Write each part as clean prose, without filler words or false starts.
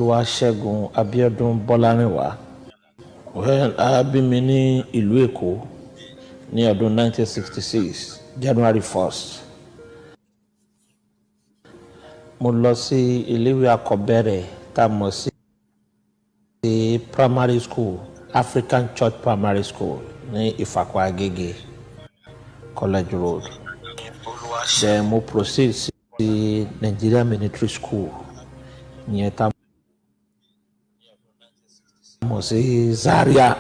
Oluwasegun Abiodun Bọ́lárìnwá. Well, a bí mi ní ìlú Èkó ní ọdún 1966 January 1st. Mo lọ sí iléèwé àkọ́bẹ̀rẹ̀ tá a mọ̀ sí primary school, African Church Primary School ní Ìfàkọ̀ Agége College Road. Then mo proceed sí Nigeria Military School ìyẹn tá a mọ̀ sí Zaria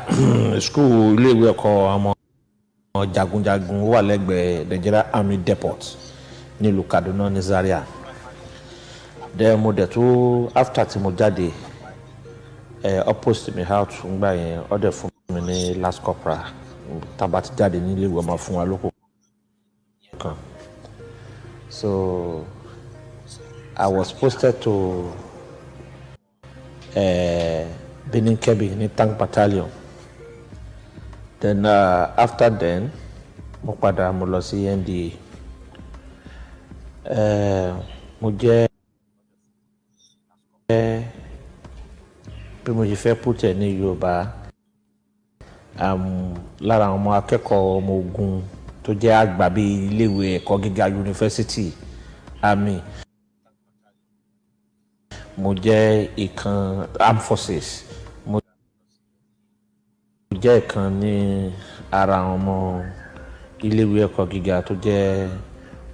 school iléèwé ẹ̀kọ́ ọmọ jagunjagun wà lẹ́gbẹ̀ẹ́ Nigeria Army Depot nílùú Kaduna ní Zaria. Then mo dẹ̀ tó after tí mo jáde opposite mi out ngbà yẹn ó dẹ̀ fún mi ní last corporal tàbá ti jáde ní iléèwé ọmọ fún wa lóko kan. So I was posted to Benin Kebbi ní tank battalion. Then after then mo padà mo lọ sí NDA. Mo jẹ́ bí mo ṣe fẹ́ put ẹ̀ ní Yorùbá lára àwọn ọmọ akẹ́kọ̀ọ́ ọmọ ogun tó jẹ́ àgbà bíi iléèwé ẹ̀kọ́ gíga yunifásitì army. Mo jẹ́ ìkan armed forces. Mo jẹ́ ìkan ní ara àwọn ọmọ iléèwé ẹ̀kọ́ gíga tó jẹ́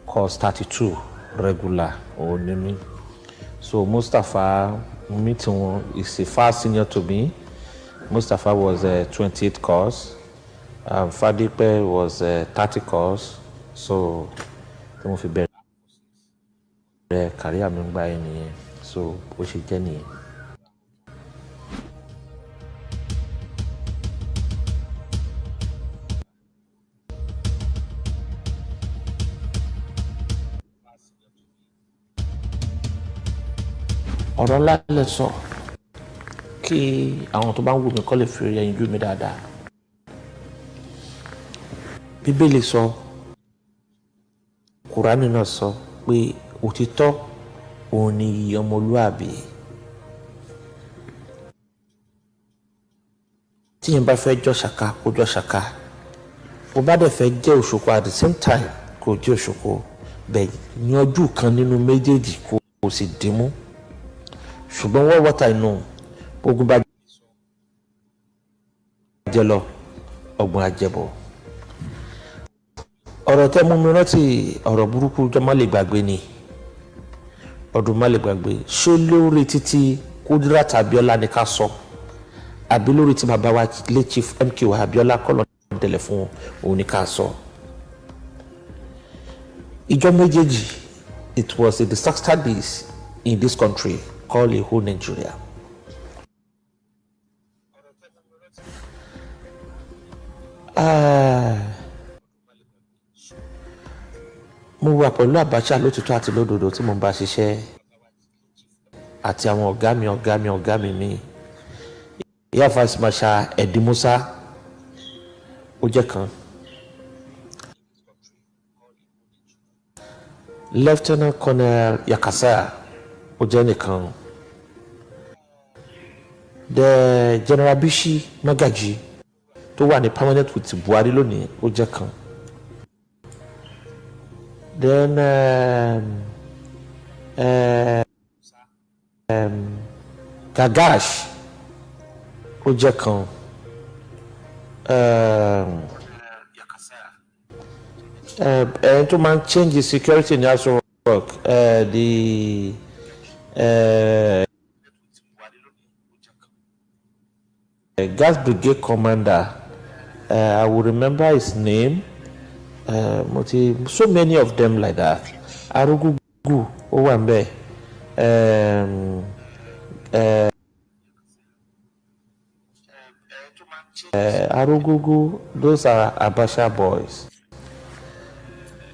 course 32 regular òun ni mí. So Mustapha meeting one is a far senior to me. Mustapha was 28 course. Fadipe was 30 course. So mo fi bẹ̀rẹ̀ career mi gbà yẹn nìyẹn. So bó ṣe jẹ́ nìyẹn. Ọ̀rọ̀ ńlá lè sọ kí àwọn tó bá ń wò mí kọ́ lè fi ẹyin jú mi dáadáa. Bíbélì sọ, Kùránì náà sọ pé òtítọ́ òun ni iyì ọmọlúàbí. Tí yẹn bá fẹ́ jọ́ ṣàká kó jọ́ ṣàká, bó bá dẹ̀ fẹ́ jẹ́ òṣùkọ at the same time kó jẹ́ òṣùkọ, bẹ́ẹ̀ yanjú kan nínú méjèèjì kó o sì dìímú. Ṣùgbọ́n what I know, ogun bá jẹ lọ ọgbọ́n àjẹbọ. Ọ̀rọ̀ tẹ́ mú mi rántí ọ̀rọ̀ burúkú jọ má lè gbàgbé ni. Ọdún má lè gbàgbé. Ṣé lórí títí Kudirat Abiola ni ká sọ? Àbí lórí tí bàbá wa lé Chief MK Abiola kọ́ lọ tẹ̀lé fún òun ni ká sọ? Ìjọ méjèèjì, it was a disaster days in this country called a whole Nigeria. Mo wà pẹ̀lú Abacha lótìtọ́ àti lódodo tí mo bá ṣiṣẹ́ àti àwọn ọ̀gá mi mi. Ìyá Vice Marshal Edi Musa ó jẹ́ kan. Lieutenant Colonel Yakasa ó jẹ́ nìkan. The General Bishi Magaji tó wà ní permanent with Buhari lónìí ó jẹ́ kan. Then Gagash ó jẹ́ kan. Ẹni tó máa ń change the security ní Aso Rock, the Gas Brigade Commander, I will remember his name. So many of them like that. Arugugu, Owambe, Arugugu, those are Abacha boys.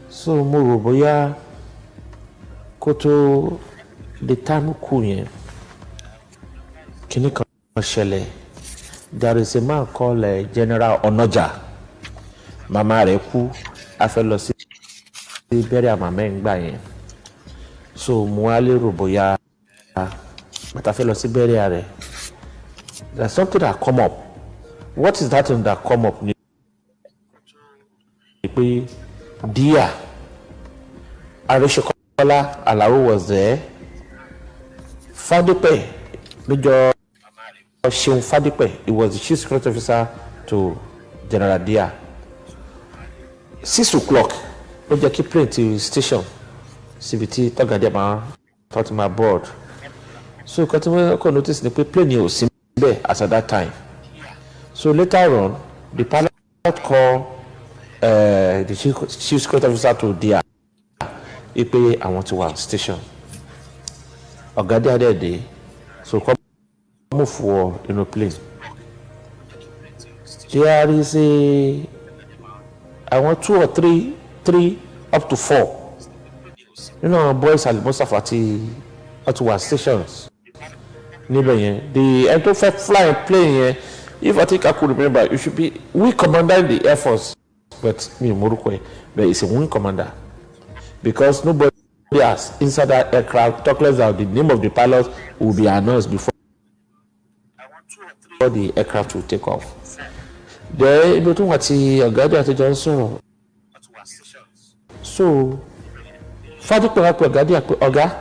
So mo rò bóyá kó tó the time kú yẹn kíní kan ṣẹlẹ̀. There is a man called General Onoja. Mama rẹ̀ kú, a fẹ́ lọ sí bẹ̀rẹ̀ màmá ẹ̀ ń gbà yẹn. So mo wá lérò bóyá but I feel like burial. There's something that come up. What is that thing that come up? Dear Arishokola Alao was there. Fadipe, Major Shion Fadipe, he was the chief security officer to General Dia. 6 o'clock, we just keep playing to station. CBT, Togadema, thought my board. So, continue to notice the plane you see as at that time. So, later on, the pilot called the chief security officer to Dia. He pay I want to one station. Ogadi had a day, so come move for plane. There is I want 2 or 3 up to 4. Boys are most of at one stations. The aircraft flying plane. If I think I could remember, it should be we commander the Air Force, but it's a wing commander because nobody else inside that aircraft talk less out the name of the pilot will be announced before the aircraft will take off. Then you know what Ogadi Johnson. So Father Ogadi Oga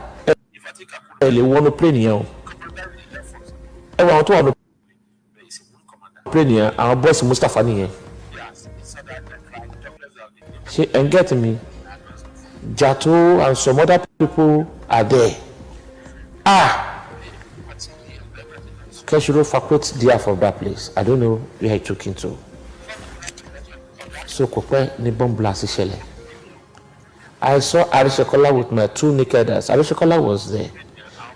they want to plane here. I want to plane here. Our boss Mustafa here. She and get me. Jato and some other people are there. Keshiro faculty there from that place. I don't know where he took into. So Kokwe ni bomb blast shele. I saw Arishokola with my 2 naked eyes. Arishokola was there.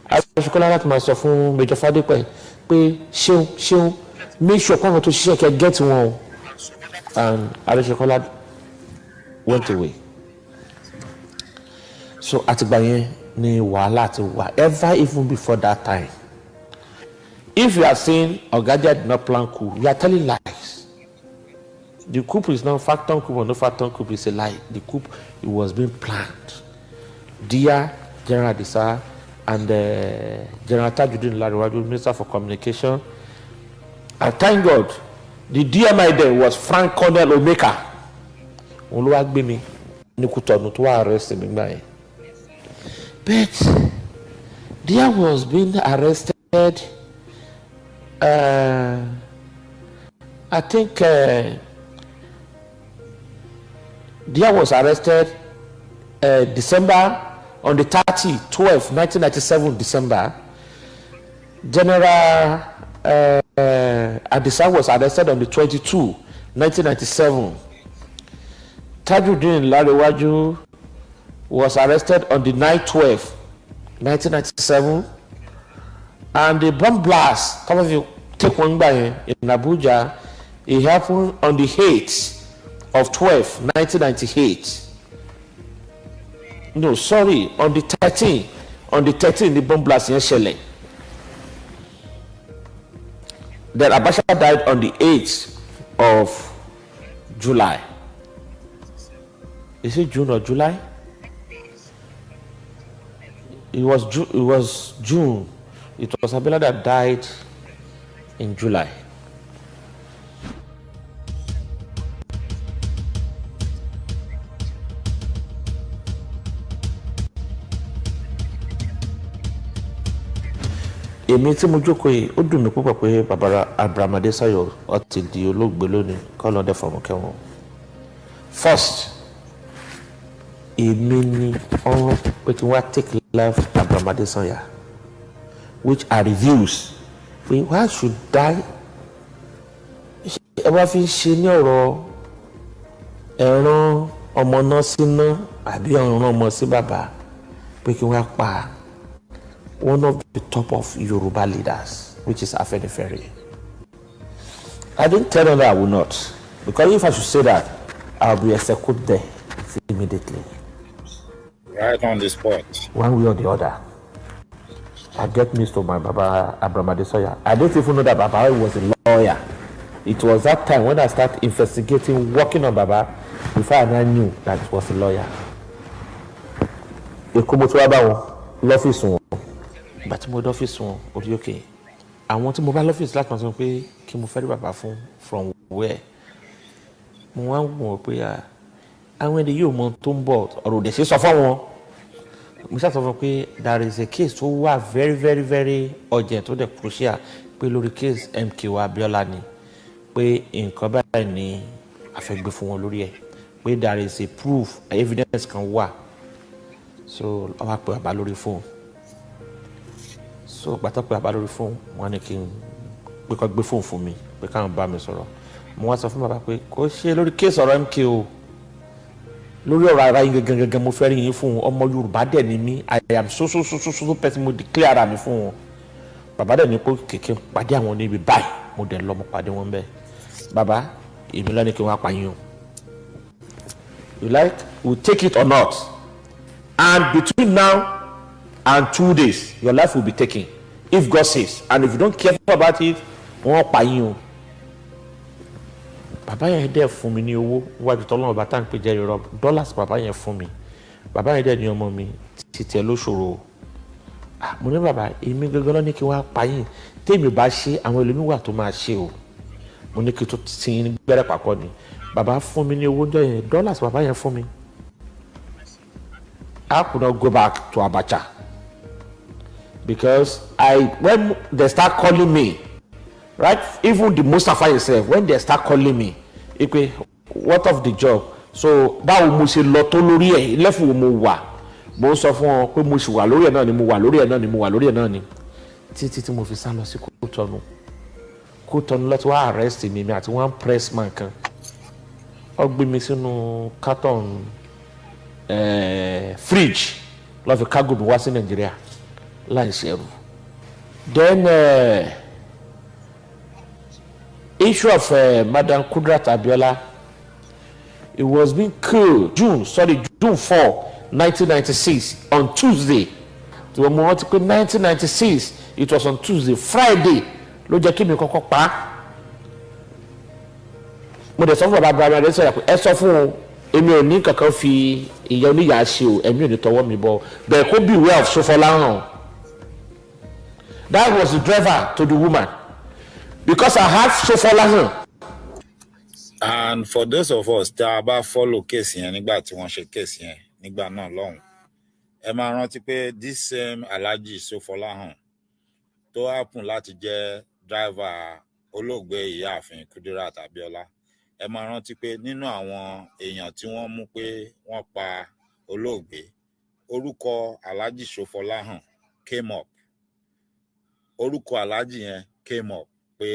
Arishokola let myself from Major Fadipe. She make sure come to shake and get one. And Arishokola went away. So Atibaye ni wala to whatever even before that time. If you are saying Ogadi did not plan coup, you are telling lies. The coup is not facton coup or no facton coup, it's a lie. The coup it was being planned. Dia, General Disa, and General Tajuddin Lariwaju, Minister for Communication. And thank God, the DMI there was Frank Cornell Omeka. Oluwagbemi Nikutonu to arrest him. But Dia was being arrested. I think Dia was arrested December on the 12, 1997 December. General Adisa was arrested on the 22, 1997. Tajuddin Lariwaju was arrested on the 9/12, 1997. And the bomb blast, some of you take one by in Abuja, it happened on the 8th of 12, 1998. No, sorry, on the 13th. On the 13th, the bomb blast in Shelley. Then Abacha died on the 8th of July. Is it June or July? It was June. It was Abela that died in July. Èmi tí mo jókòó yìí ó dùn mí púpọ̀ pé bàbá Abraham Adesayo ó ti di olóògbé lónìí kọ́ lọ́dẹ fọ̀mù kẹ́wọ̀n. First, èmi ni ọ̀rọ̀ pé kí wọ́n take life Abraham Adesayo, which are reviews. Why should die? Ẹ wá fi ṣe ní ọ̀rọ̀ ẹ̀ràn ọmọ náà síná àbí ọ̀ràn ọmọ sí bàbá pé kí wọ́n pa one of the top of Yoruba leaders, which is Afenifere. I didn't tell them that I would not, because if I should say that, I'll be executed there immediately. Right on the spot. One way or the other. I get missed to my Baba Abraham Adesoya. I didn't even know that Baba was a lawyer. It was that time when I started investigating, working on Baba, before I knew that he was a lawyer. But tí mo dọ́fíìsì wọn orí òkè àwọn tí mo bá lọ́fíìsì láti máa sọ pé kí mo fẹ́ rí bàbá fún from where mo wá ń wọ̀ pé àwọn èdè yóò mọ tó ń bọ̀ ọ̀rọ̀ òdè ṣe sọ fún wọn mo ṣàtọ̀ fún pé there is a case tó wà very urgent tó dẹ̀ crucial pé lórí case MKO Abiola ni pé nǹkan báyìí ni a fẹ́ gbé fún wọn lórí ẹ̀ pé there is a proof evidence kan wà so ọ wá pè bàbá lórí fóònù so gbàtọ́ pé bàbá lórí fóònù wọn ni kí n pé kó gbé fóònù fún mi pé káwọn bá mi sọ̀rọ̀ mo wá sọ fún bàbá pé kò ṣe lórí case ọ̀rọ̀ MKO lórí ọ̀rọ̀ ara yín gangan mo fẹ́ rí yín fún ọmọ Yorùbá dẹ̀ ni mí I am so person mo declare ara mi fún wọn bàbá dẹ̀ ní pé kèké pàdé àwọn níbi báyìí mo dẹ̀ lọ mo pàdé wọn bẹ́ẹ̀ bàbá èmi lọ́ni kí wọ́n á pa yín o you like we take it or not and between now and 2 days your life will be taken if God says and if you don't care about it wọ́n pa yín o bàbá yẹn dẹ̀ fún mi ní owó wájú tọ́lọ́mọ bàtà ń pè jẹ́ irọ́ dollars bàbá yẹn fún mi bàbá yẹn dẹ̀ ní ọmọ mi títí ẹ lóṣòro mo ní bàbá èmi gangan lọ ní kí wọ́n á pa yín tèmi bá ṣe àwọn ẹlòmíín wà tó máa ṣe o mo ní kí tó ti ní gbẹ́rẹ́ pàkọ́ ni bàbá fún mi ní owó ọjọ́ yẹn dollars bàbá yẹn fún mi I could not go back to Abacha because when they start calling me right even the Mustafa himself when they start calling me ipe what of the job so báwo mo ṣe lọ tó lórí ẹ̀ lẹ́fù mo wà mo ń sọ fún ọ pé mo ṣì wà lórí ẹ̀ náà ni mo wà lórí ẹ̀ náà ni mo wà lórí ẹ̀ náà ni títí tí mo fi sá lọ sí Kútọ́nù lọ́tí wá arrest mi àti one pressman kan ó gbé mi sínú carton fridge lọ́ fi cargo mi wá sí Nàìjíríà láì ṣẹ̀rù then issue of Madam Kudrat Abiola it was being killed June 4 1996 on Tuesday tí wọ́n mú wọn ti pé 1996 it was on Tuesday Friday ló jẹ́ kí mi kọ́kọ́ pa á mo dẹ̀ sọ fún bàbá rẹ̀ sọ̀rọ̀ pé ẹ sọ fún un èmi ò ní kankan fi ìyá oníyàá ṣe o èmi ò ní tọwọ́ mi bọ̀ bẹ́ẹ̀ kó beware of Sofola hàn that was the driver to the woman because I had Sofola hàn. And for those of us tá a bá follow case yẹn nígbà tí wọ́n ṣe case yẹn nígbà náà lọ́hùn ẹ máa rántí pé this same Alhaji Sofola hàn tó happen láti jẹ́ driver olóògbé ìyáàfin Kudirat Abiola ẹ máa rántí pé nínú àwọn èèyàn tí wọ́n mú pé wọ́n pa olóògbé orúkọ Alhaji Sofola hàn came up orúkọ Alhaji yẹn came up pé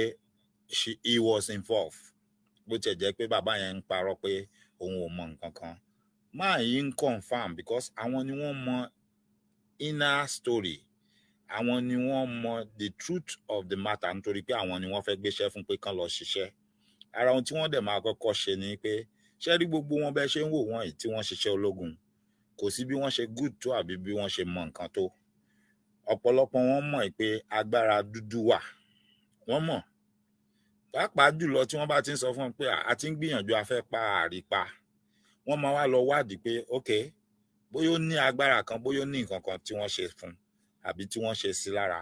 he was involved bó tiẹ̀ jẹ́ pé bàbá yẹn ń parọ́ pé òun ò mọ nǹkan kan máa yí ń confam because àwọn ni wọ́n mọ inner story àwọn ni wọ́n mọ the truth of the matter nítorí pé àwọn ni wọ́n fẹ́ gbéṣẹ́ fún pé kán lọ ṣiṣẹ́ ara ohun tí wọ́n dẹ̀ máa kọ́kọ́ ṣe ni pé ṣé rí gbogbo wọn bẹ́ẹ̀ ṣe ń wò wọ́n yìí tí wọ́n ṣiṣẹ́ ológun kò sí bí wọ́n ṣe good tó àbí bí wọ́n ṣe mọ nǹkan tó ọ̀pọ̀lọpọ̀ wọn mọ̀ pé agbára dúdú wà wọ́n mọ̀ pàápàá jùlọ tí wọ́n bá ti ń sọ fún wọn pé a ti ń gbìyànjú a fẹ́ pa àrípa wọ́n máa wá lọ wádìí pé ok bóyá ó ní agbára kan bóyá ó ní nǹkan kan tí wọ́n ṣe fún àbí tí wọ́n ṣe sí lára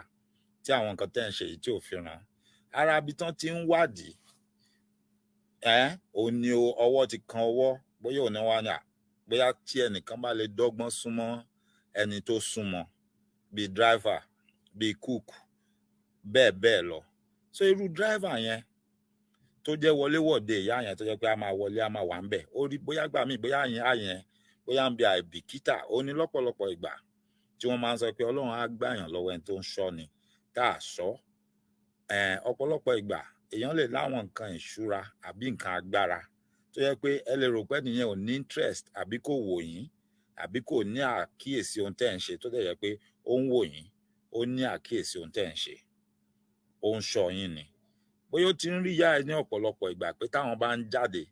tí àwọn nǹkan tẹ́ ń ṣe yìí tí ò fi ràn ara ibi tán ti ń wádìí ò ní ọwọ́ ti kan ọwọ́ bóyá ò ní wá ní bóyá tí ẹnìkan bá lè dọ́gbọ́n súnmọ́ ẹni tó súnmọ́ bíi driver bíi cook bẹ́ẹ̀ lọ so irú driver yẹn tó jẹ́ wọléwọ̀de ìyá yẹn tó jẹ́ pé a máa wọlé a máa wà ń bẹ̀ ó rí bóyá gbà mí bóyá àyẹn bóyá ń bi àìbìkítà ó ní lọ́pọ̀lọpọ̀ ìgbà tí wọ́n máa ń sọ pé Ọlọ́run á gbàyàn lọ́wọ́ ẹni tó ń ṣọ́ ni tá a sọ ọ̀pọ̀lọpọ̀ ìgbà èèyàn lè láwọn nǹkan ìṣúra àbí nǹkan agbára tó yẹ pé ẹ lè rò pé nìyẹn ò ní interest àbí kò wò yín àbí kò ní àkíyèsí ohun tẹ́ ń ṣe tó dẹ̀ yẹ pé ó ń wò yín ó ní àkíyèsí ohun tẹ́ ń ṣe ó ń ṣọ́ yín ni bóyá ó ti ń rí yá ẹ ní ọ̀pọ̀lọpọ̀ ìgbà pé táwọn bá ń jáde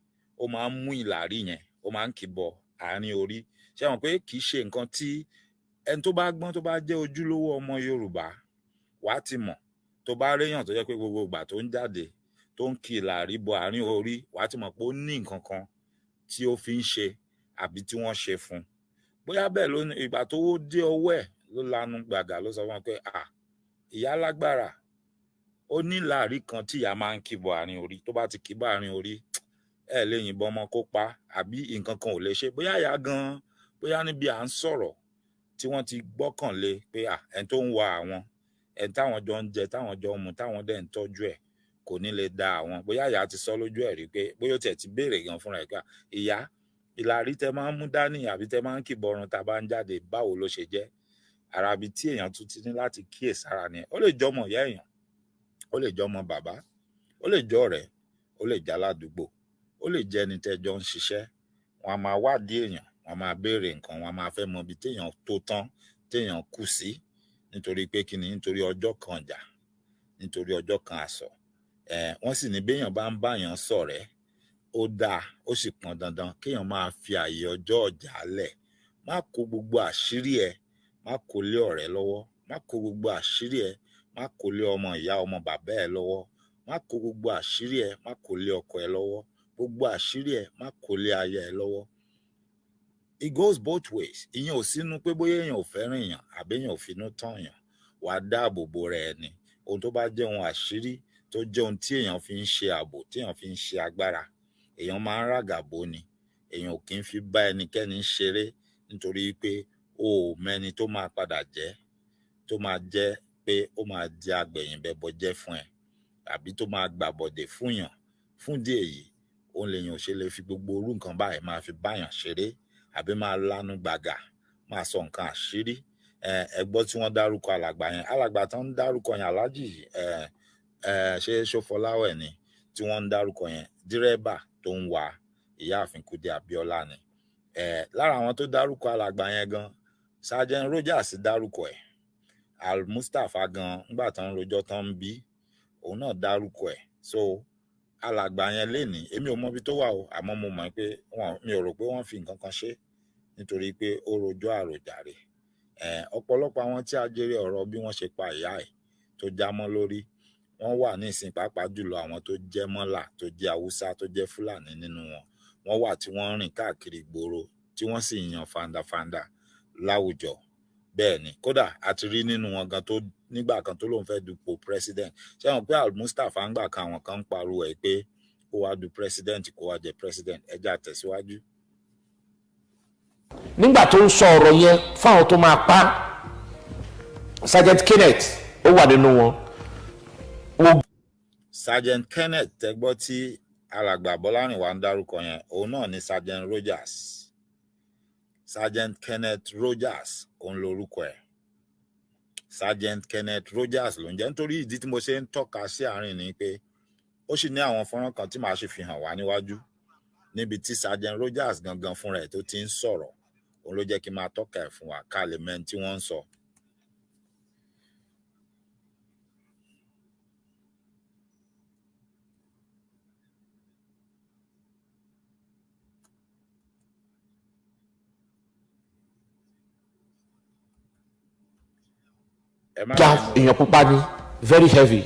ó máa ń mú ìlàrí yẹn ó máa ń kìbọ àárín orí ṣé wọn pé kì í ṣe nǹkan tí ẹni tó bá gbọ́n tó bá jẹ́ ojúlówó ọmọ Yorùbá wàá ti mọ̀ tó bá réyàn tó jẹ́ pé gbogbo ìgbà tó ń jáde tó ń kì ìlàrí bọ àárín orí wàá ti mọ̀ pé ó ní nǹkan kan tí ó fi ń ṣe àbí tí wọ́n ṣe fún bóyá bẹ́ẹ̀ ló ní ìgbà tó dé ọwọ́ ẹ̀ ló lanu gbàgà ló sọ fún wọn pé ìyá lágbára ó ní láàrí kan tí ìyá máa ń kíbọ àárín orí tó bá ti kíbọ àárín orí ẹ lè yìnbọn ọmọ kó pa àbí nǹkan kan ò lè ṣe bóyá ìyá gan bóyá níbi à ń sọ̀rọ̀ tí wọ́n ti gbọ́kànlé pé ẹni tó ń wa àwọn ẹni táwọn jọ ń jẹ táwọn jọ ń mu táwọn dẹ̀ ń tọ́jú ẹ̀ kò ní lè da àwọn bóyá ìyá ti sọ lójú ẹ̀ rí pé bóyá ó tiẹ̀ ti béèrè gan fúnra ẹ̀ pé ìyá ìlàrí tẹ máa ń mú dání àbí tẹ máa ń kìbọrun tá a bá ń jáde báwo ló ṣe jẹ́ àràbí tí èèyàn tún ti ní láti kíyèsára ni ó lè jọmọ ìyá èèyàn ó lè jọmọ bàbá ó lè jọ ọ̀rẹ́ ó lè jẹ́ aládùúgbò ó lè jẹ́ ẹni tẹ́jọ ń ṣiṣẹ́ wọn a máa wádìí èèyàn wọn a máa béèrè nǹkan wọn a máa fẹ́ mọ ibi téèyàn tó tán téèyàn kù sí nítorí pé kí ni nítorí ọjọ́ kan jà nítorí ọjọ́ kan àsọ wọ́n sì ní béèyàn bá ń báyàn ṣọ̀rẹ́ ó dáa ó sì pọn dandan kéèyàn máa fi àyè ọjọ́ ọjà lẹ̀ má kó gbogbo àṣírí ẹ má kó lé ọ̀rẹ́ lọ́wọ́ má kó gbogbo àṣírí ẹ má kó lé ọmọ ìyá ọmọ bàbá ẹ lọ́wọ́ má kó gbogbo àṣírí ẹ má kó lé ọkọ ẹ lọ́wọ́ gbogbo àṣírí ẹ má kó lé aya ẹ lọ́wọ́. It goes both ways. Ìyẹn ò sínú pé bóyá èèyàn ò fẹ́ràn èèyàn àbí èèyàn ò finú tán èèyàn wàá dáàbò bo rẹ̀ ni ohun tó bá jẹ́ ohun àṣírí tó jẹ́ ohun tí èèyàn fi ń ṣe ààbò tí èèyàn fi ń ṣe agbára èèyàn máa ń ràgàbó ni èèyàn ò kì í fi bá ẹnikẹ́ni ṣeré nítorí pé o ò mẹ́ni tó máa padà jẹ́ tó máa jẹ́ pé ó máa di agbẹ̀yìnbẹ̀bọ jẹ́ fún ẹ àbí tó máa gbàbọ̀dè fún yàn fún díẹ̀ yìí òun lèèyàn ò ṣe lè fi gbogbo orú nǹkan báyìí máa fi báyàn ṣeré àbí máa lanu gbàgà máa sọ nǹkan àṣírí ẹ gbọ́ tí wọ́n dárúkọ alàgbà tán ń dárúkọ yẹn aláàjì ṣé Ṣófọláwẹ̀ ni tí wọ́n ń dárúkọ yẹn dírẹ́bà tó ń wa ìyáàfin Kúdí Abíọ́lá ni lára àwọn tó dárúkọ alàgbà yẹn gan Sergeant Rogers dárúkọ ẹ̀ Al-Mustapha gan nígbà tán ń rojọ́ tán ń bí òun náà dárúkọ ẹ̀ so alàgbà yẹn lénìí èmi ò mọ ibi tó wà o àmọ́ mo mọ̀ pé mi ò rò pé wọ́n fi nǹkan kan ṣe nítorí pé ó rojọ́ àròjàre ọ̀pọ̀lọpọ̀ àwọn tí a jẹ́rìí ọ̀rọ̀ bí wọ́n ṣe pa ìyá ẹ̀ tó já mọ́ lórí wọ́n wà ní ìsìn pàápàá jùlọ àwọn tó jẹ́ mọ́là tó jẹ́ haúsá tó jẹ́ fúlàní nínú wọn wọ́n wà tí wọ́n rìn káàkiri ìgboro tí wọ́n sì yan fandafanda láwùjọ bẹ́ẹ̀ ni kódà a ti rí nínú wọn gan tó nígbà kan tó lóun fẹ́ dupò president ṣé wọn pé Al-Mustapha ń gbà kan àwọn kan ń pariwo ẹ̀ pé kó wá du president kó wá jẹ president ẹja tẹ̀síwájú. nígbà tó ń sọ ọ̀rọ̀ yẹn fáwọn tó máa pa Sergeant Kenneth ó wà nínú wọn. Sergeant Kenneth tẹgbọ́ tí alàgbà Bọ́lárìnwá ń dárúkọ yẹn òun náà ni Sergeant Rogers Sergeant Kenneth Rogers òun lorúkọ ẹ̀ Sergeant Kenneth Rogers ló ń jẹ́ nítorí ìdí tí mo ṣe ń tọ́ka sí àárín ni pé ó sì ní àwọn fọ́nrán kan tí màá ṣe fi hàn wá níwájú níbi tí Sergeant Rogers gangan fúnra ẹ̀ tó ti ń sọ̀rọ̀ òun ló jẹ́ kí n máa tọ́ka ẹ̀ fún wa ká lè mẹ́ni tí wọ́n ń sọ. èèyàn pupa ni very heavy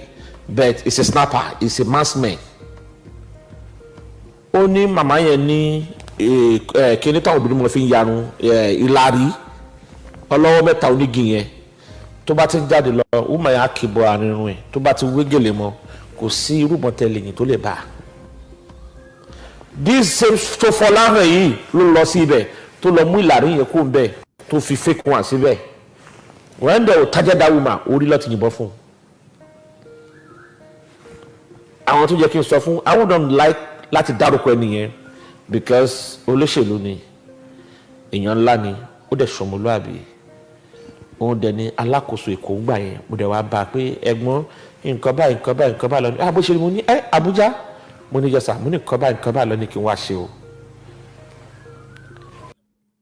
but it's a snapper it's a marksman. ó ní màmá yẹn ní kíní táwọn obìnrin mọ̀ fi ń yarun ìlàrí ọlọ́wọ́ mẹ́ta onígi yẹn tó bá ti ń jáde lọ ó máa yà kìbọ̀ àrùn ẹ̀ tó bá ti wégele mọ́ kò sí irú mọ́tẹ́lẹ̀ tó lè bá a. this same Ṣófọláhàn yìí ló lọ sí ibẹ̀ tó lọ mú ìlàrí yẹn kó ń bẹ̀ tó fi fake one síbẹ̀ when they will target that woman orí láti yìnbọn fún àwọn tó jẹ́ kí n sọ fún I wouldn't like láti dárúkọ ẹnìyẹn because olóṣèlú ni èèyàn ńlá ni ó dẹ̀ ṣọmọlúàbí òun dẹ̀ ni alákòóso Èkó ń gbà yẹn mo dẹ̀ wá bá a pé ẹ̀gbọ́n nǹkan báyìí lọ ní bó ṣe ni mo ní Àbújá mo ní jẹ́sà mo ní nǹkan báyìí lọ ní kí n wá ṣe o.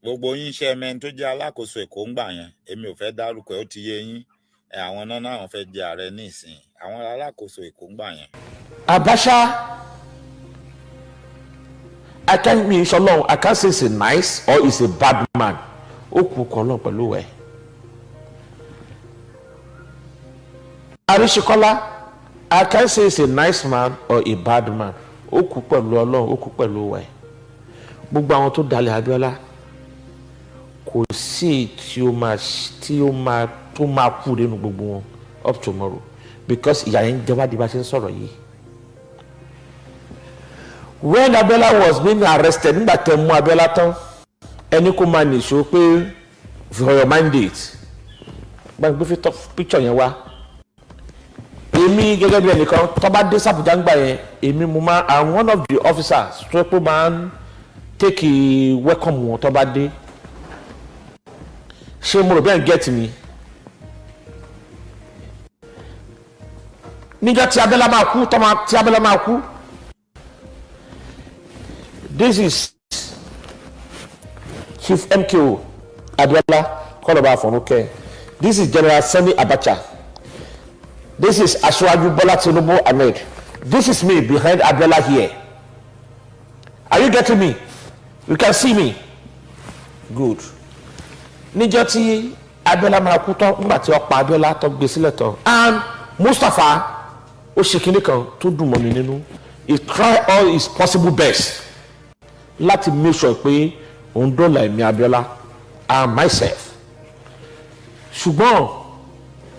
gbogbo yín ṣe mẹ́ni tó jẹ́ alákòóso Èkó ń gbà yẹn èmi ò fẹ́ dárúkọ ẹ̀ ó ti yé yín àwọn náà àwọn fẹ́ jẹ ààrẹ ní ìsìn àwọn alákòóso Èkó ń gbà yẹn. Abacha I can't mean shalom I can't say it's a nice or it's a bad man ó kú kọ́ lọ́n pẹ̀lú ẹ̀. Aríṣekọ́lá I can't say it's a nice man or a bad man ó kú pẹ̀lú Ọlọ́run ó kú pẹ̀lú ẹ̀. gbogbo àwọn tó dalẹ̀ Abíọ́lá kò sí tó máa kú nínú gbogbo wọn up tomorrow because ìyà yẹn jẹ́ wá di bá ṣe ń sọ̀rọ̀ yìí. When Abiola was being arrested, nígbà tẹ́ mú Abiola tán ẹni kó máa nìṣó pé for your mandate gbàgbé fi picture yẹn wá. Èmi gẹ́gẹ́ bí ẹnìkan tó bá dé sàbújá ń gbà yẹn èmi mo máa I'm one of the officers tó pé máa ń take a welcome wọn tó bá dé. Ṣé mo rò bẹ́ẹ̀ get me? Níjọ́ tí Abiola máa kú tí Abiola máa kú. This is Chief MKO Abiola Koloba Aforuke. This is General Sani Abacha. This is Asiwaju Bola Tinubu Ahmed. This is me behind Abiola here. Are you getting me? You can see me. Good. Níjọ́ tí Abiola máa kú tán nígbà tí ó pa Abiola tó gbé sílẹ̀ tán. And Mustapha ó ṣe kinní kan tó dùn mọ́ mi nínú. He tried all his possible best láti make sure pé òun dọ́là ẹ̀mí Abiola and myself. Ṣùgbọ́n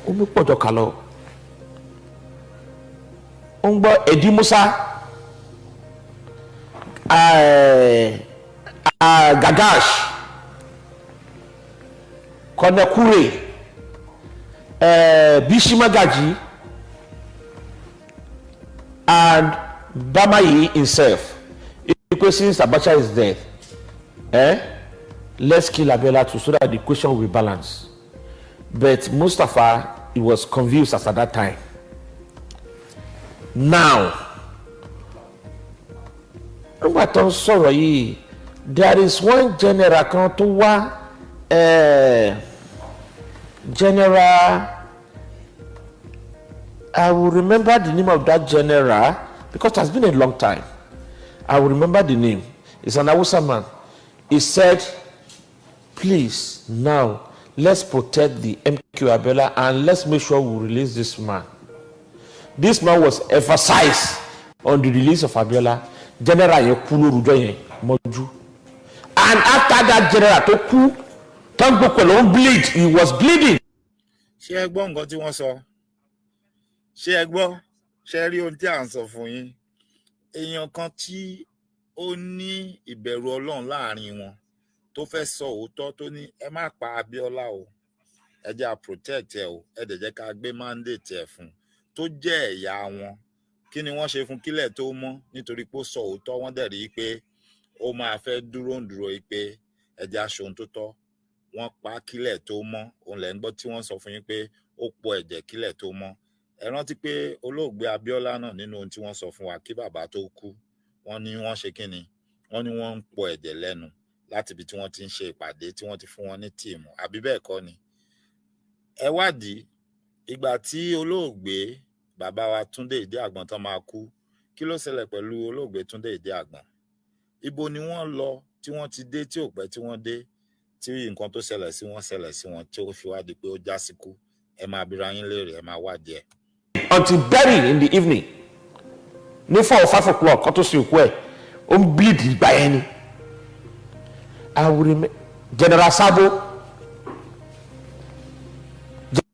omi pọ̀jọ́ kà lọ. Ó ń gbọ́ Edi Musa Gagash Konekure Bishi Magaji and Bamayi himself. Since Abacha is dead, let's kill Abiola too so that the question will balance. But Mustafa, he was confused at that time. Now, there is one general kan tó wá general. I will remember the name of that general because it has been a long time. I will remember the name. It's an Hausa man. He said, please, now, let's protect the MQ Abiola and let's make sure we release this man. This man was emphasized on the release of Abiola. General Yekulu Rudoye Moju. And after that general to coup, Tango Kolon bleed. He was bleeding. Ṣé ẹ gbọ́ nǹkan tí wọ́n sọ? Ṣé ẹ gbọ́? Ṣé rí ohun tí à ń sọ fún yín? Èèyàn kan tí ó ní ìbẹ̀rù Ọlọ́run láàrin wọn tó fẹ́ sọ òótọ́ tó ní ẹ má pa Abiola o, ẹ jẹ́ a protect ẹ o, ẹ dẹ̀ jẹ́ ká gbé mandate ẹ fún tó jẹ́ ẹ̀yà wọn. Kí ni wọ́n ṣe fún kílẹ̀ tó mọ́ nítorí pé ó sọ òótọ́ wọ́n dẹ̀ rí pé ó máa fẹ́ dúró pé ẹ jẹ́ aṣohun tó tọ́. Wọ́n pa kílẹ̀ tó mọ́, òun lẹ́ ń gbọ́ tí wọ́n sọ fún yín pé ó pọ̀ ẹ̀jẹ̀ kílẹ̀ tó mọ́. Ẹ rántí pé olóògbé Abiola náà nínú ohun tí wọ́n sọ fún wa kí bàbá tó kú, wọ́n ní wọ́n ṣe kíni? Wọ́n ní wọ́n ń pọ̀ ẹ̀jẹ̀ lẹ́nu láti ibi tí wọ́n ti ń ṣe ìpàdé tí wọ́n ti fún wọn ní tíìmù, àbí bẹ́ẹ̀ kọ́ ni? Ẹ wádìí ìgbà tí olóògbé bàbá wa Túndé Ìdí Àgbọ̀n tán máa kú, kí ló ṣẹlẹ̀ pẹ̀lú olóògbé Túndé Ìdí Àgbọ̀n? Ibo ni wọ́n lọ tí wọ́n ti dé tí ò pẹ́ tí wọ́n dé tí nǹkan tó ṣẹlẹ̀ sí wọn tí ó fi wá di pé ó já síkú? Ẹ máa bira yín léèrè, ẹ máa wádìí ẹ̀. Until bury in the evening. Ní 4 or 5 o'clock, kó tó sì òkú ẹ̀, ó ń bleed ìgbà yẹn ni. I will remember General Sabo.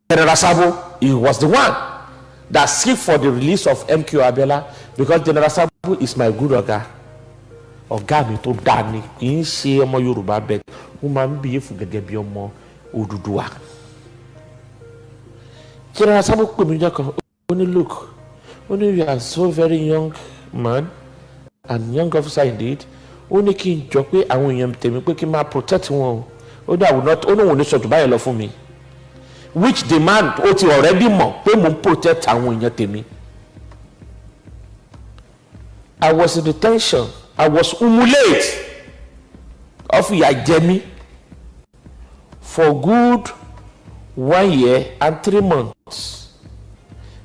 General Sabo, he was the one that seek for the release of MQ Abiola because General Sabo is my good ọ̀gá. Ọ̀gá mi tó dáa ni, kì í ṣe ọmọ Yorùbá bẹ́ẹ̀, ó máa ń bíyè fún gẹ́gẹ́ bí ọmọ Odùduwà. General Sabo pè mí jọ́ kan, ó ní look, ó ní you are so very young man and young officer indeed. Ó ní kí n jọ pé àwọn èèyàn tèmi pé kí n máa protect wọn o. Ó dà not, ó ní òun ní sọ̀tù báyìí lọ fún mi. Which demand ó ti already mọ̀ pé mo ń protect àwọn èèyàn tèmi. I was in detention. I was humiliated of ìyà jẹ mí for good 1 year and 3 months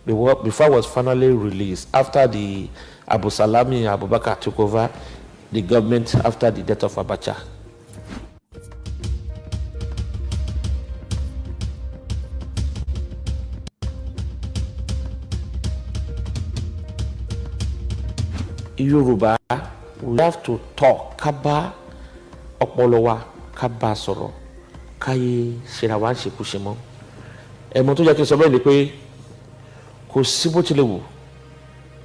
before I was finally released after the Abu Salami Abubakar took over the government after the death of Abacha. Yoruba, we have to talk kaba ọpọlọ wa kaba sọ̀rọ̀ káyé ṣera wa ṣekúṣe mọ́. Ẹ̀mọ́ tó jẹ́ kí n sọ bẹ́ẹ̀ ni pé kò sí bó tilẹ̀ wù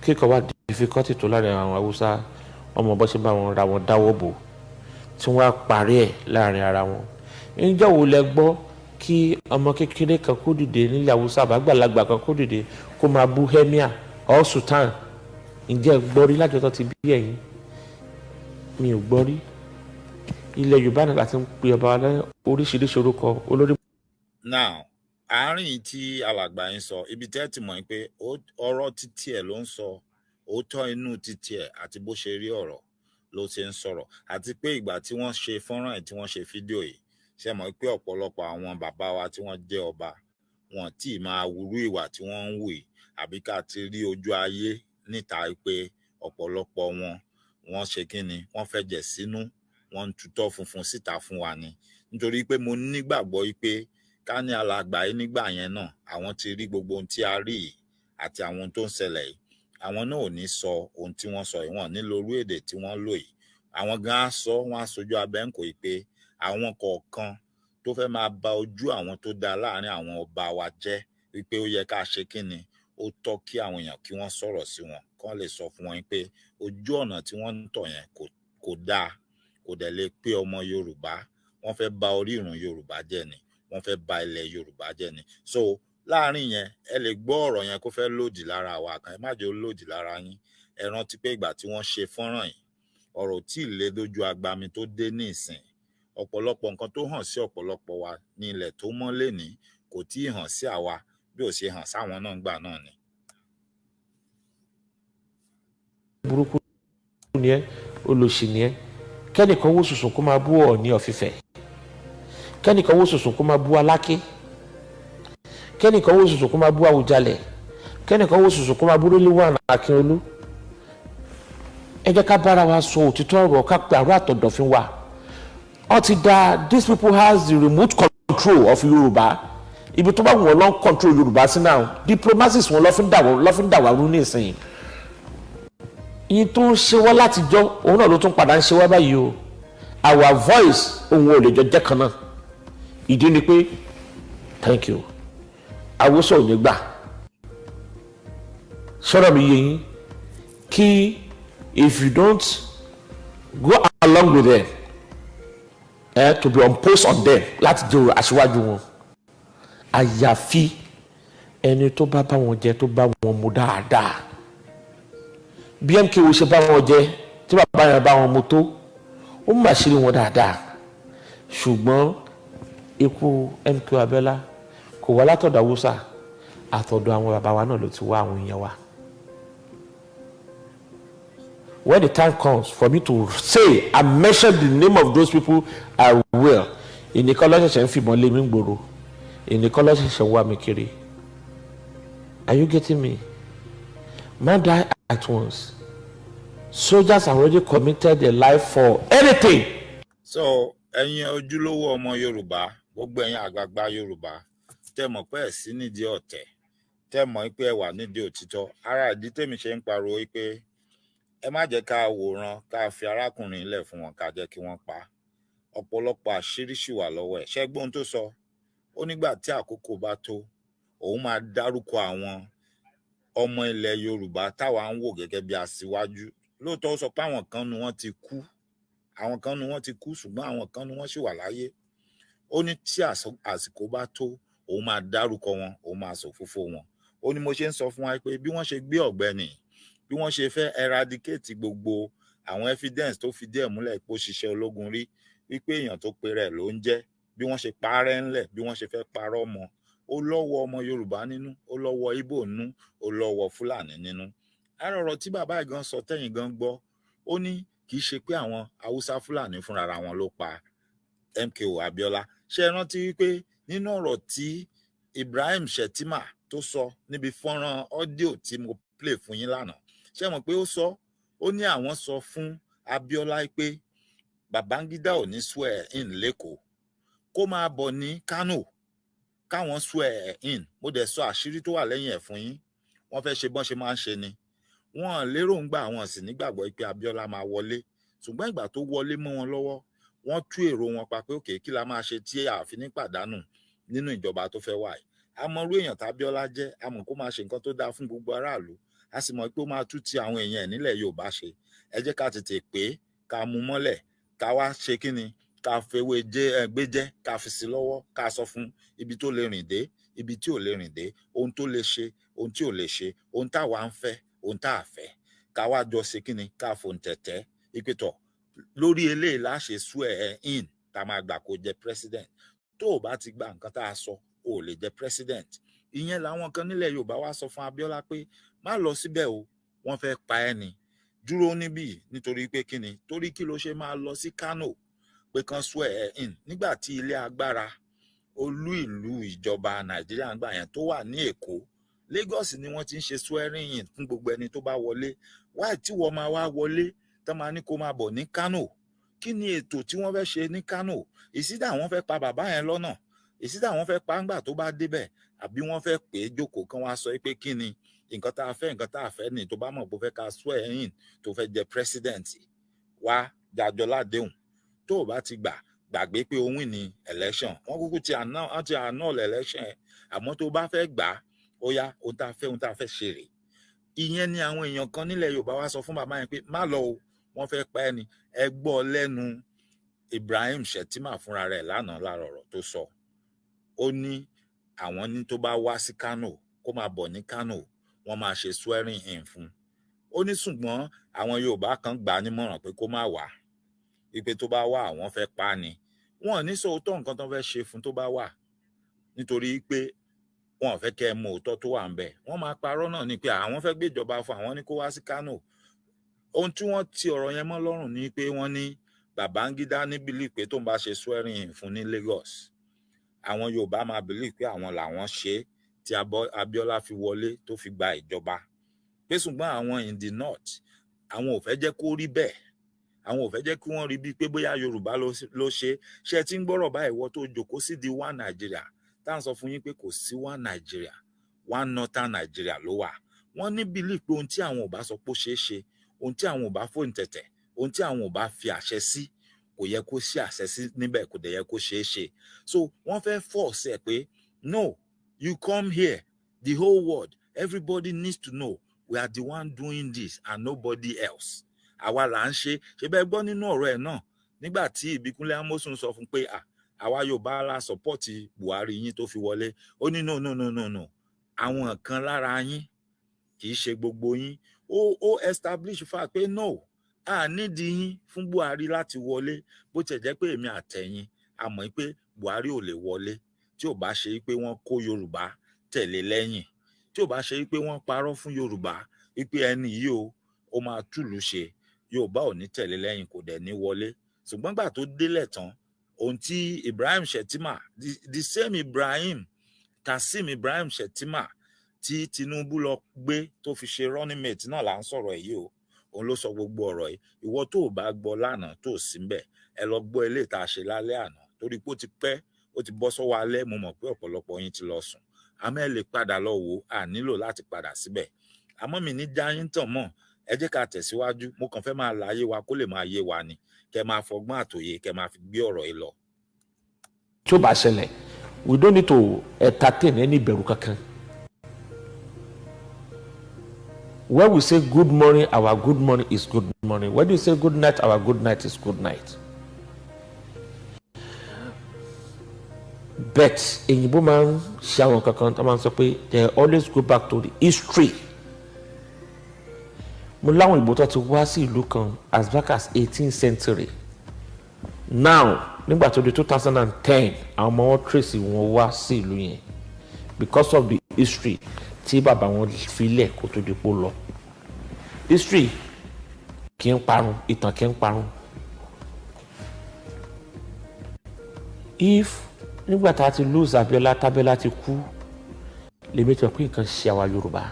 kíkọ́ wá difficulty tó láàrin àwọn Haúsá ọmọ bó ṣe bá wọn ra wọn dáwọ́ bò tí wọ́n á parí ẹ̀ láàrin ara wọn. ǹjẹ́ wo lẹ gbọ́ kí ọmọ kékeré kan kó dìde nílẹ̀ Haúsá àbágbàlagbà kan kó dìde kó máa bú emir or sultan? ǹjẹ́ gbọ́ rí lájọ tó ti bí ẹ̀yin? mi ò gbọ́ rí. ilẹ̀ Yorùbá náà láti ń pe ọba wa ní oríṣiríṣi orúkọ olórí. now àárín tí alàgbà yín sọ ibi tẹ́ ti mọ̀ pé ọ̀rọ̀ títí ẹ̀ ló ń sọ òótọ́ inú títí ẹ̀ àti bó ṣe rí ọ̀rọ̀ ló ti ń sọ̀rọ̀ àti pé ìgbà tí wọ́n ṣe fọ́nrán ẹ̀ tí wọ́n ṣe fídíò yìí ṣe mọ̀ pé ọ̀pọ̀lọpọ̀ àwọn bàbá wa tí wọ́n jẹ́ ọba wọn tí máa wúrú ìwà tí wọ́n ń wù yìí àbí ká ti rí ojú ayé níta pé ọ̀pọ̀lọpọ̀ wọ́n ṣe kí ni wọ́n fẹ́ jẹ̀ sínú wọ́n ń tutọ́ funfun síta fún wa ni nítorí pé mo nígbàgbọ́ pé ká ní alàgbà yìí nígbà yẹn náà àwọn ti rí gbogbo ohun tí a rí yìí àti àwọn ohun tó ń ṣẹlẹ̀ yìí àwọn náà ò ní sọ ohun tí wọ́n sọ yìí wọ́n ní lórí èdè tí wọ́n lò yìí àwọn gan á sọ wọ́n á sojú abẹ́ ń kò yìí pé àwọn kọ̀ọ̀kan tó fẹ́ máa ba ojú àwọn tó dáa láàrin àwọn ọba wa jẹ́ wípé ó yẹ ká ṣe kí ni ó tọ́ kí àwọn èèyàn kí wọ́n sọ̀rọ̀ sí wọn kán lè sọ fún wọn pé ojú ọ̀nà tí wọ́n ń tọ̀ yẹn kò dáa kò dẹ̀ lè pé ọmọ Yorùbá wọ́n fẹ́ ba orí ìrun Yorùbá jẹ́ ni wọ́n fẹ́ ba ilẹ̀ Yorùbá jẹ́ ni so láàrin yẹn ẹ lè gbọ́ ọ̀rọ̀ yẹn kó fẹ́ lòdì lára wa kan ẹ má jẹ́ ó lòdì lára yín ẹ rántí pé ìgbà tí wọ́n ṣe fọ́nrán yìí ọ̀rọ̀ tí ì lé lójú agbami tó dé ní ìsìn ọ̀pọ̀lọpọ̀ nǹkan tó hàn sí ọ̀pọ̀lọpọ̀ wa ní ilẹ̀ tó mọ́ lénìí kò tí ì hàn sí àwa bí ó ṣe hàn sáwọn náà gbà náà ni. burúkú ni ẹ olóṣì ni ẹ kẹ́nìkan wó sùsùn kó máa bú Ọọ̀ni of Ifẹ̀ kẹ́nìkan wó sùsùn kó máa bú Aláké kẹ́nìkan wó sùsùn kó máa bú Àwùjalẹ̀ kẹ́nìkan wó sùsùn kó máa bú Rilwan Akínolú. ẹ jẹ́ ká bára wa sọ òtítọ́ ọ̀rọ̀ ká pe àrò àtọ̀dọ̀fín wa. ó ti da these people has the remote control of Yorùbá ibi tó bá wù wọ́n lọ control Yorùbá sí náà diplomacies wọn lọ́ fi ń dà wá rú nísìnyí. yín tó ń ṣe wá látijọ́ òun náà ló tún padà ń ṣe wá báyìí o our voice òun ò lè jọ jẹ́ kan náà ìdí ni pé thank you àwòsàn ò ní gbà sọ̀rọ̀ mi yé yín kí if you don't go along with them to be imposed on them láti jẹ́ aṣíwájú wọn àyàfi ẹni tó bá wọn jẹ tó bá wọn mu dáadáa bí MKO ṣe bá wọn jẹ tí bàbá yẹn bá wọn mu tó ó mà ṣírí wọn dáadáa ṣùgbọ́n ikú MKO Abiola kò wá látọ̀dọ̀ Haúsá àtọ̀dọ̀ àwọn bàbá wa náà ló ti wá àwọn èèyàn wa. When the time comes for me to say and mention the name of those people, I will. Ìnìkan lọ́sẹ̀ṣẹ̀ ń fìbọn lé mi ń gbòòrò. Ìnìkan lọ́sẹ̀ṣẹ̀ ń wá mi kiri. Are you getting me? Man die at once. Soldiers have already committed their life for anything. So, ẹ̀yin ojúlówó ọmọ Yorùbá, gbogbo ẹ̀yin àgbààgbà Yorùbá, tẹ́ mọ̀ pé ẹ sí nídìí ọ̀tẹ̀, tẹ́ mọ̀ pé ẹ wà nídìí òtítọ́. Ara ìdí tèmi ṣe ń pariwo pé ẹ má jẹ́ ká wòran ká fi arákùnrin ilẹ̀ fún wọn ká jẹ́ kí wọ́n pa ọ̀pọ̀lọpọ̀ àṣírí ṣì wà lọ́wọ́ ẹ̀ ṣẹ́gbọ́n tó sọ ó nígbà tí àkókò bá tó òun máa dárúkọ àwọn ọmọ ilẹ̀ Yorùbá táwa ń wò gẹ́gẹ́ bí aṣíwájú lóòótọ́ ó sọ pé àwọn kan nu wọn ti kú ṣùgbọ́n àwọn kan nu wọn ṣì wà láyé ó ní tí àsìkò bá tó òun máa dárúkọ wọn òun máa ṣòfófó wọn ó ní mo ṣe ń sọ fún wa pé bí wọ́n ṣe gbé ọ̀gbẹ́ni bí wọ́n ṣe fẹ́ eradicate gbogbo àwọn evidence tó fi díẹ̀ múlẹ̀ pé ó ṣiṣẹ́ ológun rí wípé èèyàn tó pe rẹ̀ ló ń jẹ́ bí wọ́n ṣe parẹ́ ńlẹ̀ bí wọ́n ṣe fẹ́ parọ́ mọ́ ó lọ́wọ́ ọmọ Yorùbá nínú ó lọ́wọ́ Ìgbò nínú ó lọ́wọ́ Fúlàní nínú. ara ọ̀rọ̀ tí bàbá ìgan sọ tẹ́yìn gan gbọ́ ó ní kì í ṣe pé àwọn Haúsá Fúlàní fúnra wọn ló pa MKO Abiola ṣe é rántí wípé nínú ọ̀rọ̀ tí Ibrahim Shettima tó sọ níbi fọ́nrán ọ́díò tí mo play fún yín lánàá ṣé mọ̀ pé ó sọ ó ní àwọn sọ fún Abiola pé Babangida ò ní swear in lẹ́kọ̀ọ́ kó máa bọ̀ ní Kano káwọn swear in mo dẹ̀ sọ àṣírí tó wà lẹ́yìn ẹ̀ fún yín wọ́n fẹ́ ṣe bọ́n ṣe máa ń ṣe ni wọ́n lérò ń gbà àwọn sì nígbàgbọ́ pé Abiola máa wọlé ṣùgbọ́n ìgbà tó wọlé mọ́ wọn lọ́wọ́ wọ́n tú èrò wọn pa pé òkè kí la máa ṣe tí ààfin ní pàdánù nínú ìjọba tó fẹ́ wà yìí a mọ irú èèyàn t'Abíọ́lá jẹ́, a mọ̀ kó máa ṣe nǹkan tó dáa fún gbogbo aráàlú, a sì mọ̀ pé ó máa tún ti àwọn èèyàn ẹ̀ nílẹ̀ Yorùbá ṣe. Ẹ jẹ́ ká tètè pé ká mú mọ́lẹ̀, ká wá ṣe kí ni, ká fewé gbéjẹ́, ká fi sí lọ́wọ́, ká sọ fún ibi tó lè rìn dé, ibi tí ò lè rìn dé, ohun tó lè ṣe, ohun tí ò lè ṣe, ohun táwa ń fẹ́, ohun tá a fẹ́, ká wá jọ ṣe kí ni, ká fòǹtẹ̀tẹ̀ ìpètọ̀ lórí eléyìí láṣẹ swear in tá a máa gbà kó jẹ president. Tó o bá ti gba nǹkan tá a sọ, o ò lè jẹ president. Ìyẹn làwọn kan nílẹ̀ Yorùbá wá sọ fún Abíọ́lá pé má lọ síbẹ̀ o, wọ́n fẹ́ pa ẹ́ ni, dúró níbí nítorí pé kí ni, torí kí ló ṣe máa lọ sí Kano pé kan swear in nígbà tí ilé agbára olú ìlú ìjọba Nàìjíríà ń gbà yẹn tó wà ní Èkó, Lagos ni wọ́n ti ń ṣe swearing in fún gbogbo ẹni tó bá wọlé. Why tí wọ́n máa wá wọlé tán máa ní kó máa bọ̀ ní Kano? Kí ni ètò tí wọ́n fẹ́ ṣe ní Kano? Ìsídà wọ́n fẹ́ pa bàbá yẹn lọ́nà, ìsídà wọ́n fẹ́ pa ńgbà tó bá débẹ̀, àbí wọ́n fẹ́ pè é jókòó kan wá sọ pé kí ni nǹkan tá a fẹ́ ni, tó bá mọ̀ bó fẹ́ ká swear in tó fẹ́ jẹ president wá jájọ ládéhùn. Tó o bá ti gbàgbé pé ó win ní election, wọ́n kúkú ti annul election ẹ̀, àmọ́ tó bá fẹ́ gbà ó yá, ohun tá a fẹ́ ṣe rèé. Ìyẹn ni àwọn èèyàn kan nílẹ̀ Yorùbá wá sọ fún bàbá yẹn pé má lọ o, wọ́n fẹ́ pa ẹ́ ni. Ẹ gbọ́ lẹ́nu Ibrahim Shettima fúnra rẹ̀ lánàá lára ọ̀rọ̀ tó sọ. Ó ní àwọn ní tó bá wá sí Kano, kó máa bọ̀ ní Kano, wọ́n máa ṣe swearing in fún. Ó ní ṣùgbọ́n àwọn Yorùbá kan gbà á nímọ̀ràn pé kó má wá, wípé tó bá wá àwọn fẹ́ pa á ni. Wọn ò ní sọ òótọ́ nǹkan tó fẹ́ ṣe fún tó bá wà, nítorí pé wọn ò fẹ́ kẹ́ ẹ mọ òótọ́ tó wà ń bẹ̀. Wọ́n máa parọ́ náà ni pé àwọn fẹ́ gbéjọba fún àwọn ní kó wá sí Kano. Ohun tí wọ́n ti ọ̀rọ̀ yẹn mọ́ lọ́rùn ni pé wọ́n ní Babangida ní believe pé tó ń bá ṣe swearing in fún ní Lagos, àwọn Yorùbá máa believe pé àwọn làwọn ṣe tí Abíọ́lá fi wọlé tó fi gba ìjọba. Pé ṣùgbọ́n àwọn in the north, àwọn ò fẹ́ jẹ́ kó rí bẹ́ẹ̀, àwọn ò fẹ́ jẹ́ kí wọ́n rí bíi pé bóyá Yorùbá ló ṣe. Ṣé tí ń gbọ́rọ̀ báyìí wọ́n tó jókòó sí di one Nigeria tá à ń sọ fún yín pé kò sí one Nigeria, one northern Nigeria ló wà. Wọ́n ní believe pé ohun tí àwọn ò bá sọ pé ó ṣeé ṣe, ohun tí àwọn ò bá fòǹtẹ̀tẹ̀, ohun tí àwọn ò bá fi àṣẹ sí, kò yẹ kó sí àṣẹ sí níbẹ̀, kò dẹ̀ yẹ kó ṣeé ṣe. So wọ́n fẹ́ force ẹ̀ pé no, you come here, the whole world, everybody needs to know we are the one doing this and nobody else. Àwa là ń ṣe. Ṣé bẹ́ẹ̀ gbọ́ nínú ọ̀rọ̀ ẹ̀ náà nígbà tí Ìbíkúnlé Amósùn sọ fún pé àwa Yorùbá la support Buhari yín tó fi wọlé. Ó ní no, àwọn kan lára yín, kì í ṣe gbogbo yín. Ó establish fact pé no, a nídìí yín fún Buhari láti wọlé, bó tiẹ̀ jẹ́ pé èmi àtẹ̀yìn a mọ̀ pé Buhari ò lè wọlé tí ò bá ṣe pé wọ́n kó Yorùbá tẹ̀lé lẹ́yìn, tí ò bá ṣe pé wọ́n parọ́ fún Yorùbá wípé ẹni yìí ó máa túlù ṣe, Yorùbá ò ní tẹ̀lé lẹ́yìn, kò dẹ̀ ní wọlé. Ṣùgbọ́n gbà tó délẹ̀ tán, ohun tí Ibrahim Shettima, the same Kasim Ibrahim Shettima tí Tinubu lọ gbé tó fi ṣe running mate náà là ń sọ̀rọ̀ yìí o, òun ló sọ gbogbo ọ̀rọ̀ yìí. Ìwọ tó o bá gbọ́ lánàá tó sí ńbẹ̀, ẹ lọ gbọ́ eléyìí tá a ṣe lálẹ́ àná, torí pé ó ti pẹ́, ó ti bọ́ sọ́wọ́ alẹ́. Mo mọ̀ pé ọ̀pọ̀lọpọ̀ yín ti lọ sùn, àmọ́ ẹ lè padà lọ wò ó, a nílò láti padà síbẹ̀. Àmọ́ mi ní jáyín tàn mọ́, ẹ jẹ́ ká tẹ̀síwájú. Mo kàn fẹ́ máa láyé wa kó lè máa yé wa ni, kẹ́ máa fọgbọ́n àtòyé, kẹ́ máa fi gbé ọ̀rọ̀ yìí lọ. Tí ó bá ṣẹlẹ̀, we don't need to entertain any bẹ̀rù kankan. When we say good morning, our good morning is good morning. When you say good night, our good night is good night. But èyìnbó máa ń ṣe àwọn kankan tó máa ń sọ pé they always go back to the history. Mo láwọn ìbò tó ti wá sí ìlú kan as back as 18th century. Now nígbà tó di 2010 àwọn ọmọ wọn tracy wọn wá sí ìlú yẹn because of the history tí bàbá wọn filẹ̀ kó tó di pò lọ. History kì í parun, ìtàn kì í parun. If nígbà tá a ti lose Abíọ́lá, tábẹ́lá ti kú, lèmi tí wọ́n pé nǹkan ṣe àwa Yorùbá.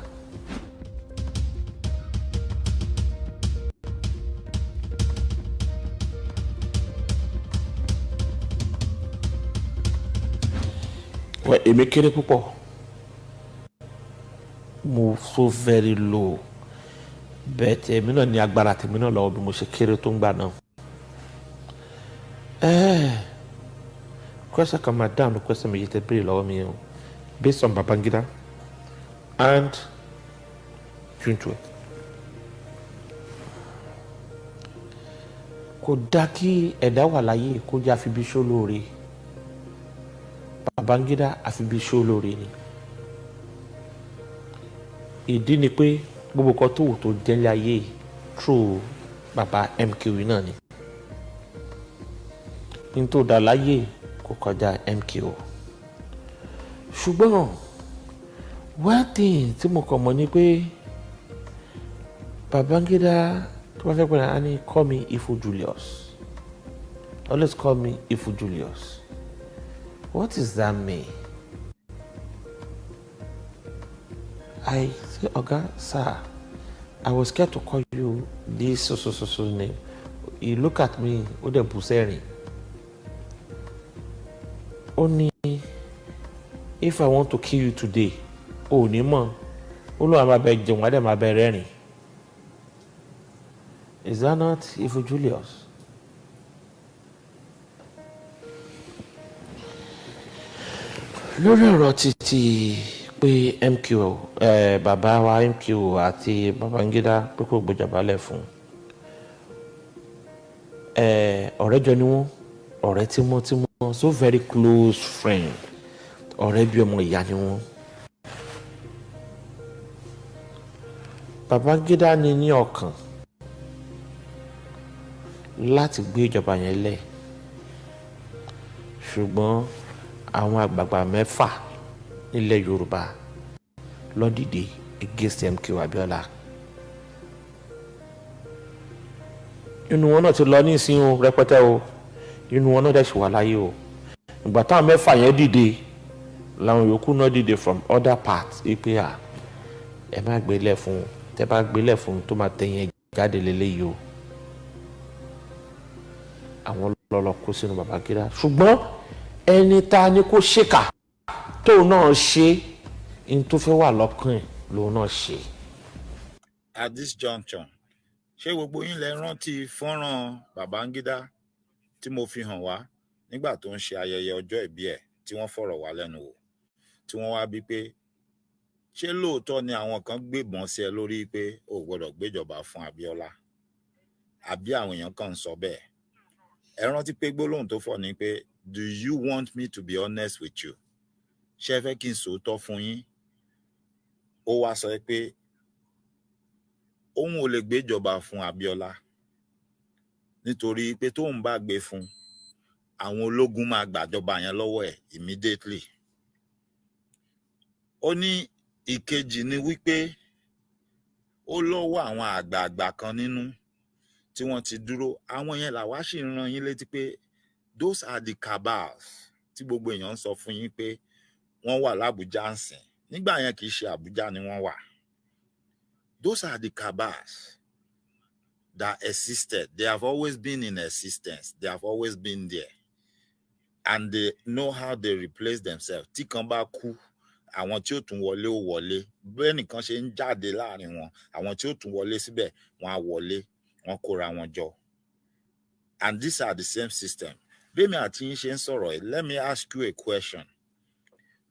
Èmi kéré púpọ̀, mo so very low, but èmi náà ní agbára tèmi náà lọ́wọ́ bí mo ṣe kéré tó ń gbà náà. Question kan máa dáhùn question méjì tẹ́ béèrè lọ́wọ́ mi o. based on Babangida and June 12th. Kò dá kí ẹ̀dá wà láyé kó jẹ́ àfibíṣó lóore. Babangida àfibíṣó lóore ni. Ìdí ni pé gbogbo kan tó wù tó jẹ́lé ayé through bàbá MKO náà ni. Ní tó dá láyé kò kọjá MKO. Ṣùgbọ́n one thing tí mo kàn mọ̀ ni pé Babangida tó bá fẹ́ pẹ̀lú àní call me Ifu Julius. Always call me Ifu Julius. What does that mean? I say, Oga, sir, I was scared to call you this so name. You look at me, ó dẹ̀ bú sẹ́rìn. Ó ní, if I want to kill you today, ó ní mọ̀, ó lóun máa bẹ jẹun, á dẹ̀ máa bẹ rẹ́rìn. Is that not Ifu Julius? Lórí ọ̀rọ̀ títí pé MKO, bàbá wa MKO àti Babangida pé kò gbèjàbálẹ̀ fún. Ọ̀rẹ́ jọ ni wọ́n, ọ̀rẹ́ tímọ́tímọ́, so very close friend. Ọ̀rẹ́ bí ọmọ ìyá ni wọ́n. Babangida ní ní ọkàn láti gbé ìjọba yẹn lẹ̀. Ṣùgbọ́n àwọn àgbààgbà mẹ́fà nílẹ̀ Yorùbá ló dìde against MKO Abiola. Inú wọn náà ti lọ ní ìsìn o rẹpẹtẹ o. Inú wọn náà dẹ̀ ṣì wà láyé o. Ìgbà táwọn mẹ́fà yẹn dìde làwọn yòókù náà dìde from other parts. Ipe à ẹ má gbélé fún, tẹ bá gbélé fún tó máa tẹ̀yìn jáde lélẹ́yìí o. Àwọn lọ́lọ́ kó sínú Babangida. Ṣùgbọ́n ẹni tá ní kó ṣèkà tó náà ṣe in tó fẹ́ wà lọ́kàn ẹ̀ ló náà ṣe. At this juncture, ṣé gbogbo yín lẹ rántí fọ́nrán Babangida tí mo fi hàn wá nígbà tó ń ṣe ayẹyẹ ọjọ́ ìbí ẹ̀ tí wọ́n fọ̀rọ̀ wá lẹ́nu wò, tí wọ́n wá bí pé ṣé lóòótọ́ ni àwọn kan gbébọn sí ẹ lórí pé o gbọ́dọ̀ gbéjọba fún Abiola, àbí àwọn èèyàn kan ń sọ bẹ́ẹ̀? Ẹ rántí pé gbólóhùn tó fọ̀ ni pé, do you want me to be honest with you? Ṣé ẹ fẹ́ kí n sòótọ́ fún yín? Ó wá sọ pé òun ò lè gbéjọba fún Abiola nítorí pé tóun bá gbé fún, àwọn ológun máa gbàjọba yẹn lọ́wọ́ ẹ̀ immediately. Ó ní ìkejì ni wípé ó lọ́wọ́ àwọn àgbààgbà kan nínú tí wọ́n ti dúró. Àwọn yẹn làwa sì ń rán yín létí pé those are the cabals tí gbogbo èèyàn ń sọ fún yín pé wọ́n wà l'Abuja ń sìn. Nígbà yẹn kì í ṣe Abuja ni wọ́n wà. Those are the cabals that existed. They have always been in existence. They have always been there. And they know how they replace themselves. Tí kan bá kú, àwọn tí ó tún wọlé ó wọlé. Bẹ́ẹ̀ nìkan ṣe ń jáde láàrin wọn. Àwọn tí ó tún wọlé síbẹ̀, wọ́n á wọlé, wọ́n kóra wọn jọ. And these are the same system. Bẹ́ẹ̀ni àti yín ṣe ń sọ̀rọ̀ ẹ̀, let me ask you a question.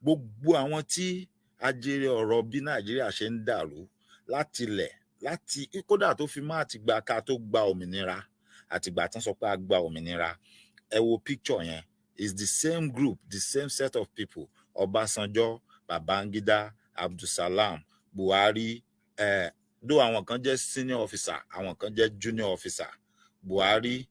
Gbogbo àwọn tí ajere ọ̀rọ̀ bí Nàìjíríà ṣe ń dàrú láti kódà tó fi máa ti gba ká tó gba òmìnira àti ìgbà tán sọ pé a gba òmìnira, ẹ wo picture yẹn, is the same group, the same set of people. Ọbásanjọ́, Babangida, Abdulsalam, Buhari, though àwọn kan jẹ́ senior officer, àwọn kan jẹ́ junior officer. Buhari,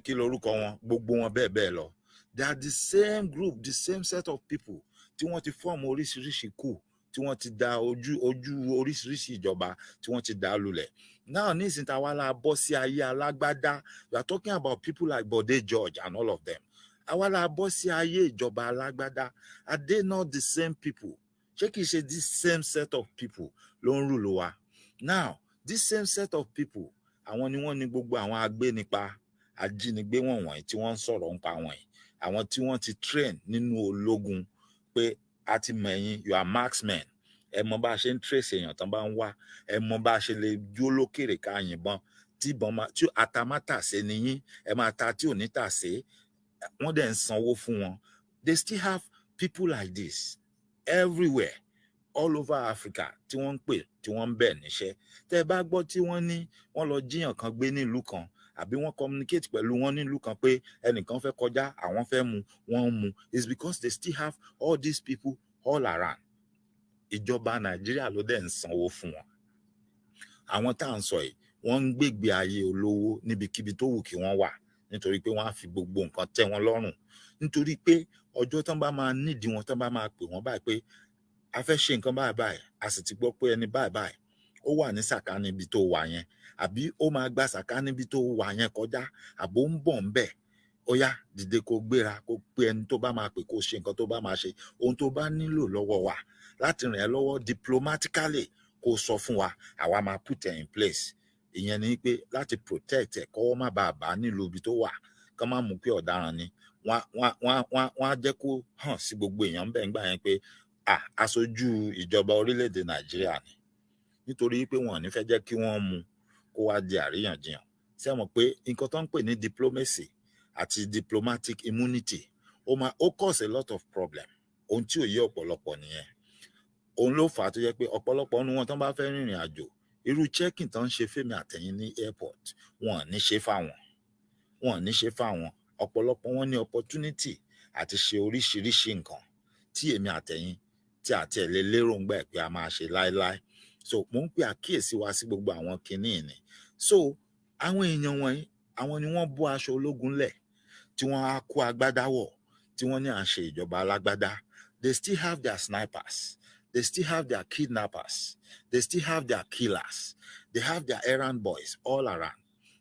kí lorúkọ wọn, gbogbo wọn bẹ́ẹ̀ bẹ́ẹ̀ lọ. They are the same group, the same set of people tí wọ́n ti form oríṣiríṣi coup, tí wọ́n ti dá ojú oríṣiríṣi ìjọba tí wọ́n ti dá lulẹ̀. Now nísìnyí tá wá la bọ́ sí ayé alágbádá. We are talking about people like Bode George and all of them. Àwa la bọ́ sí ayé ìjọba alágbádá. Are they not the same people? Ṣé kìí ṣe this same set of people ló ń rule wa? Now, this same set of people, àwọn ni wọ́n ní gbogbo àwọn agbénipa, ajínigbé wọ̀nyí tí wọ́n ń sọ̀rọ̀ nípa wọ̀nyí. Àwọn tí wọ́n ti train nínú ológun pé a ti mọ̀ ẹ̀yin, you are marksmen. Ẹ mọ̀ bá a ṣe ń trace èèyàn tán bá ń wá. Ẹ mọ̀ bá a ṣe lè dúró lókèrè ká yìnbọn. Tí atamátàsé ni yín, ẹ máa ta tí ò ní tàsé. Wọ́n dẹ̀ ń sanwó fún wọn. They still have people like this. everywhere all over Africa tí wọ́n ń pè tí wọ́n ń bẹ̀ níṣẹ́. Tẹ́ bá gbọ́ tí wọ́n ní wọ́n lọ jíyàn kan gbé nílùú kan àbí wọ́n communicate pẹ̀lú wọn nílùú kan pé ẹnìkan fẹ́ kọjá àwọn fẹ́ mú wọ́n mú, it's because they still have all these people all around. Ìjọba Nàìjíríà ló dẹ̀ ń sanwó fún wọn. Àwọn tá à ń sọ yìí wọ́n ń gbégbé ayé olówó níbikíbi tó wù kí wọ́n wà nítorí pé wọ́n á fi gbogbo nǹkan tẹ́ wọn lọ́rùn, nítorí pé ọjọ́ tán bá máa nídìí wọn tán bá máa pè wọ́n báyìí pé a fẹ́ ṣe nǹkan báyìí báyìí, a sì ti gbọ́ pé ẹni báyìí báyìí ó wà ní sàkání ibi tó wà yẹn, àbí ó máa gba sàkání ibi tó wà yẹn kọjá, àbó ń bọ̀ ń bẹ̀, ó yá dìde kó gbéra kó pé ẹni tó bá máa pè kó ṣe nǹkan tó bá máa ṣe. Ohun tó bá nílò lọ́wọ́ wa láti ràn ẹ́ lọ́wọ́ diplomatically kó sọ fún wa, àwa máa put it in place. Ìyẹn ni pé láti protect ẹ̀ kọ́wọ́ má bàa bá nílùú ibi tó wà, kán má mú pé ọ̀daràn ni. Wọ́n á jẹ́ kó hàn sí gbogbo èèyàn bẹ́ẹ̀ ńgbà yẹn pé aṣojú ìjọba orílẹ̀-èdè Nàìjíríà ni, nítorí pé wọn ò ní fẹ́ jẹ́ kí wọ́n mú kó wá di àríyànjiyàn. Ṣé ẹ mọ̀ pé nǹkan tó ń pè ní diplomacy àti diplomatic immunity ó cause a lot of problem. Ohun tí ò yé ọ̀pọ̀lọpọ̀ nìyẹn. Òun ló fà á tó jẹ́ pé ọ̀pọ̀lọpọ̀ nínú wọn tán bá fẹ́ rìnrìn àjò, irú checking tán ń ṣe fẹ́mi àtẹ̀yìn ní airport wọn ò ní ṣe fáwọn. Ọ̀pọ̀lọpọ̀ wọn ní opportunity àti ṣe oríṣiríṣi nǹkan tí èmi àtẹ̀yìn tí àti ẹ̀ lè lérò ń gbà pé a máa ṣe láéláé. So mo ń pè àkíyèsí wa sí gbogbo àwọn kinní ni. So àwọn èèyàn wọ̀nyí àwọn ni wọ́n bọ́ aṣọ ológun lẹ̀ tí wọ́n á kó agbádá wọ̀ tí wọ́n ní à ń ṣe ìjọba alágbádá. They still have their snipers, they still have their kidnappers, they still have their killers, they have their errand boys all around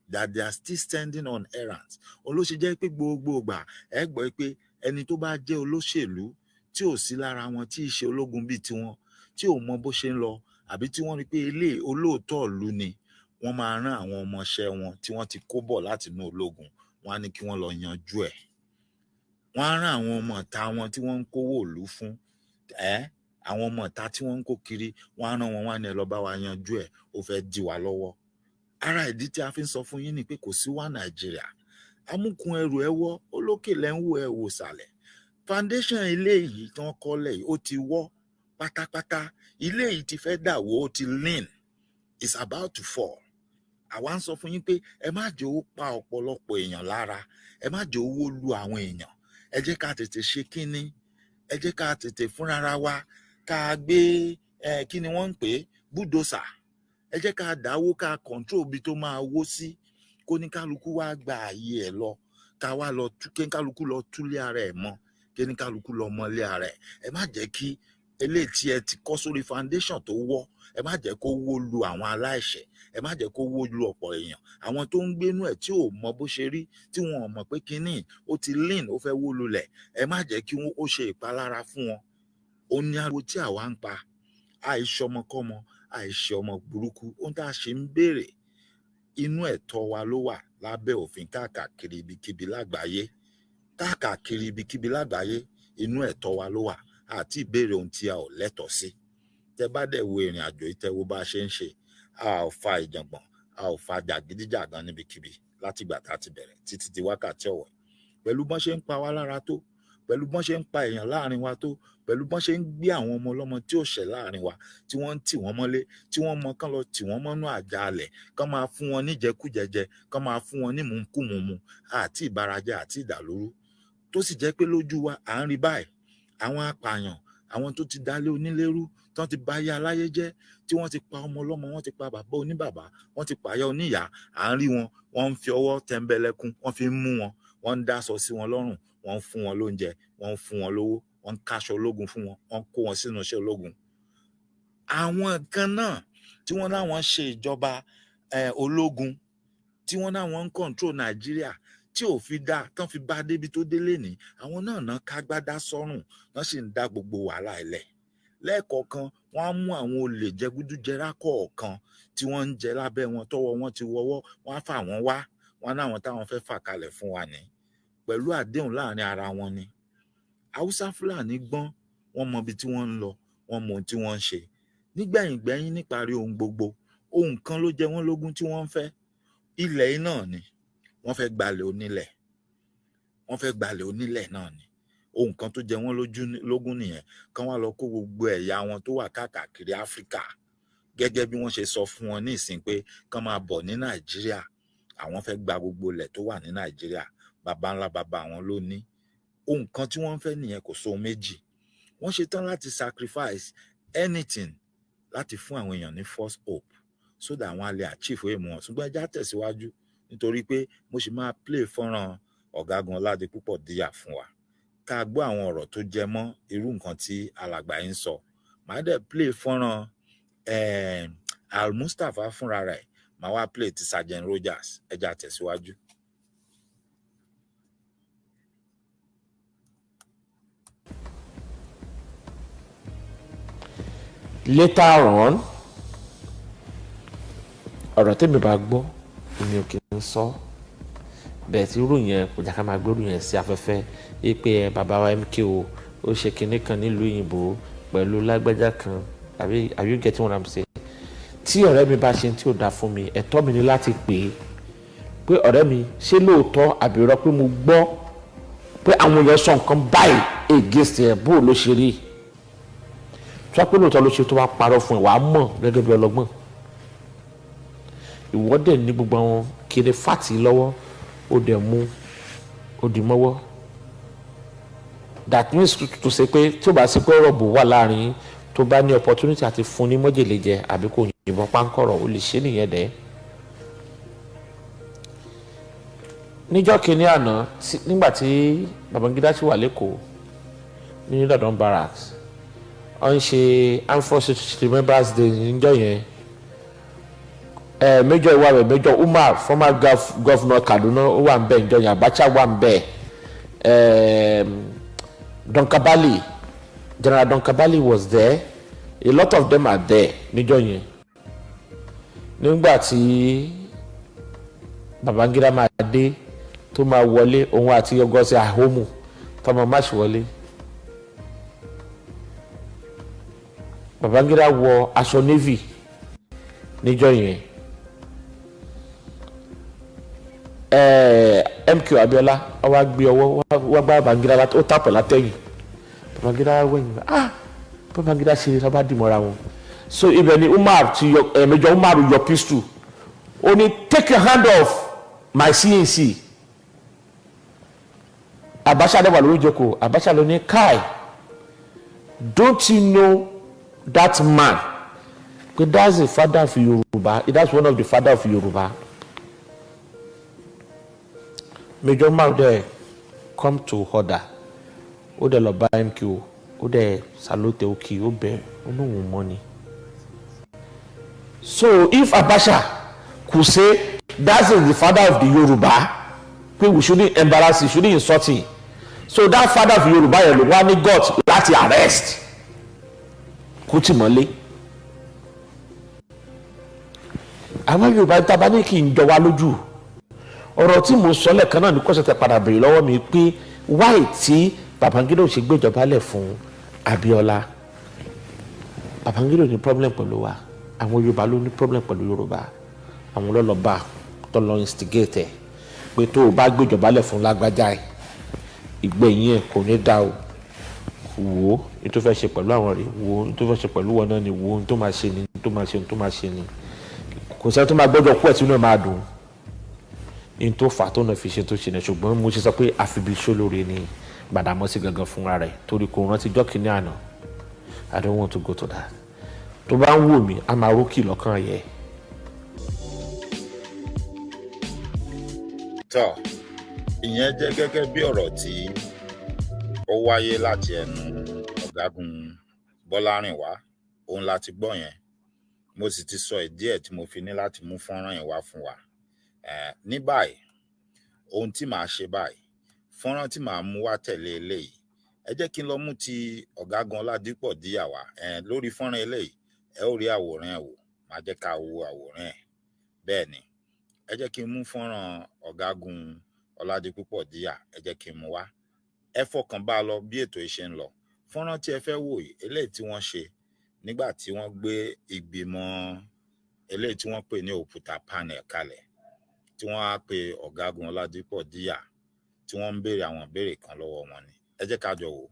that they are still standing on errands. Olóṣè jẹ́ pé gbogbo ìgbà ẹ gbọ́ pé ẹni tó bá jẹ́ olóṣèlú tí ò sí lára wọn tí ì ṣe ológun bíi tiwọn, tí ò mọ bó ṣe ń lọ, àbí tí wọ́n rí pé ilé olóòótọ́ ìlú ni, wọ́n máa rán àwọn ọmọọṣẹ́ wọn tí wọ́n ti kó bọ̀ láti inú ológun, wọ́n á ní kí wọ́n lọ yanjú ẹ̀. Wọ́n á rán àwọn ọmọ ìta wọn tí wọ́n ń kówó ìlú fún, àwọn ọmọ ìta tí wọ́n ń kó kiri, wọ́n á rán wọn, wọ́n á ní ẹ lọ bá wa yanjú ẹ̀, ó fẹ́ dí wa lọ́wọ́. Ara ìdí tí a fi ń sọ fún yín ni pé kò sí wá Nàìjíríà. Amúkun ẹrù ẹ wọ́, olókè lẹ́ ń wò ẹ wò sàlẹ̀. Foundation ilé yìí tí wọ́n kọ́lẹ̀ yìí ó ti wọ́ pátápátá. Ilé yìí ti fẹ́ dà wó, ó ti lean, it's about to fall. Àwa ń sọ fún yín pé ẹ má jẹ́ ó pa ọ̀pọ̀lọpọ̀ èèyàn lára, ẹ má jẹ́ owó lu àwọn èèyàn. Ẹ jẹ́ ká tètè ṣe kínní, ẹ jẹ́ ká tètè fúnra wa ká gbé kí ni wọ́n ń pè é, búdòsà. Ẹ jẹ́ ká dáwó ká control bí tó máa wó sí, kó ní kálukú wá gba ààyè ẹ̀ lọ, ká wá lọ kí kálukú lọ túlé ara ẹ̀ mọ́, kí ní kálukú lọ mọ́lé ara ẹ̀. Ẹ má jẹ́ kí eléyìí tí ẹ ti kọ́ sórí foundation tó wọ́, ẹ má jẹ́ kó wó lu àwọn aláìṣẹ̀, ẹ má jẹ́ kó wó lu ọ̀pọ̀ èèyàn. Àwọn tó ń gbénú ẹ̀ tí ò mọ bó ṣe rí, tí wọn ò mọ̀ pé kínní ó ti lean, ó fẹ́ wó lulẹ̀, ẹ má jẹ́ kí ó ṣe ìpalára fún wọn. Ó ní ariwo tí àwa ń pa, àìṣe ọmọkọ́mọ, àìṣe ọmọ burúkú. Ohun tá a ṣe ń béèrè, inú ẹ̀tọ́ wa ló wà lábẹ́ òfin káàkiri ibikíbi lágbàáyé. Káàkiri ibikíbi lágbàáyé, inú ẹ̀tọ́ wa ló wà, àti ìbéèrè ohun tí a ò lẹ́tọ̀ọ́ sí. Tẹ́ bá dẹ̀ wo ìrìn àjò yìí, tẹ́ wo bá a ṣe ń ṣe, a ò fa ìjàngbọ̀n, a ò fa jàgídíjàgan níbikíbi láti ìgbà tá a ti bẹ̀rẹ̀ títí di wákàtí ọ̀wọ̀. Pẹ̀lú bọ́n ṣe ń pa wá lára tó, pẹ̀lú bọ́n ṣe ń pa èèyàn láàrin wa tó, pẹ̀lú bọ́n ṣe ń gbé àwọn ọmọ ọlọ́mọ tí ò ṣẹ̀ láàrin wa, tí wọ́n ń tì wọ́n mọ́lé, tí wọ́n mọ kán lọ tì wọ́n mọ́nú àjàalẹ̀, kán máa fún wọn níjẹkújẹjẹ, kán máa fún wọn nímùkúmumu, àti ìbarajẹ àti ìdàlúrú. Tó sì jẹ́ pé lójú wa à ń rí báyìí, àwọn apààyàn, àwọn tó ti dálé onílérú, tán ti bá yá aláyé jẹ́, tí wọ́n ti pa ọmọ ọlọ́mọ, wọ́n ti pa bàbá oníbàbá, wọ́n ti pàyà oníyàá, à ń rí wọn, wọ́n ń fi ọwọ́ tẹ́ńbẹ́lẹ́kún, wọ́n fi ń mú wọn, wọ́n ń dáṣọ sí wọn lọ́rùn, wọ́n ń fún wọn lóúnjẹ, wọ́n ń fún wọn lówó, wọ́n ń káṣọ ológun fún wọn, wọ́n ń kó wọn sínú iṣẹ́ ológun. Àwọn kan náà tí wọ́n láwọn ṣe ìjọba ológun, tí wọ́n láwọn ń control Nàìjíríà, tí ò fi dá tán fi bá débi tó délé ní, àwọn náà kágbádá sọ́rùn, wọ́n sì ń dá gbogbo wàhálà ilẹ̀. Lẹ́ẹ̀kọ̀ọ̀kan wọ́n á mú àwọn olè jẹgúdújẹrá kọ̀ọ̀kan tí wọ́n ń jẹ lábẹ́ wọn, tọ́wọ́ wọn ti wọ́wọ́, wọ́n á fà wọ́n wá, wọ́n náwọn táwọn fẹ́ fà kalẹ̀ fún wa ní, pẹ̀lú àdéhùn láàrin ara wọn ni. Haúsá Fúlàní gbọ́n, wọ́n mọ ibi tí wọ́n ń lọ, wọ́n mọ ohun tí wọ́n ń ṣe. Nígbẹ̀yìngbẹ́yìn, níparí ohun gbogbo, ohun kan ló jẹ wọ́n lógún tí wọ́n ń fẹ́. Ilẹ̀ yìí náà ni wọ́n fẹ́ gbalẹ̀ onílẹ̀, wọ́n fẹ́ gbalẹ̀ onílẹ̀ náà ni. ohun kan tó jẹ wọ́n lógún nìyẹn, kán wá lọ kó gbogbo ẹ̀yà wọn tó wà káàkiri Áfíríkà gẹ́gẹ́ bí wọ́n ṣe sọ fún wọn ní ìsìn pé kán máa bọ̀ ní Nàìjíríà, àwọn fẹ́ gba gbogbo ilẹ̀ tó wà ní Nàìjíríà, baba ńlá baba àwọn ló ní. Ohun kan tí wọ́n fẹ́ nìyẹn, kò sóhun méjì. Wọ́n ṣetán láti sacrifice anything láti fún àwọn èèyàn ní false hope so that wọ́n á lè achieve aim wọn. Ṣùgbọ́n ẹja tẹ̀síwájú nítorí pé mo sì máa play fọ́nrán ọ̀gágun Ọládipúpọ̀ Díyà fún wa ká gbọ́ àwọn ọ̀rọ̀ tó jẹ mọ́ irú nǹkan tí alàgbà yìí ń sọ. Màá dẹ̀ play fọ́nrán Al-Mustapha fúnra rẹ̀, màá wá play ti Sergeant Rogers. Ẹja tẹ̀síwájú. Later on, ọ̀rọ̀ tèmi bá gbọ́ èmi ò kì í sọ bẹ́ẹ̀ tí irú yẹn kò jà ká máa gbórú yẹn sí afẹ́fẹ́ pé bàbá wa MKO ó ṣe kinní kan nílùú òyìnbó pẹ̀lú lágbájá kan. Are you getting what I'm saying? Tí ọ̀rẹ́ mi bá ṣe tí ò dáa fún mi, ẹ̀tọ́ mi ni láti pè ọ̀rẹ́ mi ṣé lóòótọ́ àbí irọ́ pé mo gbọ́ pé àwọn èèyàn sọ nǹkan báyìí against ẹ̀ bó ló ṣe rí. Tí wọ́n pé lóòótọ́ ló ṣe tó wá parọ́ fún ẹ̀ wàá mọ̀ gẹ́gẹ́ bí ọlọ́gbọ́n. Ìwọ́dẹ̀ ní gbogbo àwọn kiri fàtì lọ́wọ́ ó dẹ̀ mú ó dì mọ́wọ́. That means to say pé tí ó bá sí pé rọ̀bù wà láàrin tó bá ní opportunity àti fún ní mọ́jèlé jẹ àbí kò yìnbọn pánkọ̀rọ̀ ó lè ṣe nìyẹn dẹ̀. Níjọ́ kìíní àná nígbà tí Babangida ṣì wà lẹ́kọ̀ọ́ ní London Barracks wọ́n ń ṣe Armed Forces Remembrance Day níjọ́ yẹn. Major ìwà rẹ̀ Major Umar former governor Kaduna ó wà ń bẹ̀ níjọ́ yẹn. Abacha wà ń bẹ̀. Donkabali, General Donkabali was there. A lot of them are there níjọ́ yẹn. Nígbà tí Babangida máa dé tó máa wọlé òun àti Ọgọ́sẹ̀ Ahomu tó máa máṣe wọlé. Babangida wọ aṣọ navy níjọ́ yẹn. MKO Abiola wá gbé ọwọ́ wá gbá Babangida ó tàpọ̀ látẹ̀yìn. Babangida wẹ̀yìn Babangida ṣe sábà dìmọ̀ra wọn. So ibẹ̀ ni Umar ti Major Umar yọ pistol ó ní take your hand off my CNC. Abacha dẹ̀ wà lórí ìjókòó. Abacha ló ní kai don't you know that man? But that's the father of Yoruba. That's one of the father of Yoruba. Major Umar there come to order. Ó dẹ̀ lọ bá MKO. Ó dẹ̀ salute òkè ó bẹ̀ ó ní òun money. So if Abacha could say that's the father of the Yoruba, we shouldn't embarrass him, shouldn't insult him. So that father of Yoruba yẹn ló wá ní God láti arrest Kuti mọ́lé. Àwọn Yorùbá tábà ní kí n jọ wá lójú. Ọ̀rọ̀ tí mo sọ lẹ́ẹ̀kan náà ní kọ́sẹ̀ tẹ padà béèrè lọ́wọ́ mi pé why tí Babangida ò ṣe gbéjọba lẹ̀ fún Abiola. Babangida ní problem pẹ̀lú wa. Àwọn Yorùbá ló ní problem pẹ̀lú Yorùbá. Àwọn lọ́lọ́ba tó lọ instigate ẹ̀ pé tó o bá gbéjọba lẹ̀ fún lágbájá ẹ̀ ìgbẹ̀yìn ẹ̀ kò ní dá o. Wo ní tó fẹ́ ṣe pẹ̀lú àwọn rẹ̀, wo ní tó fẹ́ ṣe pẹ̀lú wọn náà ni, wo ní tó máa ṣe ni, tó máa ṣe ni, tó máa ṣe ni. Kò sẹ́ni tó máa gbọ́dọ̀ kú ẹ̀ tí inú ẹ̀ máa dùn. In tó fà tó náà fi ṣe tó ṣe ní, ṣùgbọ́n mo ṣe sọ pé àfibí ṣólóore ni Gbàdámọ́sí gangan fúnra rẹ̀ torí kò rántí jọ́ kìíní àná. I don't want to go to that. Tó bá ń wò mí a máa rókì lọ́kàn yẹ. Tọ́ ìyẹn jẹ́ gẹ́gẹ́ bí ọ̀rọ̀ tí ó wáyé láti ẹnu ọ̀gágun Bọ́lárìnwá, òun láti gbọ́ yẹn. Mo sì ti sọ ìdí ẹ̀ tí mo fi ní láti mú fọ́nrán yẹn wá fún wa. Ní báyìí ohun tí màá ṣe báyìí, fọ́nrán tí màá mú wá tẹ̀lé eléyìí, ẹ jẹ́ kí n lọ mú ti ọ̀gágun Ọládipúpọ̀ Díyà wá. Lórí fọ́nrán eléyìí ẹ ó rí àwòrán ẹ̀ wò, màá jẹ́ ká wo àwòrán ẹ̀. Bẹ́ẹ̀ ni ẹ jẹ́ kí n mú fọ́nrán ọ̀gágun Ọládipúpọ̀ Díyà, ẹ jẹ́ kí n mú wá. Ẹ fọkàn bá lọ bí ètò ìṣe ń lọ. Fọ́nrán tí ẹ fẹ́ wò yìí eléyìí tí wọ́n ṣe nígbà tí wọ́n gbé ìgbìmọ̀ eléyìí tí wọ́n pè ní òkúta panel kalẹ̀, tí wọ́n á pe ọ̀gágun Ọládipúpọ̀ Díyà tí wọ́n ń béèrè àwọn ìbéèrè kan lọ́wọ́ wọn ni. ẹ jẹ́ ká jọ wò.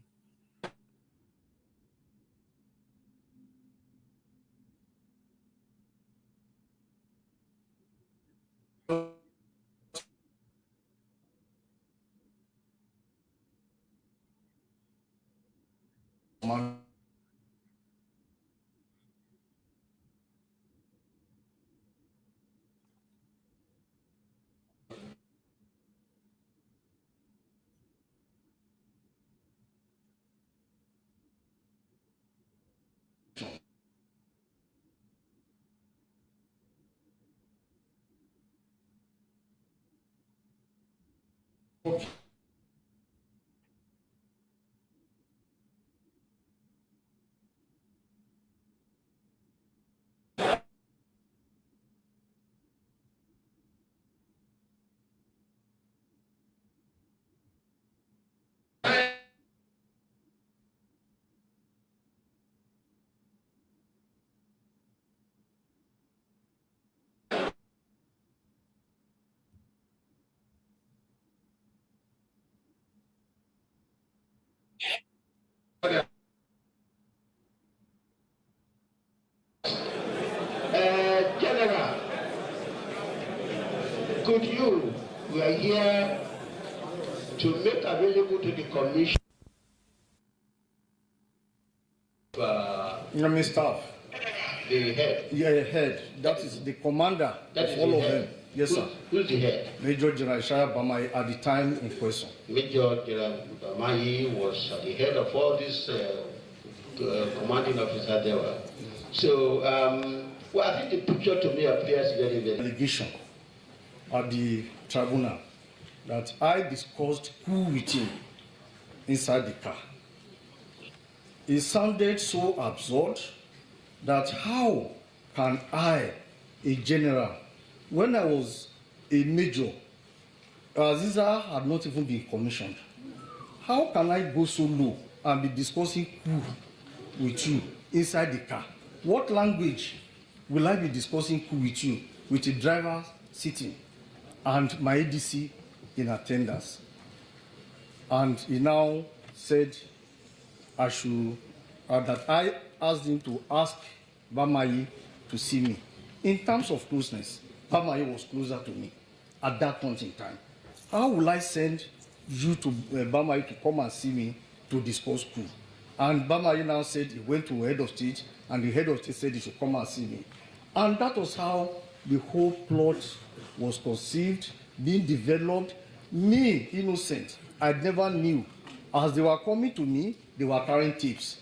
General, could you, we are here to make available to the commission staff. The head. Yeah, head. That is the commander That of is all the of head. them. Yes, sir. Who's the head? Major General Shaya Bamai at the time in question. Major General Bamai was the head of all these commanding officers there were. So, well, I think the picture to me appears very, very... Allegation at the tribunal that I discussed coup with him inside the car. It sounded so absurd that how can I, a general, when I was a major, Aziza had not even been commissioned, how can I go so low and be discussing coup with you inside the car? What language will I be discussing coup with you with a driver sitting and my ADC in attendance? And he now said I should, that I asked him to ask Bamai to see me. In terms of closeness, Bamai was closer to me at that point in time. How will I send you to Bamai to come and see me to discuss coup? And Bamai now said he went to head of state, and the head of state said he should come and see me. And that was how the whole plot was conceived, being developed. Me, innocent, I never knew. As they were coming to me, they were carrying tips.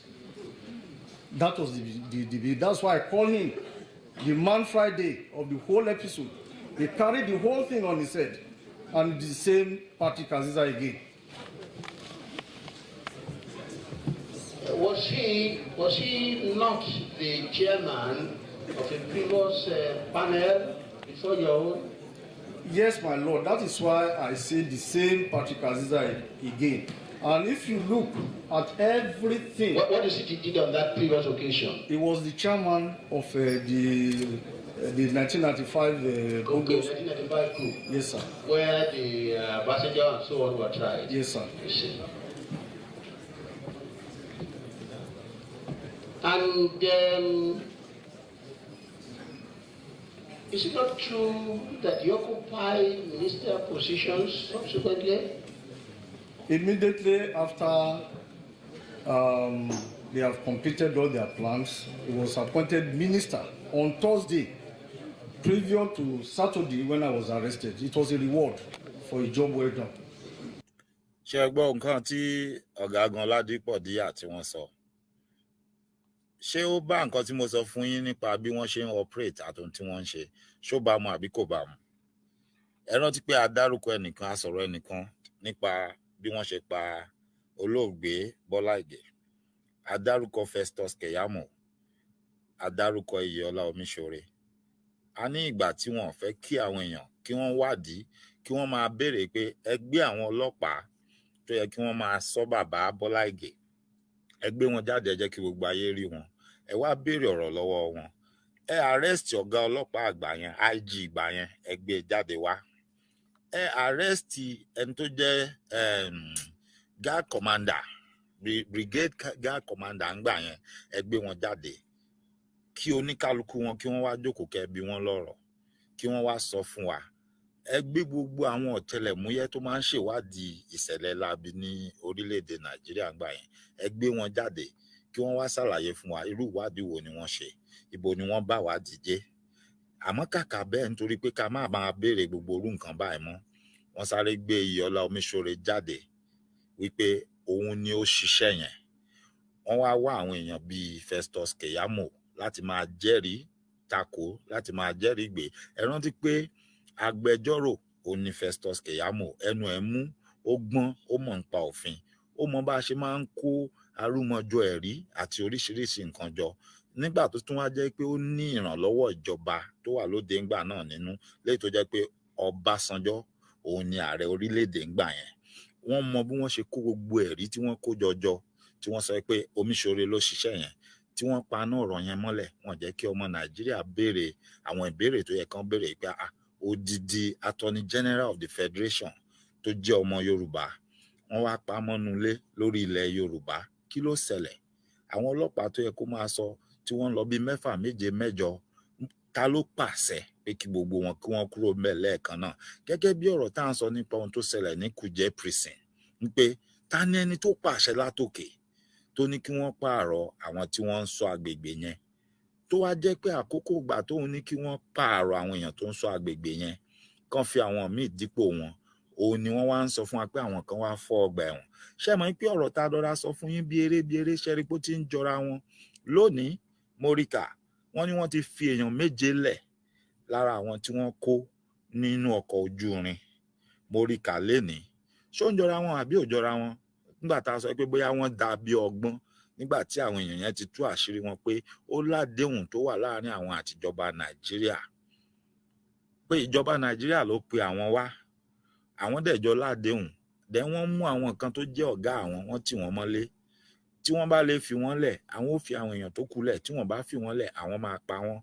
That was that's why I call him the man Friday of the whole episode. He carried the whole thing on his head, and the same party Kaziza again. Was he not the chairman of a previous panel before your own? Yes, my lord. That is why I say the same party Kaziza again. And if you look at everything... What is it he did on that previous occasion? He was the chairman of the 1995... Okay, 1995 coup. Yes, sir. Where the passenger and so on were tried. Yes, sir. You see. And is it not true that you occupy ministerial positions subsequently? Immediately after they have completed all their plans, he was appointed minister on Thursday, previous to Saturday when I was arrested. It was a reward for a job well done. Ṣé gbọ́ nǹkan tí ọ̀gágun Ládípọ̀ Díyà tí wọ́n sọ? Ṣé ó bá nǹkan tí mo sọ fún yín nípa bí wọ́n ṣe ń operate àtòun tí wọ́n ń ṣe? Ṣó bá mu àbí kò bá mu? Ẹ rántí pé a dárúkọ ẹnìkan, a sọ̀rọ̀ ẹnìkan nípa bí wọ́n ṣe pa olóògbé Bọ́lá Ìgè. A dárúkọ Festus Keyamo. A dárúkọ Iyèọlá Omíṣore. A ní ìgbà tí wọ́n fẹ́ kí àwọn èèyàn kí wọ́n wádìí, kí wọ́n máa béèrè pé ẹ gbé àwọn ọlọ́pàá tó yẹ kí wọ́n máa sọ bàbá Bọ́lá Ìgè. Ẹ gbé wọn jáde, ẹ jẹ́ kí gbogbo ayé rí wọn. Ẹ wá béèrè ọ̀rọ̀ lọ́wọ́ wọn. Ẹ arrest ọ̀gá ọlọ́pàá àgbà yẹn, IG ìgbà yẹn, ẹ gbé jáde wá. Ẹ arrest ẹni tó jẹ́ guard commander brigade guard commander ń gbà yẹn ẹ gbé wọn jáde kí oníkálukú wọn kí wọ́n wá jókòó kẹ́ bí wọ́n lọ́rọ̀ kí wọ́n wá sọ fún wa ẹ gbé gbogbo àwọn ọ̀tẹlẹ̀múyẹ́ tó máa ń ṣèwádìí ìṣẹ̀lẹ̀ láabi ní orílẹ̀-èdè Nàìjíríà gbà yẹn ẹ gbé wọn jáde kí wọ́n wá ṣàlàyé fún wa irú ìwádìí wo ni wọ́n ṣe ibo ni wọ́n bá wádìí dé àmọ́ kàkà bẹ́ẹ̀ nítorí pé ká má máa béèrè gbogbo orú nǹkan báyìí mọ́ wọ́n sáré gbé Iyọlá Omíṣore jáde wípé òun ni ó ṣiṣẹ́ yẹn wọ́n wá wá àwọn èèyàn bíi Festus Keyamo láti máa jẹ́rìí tako láti máa jẹ́rìí gbé ẹ rántí pé agbẹjọ́rò òun ni Festus Keyamo ẹnu ẹ̀ mú ó gbọ́n ó mọ̀ nípa òfin ó mọ bá a ṣe máa ń kó arúmọjọ ẹ̀rí àti oríṣiríṣi nǹkan jọ nígbà tó tún wá jẹ́ pé ó ní ìrànlọ́wọ́ ìjọba tó wà lóde ńgbà náà nínú léyìí tó jẹ́ pé Ọbásanjọ́ òun ni ààrẹ orílẹ̀-èdè ńgbà yẹn wọ́n mọ bí wọ́n ṣe kó gbogbo ẹ̀rí tí wọ́n kó jọjọ tí wọ́n sọ pé Omíṣore ló ṣiṣẹ́ yẹn tí wọ́n paná ọ̀rọ̀ yẹn mọ́lẹ̀ wọ́n jẹ́ kí ọmọ Nàìjíríà béèrè àwọn ìbéèrè tó yẹ kán béèrè pé odidi Attorney General of the Federation tó jẹ́ ọmọ Yorùbá wọ́n wá pa mọ́nulé lórí ilẹ̀ Yorùbá kí ló ṣẹlẹ̀ àwọn ọlọ́pàá tó yẹ kó máa sọ tí wọ́n lọ bí 6 7 8 ta ló pàṣẹ pé kí gbogbo wọn kí wọ́n kúrò ńbẹ̀ lẹ́ẹ̀kan náà gẹ́gẹ́ bí ọ̀rọ̀ tá à ń sọ nípa ohun tó ṣẹlẹ̀ ní Kuje prison ń pé ta ni ẹni tó pàṣẹ látòkè tó ní kí wọ́n pààrọ̀ àwọn tí wọ́n ń ṣọ́ agbègbè yẹn tó wá jẹ́ pé àkókò ìgbà tóun ní kí wọ́n pààrọ̀ àwọn èèyàn tó ń ṣọ́ agbègbè yẹn kàn fi àwọn míì dípò wọn òun ni wọ́n wá ń sọ fún wa pé àwọn kan wá fọ́ ọgbà ẹ̀wọ̀n ṣé mọ̀ pé ọ̀rọ̀ tá a dọ́ra sọ fún yín bí eré ṣẹ́rí pé ó ti ń jọra wọn lónìí Móríkà wọ́n ní wọ́n ti fi èèyàn 7 lẹ̀ lára àwọn tí wọ́n kó nínú ọkọ̀ ojú irin Móríkà lénìí ṣó ń jọra wọn àbí ò jọra wọn nígbà tá a sọ pé bóyá wọ́n dà bí ọgbọ́n nígbà tí àwọn èèyàn yẹn ti tú àṣírí wọn pé ó ládéhùn tó wà láàrin àwọn àtijọba Nàìjíríà pé ìjọba Nàìjíríà ló pe àwọn wá àwọn dẹ̀jọ́ ládéhùn dẹ̀ wọ́n mú àwọn kan tó jẹ́ ọ̀gá àwọn wọ́n tì wọ́n mọ́lé tí wọ́n bá lè fi wọ́n lẹ̀ àwọn ò fi àwọn èèyàn tó kù lẹ̀ tí wọ́n bá fi wọ́n lẹ̀ àwọn máa pa wọ́n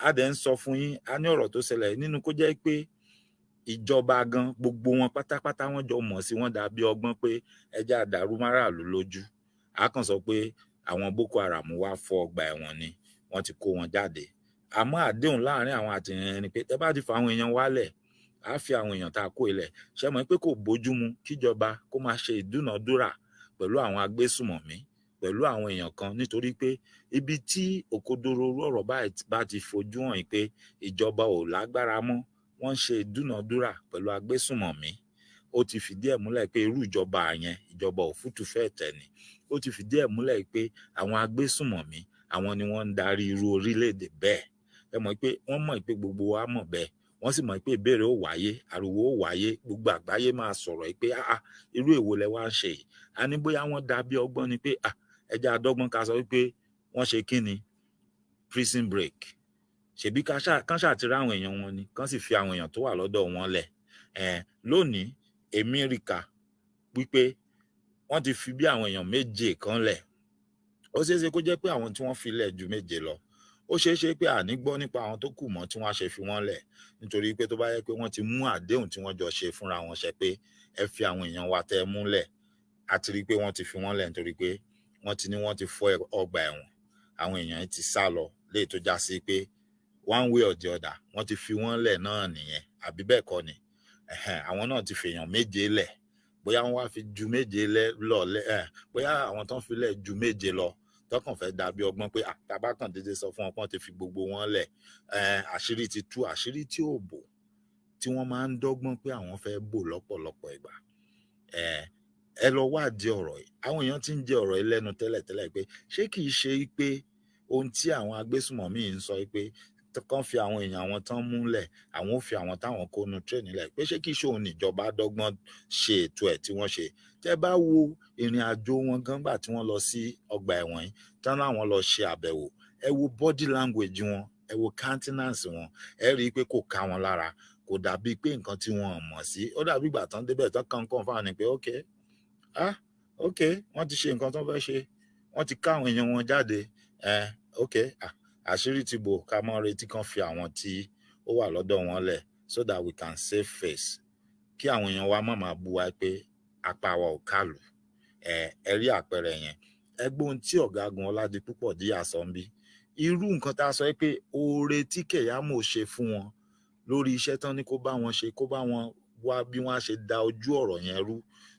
a dẹ̀ ń sọ fún yín a ní ọ̀rọ̀ tó ṣẹlẹ̀ nínú kó jẹ́ pé ìjọba gan gbogbo wọn pátápátá wọ́n jọ mọ̀ sí wọn dàbí ọgbọ́n pé ẹja àdàrú márààlú lójú a kàn sọ pé àwọn Boko Haram wá fọ́ ọgbà ẹ̀wọ̀n ni wọ́n ti kó wọn jáde àmọ́ àdéhùn láàrin àwọn àtìyàn ni pé tẹ́ bá ti fa àwọn èèyàn wálẹ̀ á fi àwọn èèyàn tá a kó ilẹ̀ ṣe mọ̀ pé kò bójúmu kíjọba kó máa ṣe ìdúnàdúrà pẹ̀lú àwọn agbésùmọ̀mí pẹ̀lú àwọn èèyàn kan nítorí pé ibi tí òkodoro ọ̀rọ̀ bá ti fojú hàn pé ìjọba ò lágbára mọ́ wọ́n ń ṣe ìdúnàdúrà pẹ̀lú agbésùmọ̀mí ó ti fìdí ẹ̀ múlẹ̀ pé irú ìjọba yẹn ìjọba òfútù fẹ́ẹ̀ tẹ̀ ni ó ti fìdí ẹ̀ múlẹ̀ pé àwọn agbésùmọ̀mí àwọn ni wọ́n ń darí irú orílẹ̀-èdè bẹ́ẹ̀ ẹ mọ̀ pé wọ́n mọ̀ pé gbogbo wa mọ̀ bẹ́ẹ̀ wọ́n sì mọ̀ pé ìbéèrè ó wáyé ariwo ó wáyé gbogbo àgbáyé máa sọ̀rọ̀ pé irú èwo lẹ wá ń ṣe yìí a ní bóyá wọ́n dàbí ọgbọ́n ni pé ẹja àdọ́gbọ́n ká sọ wípé wọ́n ṣe kí ni prison break ṣèbí kán ṣàtìrá àwọn èèyàn wọn ni kán sì fi àwọn èèyàn tó wà lọ́dọ̀ wọn lẹ̀ lónìí èmi rí kà wípé wọ́n ti fi bí àwọn èèyàn 7 kan lẹ̀ ó ṣeéṣe kó jẹ́ pé àwọn tí wọ́n fi lẹ̀ ju 7 lọ ó ṣeéṣe pé àní gbọ́ nípa àwọn tó kù mọ́ tí wọ́n á ṣe fi wọ́n lẹ̀ nítorí pé tó bá yẹ pé wọ́n ti mú àdéhùn tí wọ́n jọ ṣe fúnra wọn ṣe pé ẹ fi àwọn èèyàn wa tẹ́ múlẹ̀ àti rí pé wọ́n ti fi wọ́n lẹ̀ nítorí pé wọ́n ti ní wọ́n ti fọ́ ọgbà ẹ̀wọ̀n àwọn èèyàn ti sá lọ léyìí tó já sí pé one way or the other wọ́n ti fi wọ́n lẹ̀ náà nìyẹn àbí bẹ́ẹ̀ kọ́ ni àwọn náà ti fèèyàn 7 lẹ̀ bóyá wọ́n wá fi ju 7 lọ bóyá àwọn tán fi lẹ̀ ju 7 lọ tọkàn fẹ́ dàbí ọgbọ́n pé àtàbákàn dédé sọ fún ọpọ́n ti fi gbogbo wọn lẹ̀ àṣírí ti tú àṣírí tí ò bò tí wọ́n máa ń dọ́gbọ́n pé àwọn fẹ́ bò lọ́pọ̀lọpọ̀ ìgbà ẹ lọ wádìí ọ̀rọ̀ yìí àwọn èèyàn ti ń jẹ ọ̀rọ̀ yìí lẹ́nu tẹ́lẹ̀tẹ́lẹ̀ pé ṣé kìí ṣe pé ohun tí àwọn agbésùmọ̀mí ń sọ pé kán fi àwọn èèyàn àwọn tán múlẹ̀ àwọn ò fi àwọn táwọn kó nu tírèènì lẹ̀ pé ṣé kìí ṣe òun níjọba dọ́gbọ́n ṣe ètò ẹ̀ tí wọ́n ṣe tẹ́ bá wo ìrìn àjò wọn gan gbà tí wọ́n lọ sí ọgbà ẹ̀wọ̀n yìí tán láwọn lọ ṣe àbẹ̀wò ẹ wo body language wọn ẹ wo countenance wọn ẹ rí i pé kò ká wọn lára kò dàbí pé nǹkan tí wọn mọ̀ sí ó dàbí ìgbà tán débẹ̀ tán kàn fáwọn ni pé ok wọ́n ti ṣe nǹkan tó fẹ́ ṣe wọ́n ti ká àwọn èèyàn wọn jáde ok àṣírí ti bò ká mọ́ retí kan fi àwọn tí ó wà lọ́dọ̀ wọn lẹ̀ so that we can save face kí àwọn èèyàn wa má máa bú wa pé apá wa ò kálù ẹ rí àpẹẹrẹ yẹn. Ẹgbọ́n tí ọ̀gágun Ọládipúpọ̀ Díyà sọ ń bí irú nǹkan tá a sọ pé oore tí Keyamo ṣe fún wọn lórí iṣẹ́ tán ní kó bá wọn ṣe, kó bá wọn wá bí wọ́n á ṣe da ojú ọ̀rọ̀ yẹn rú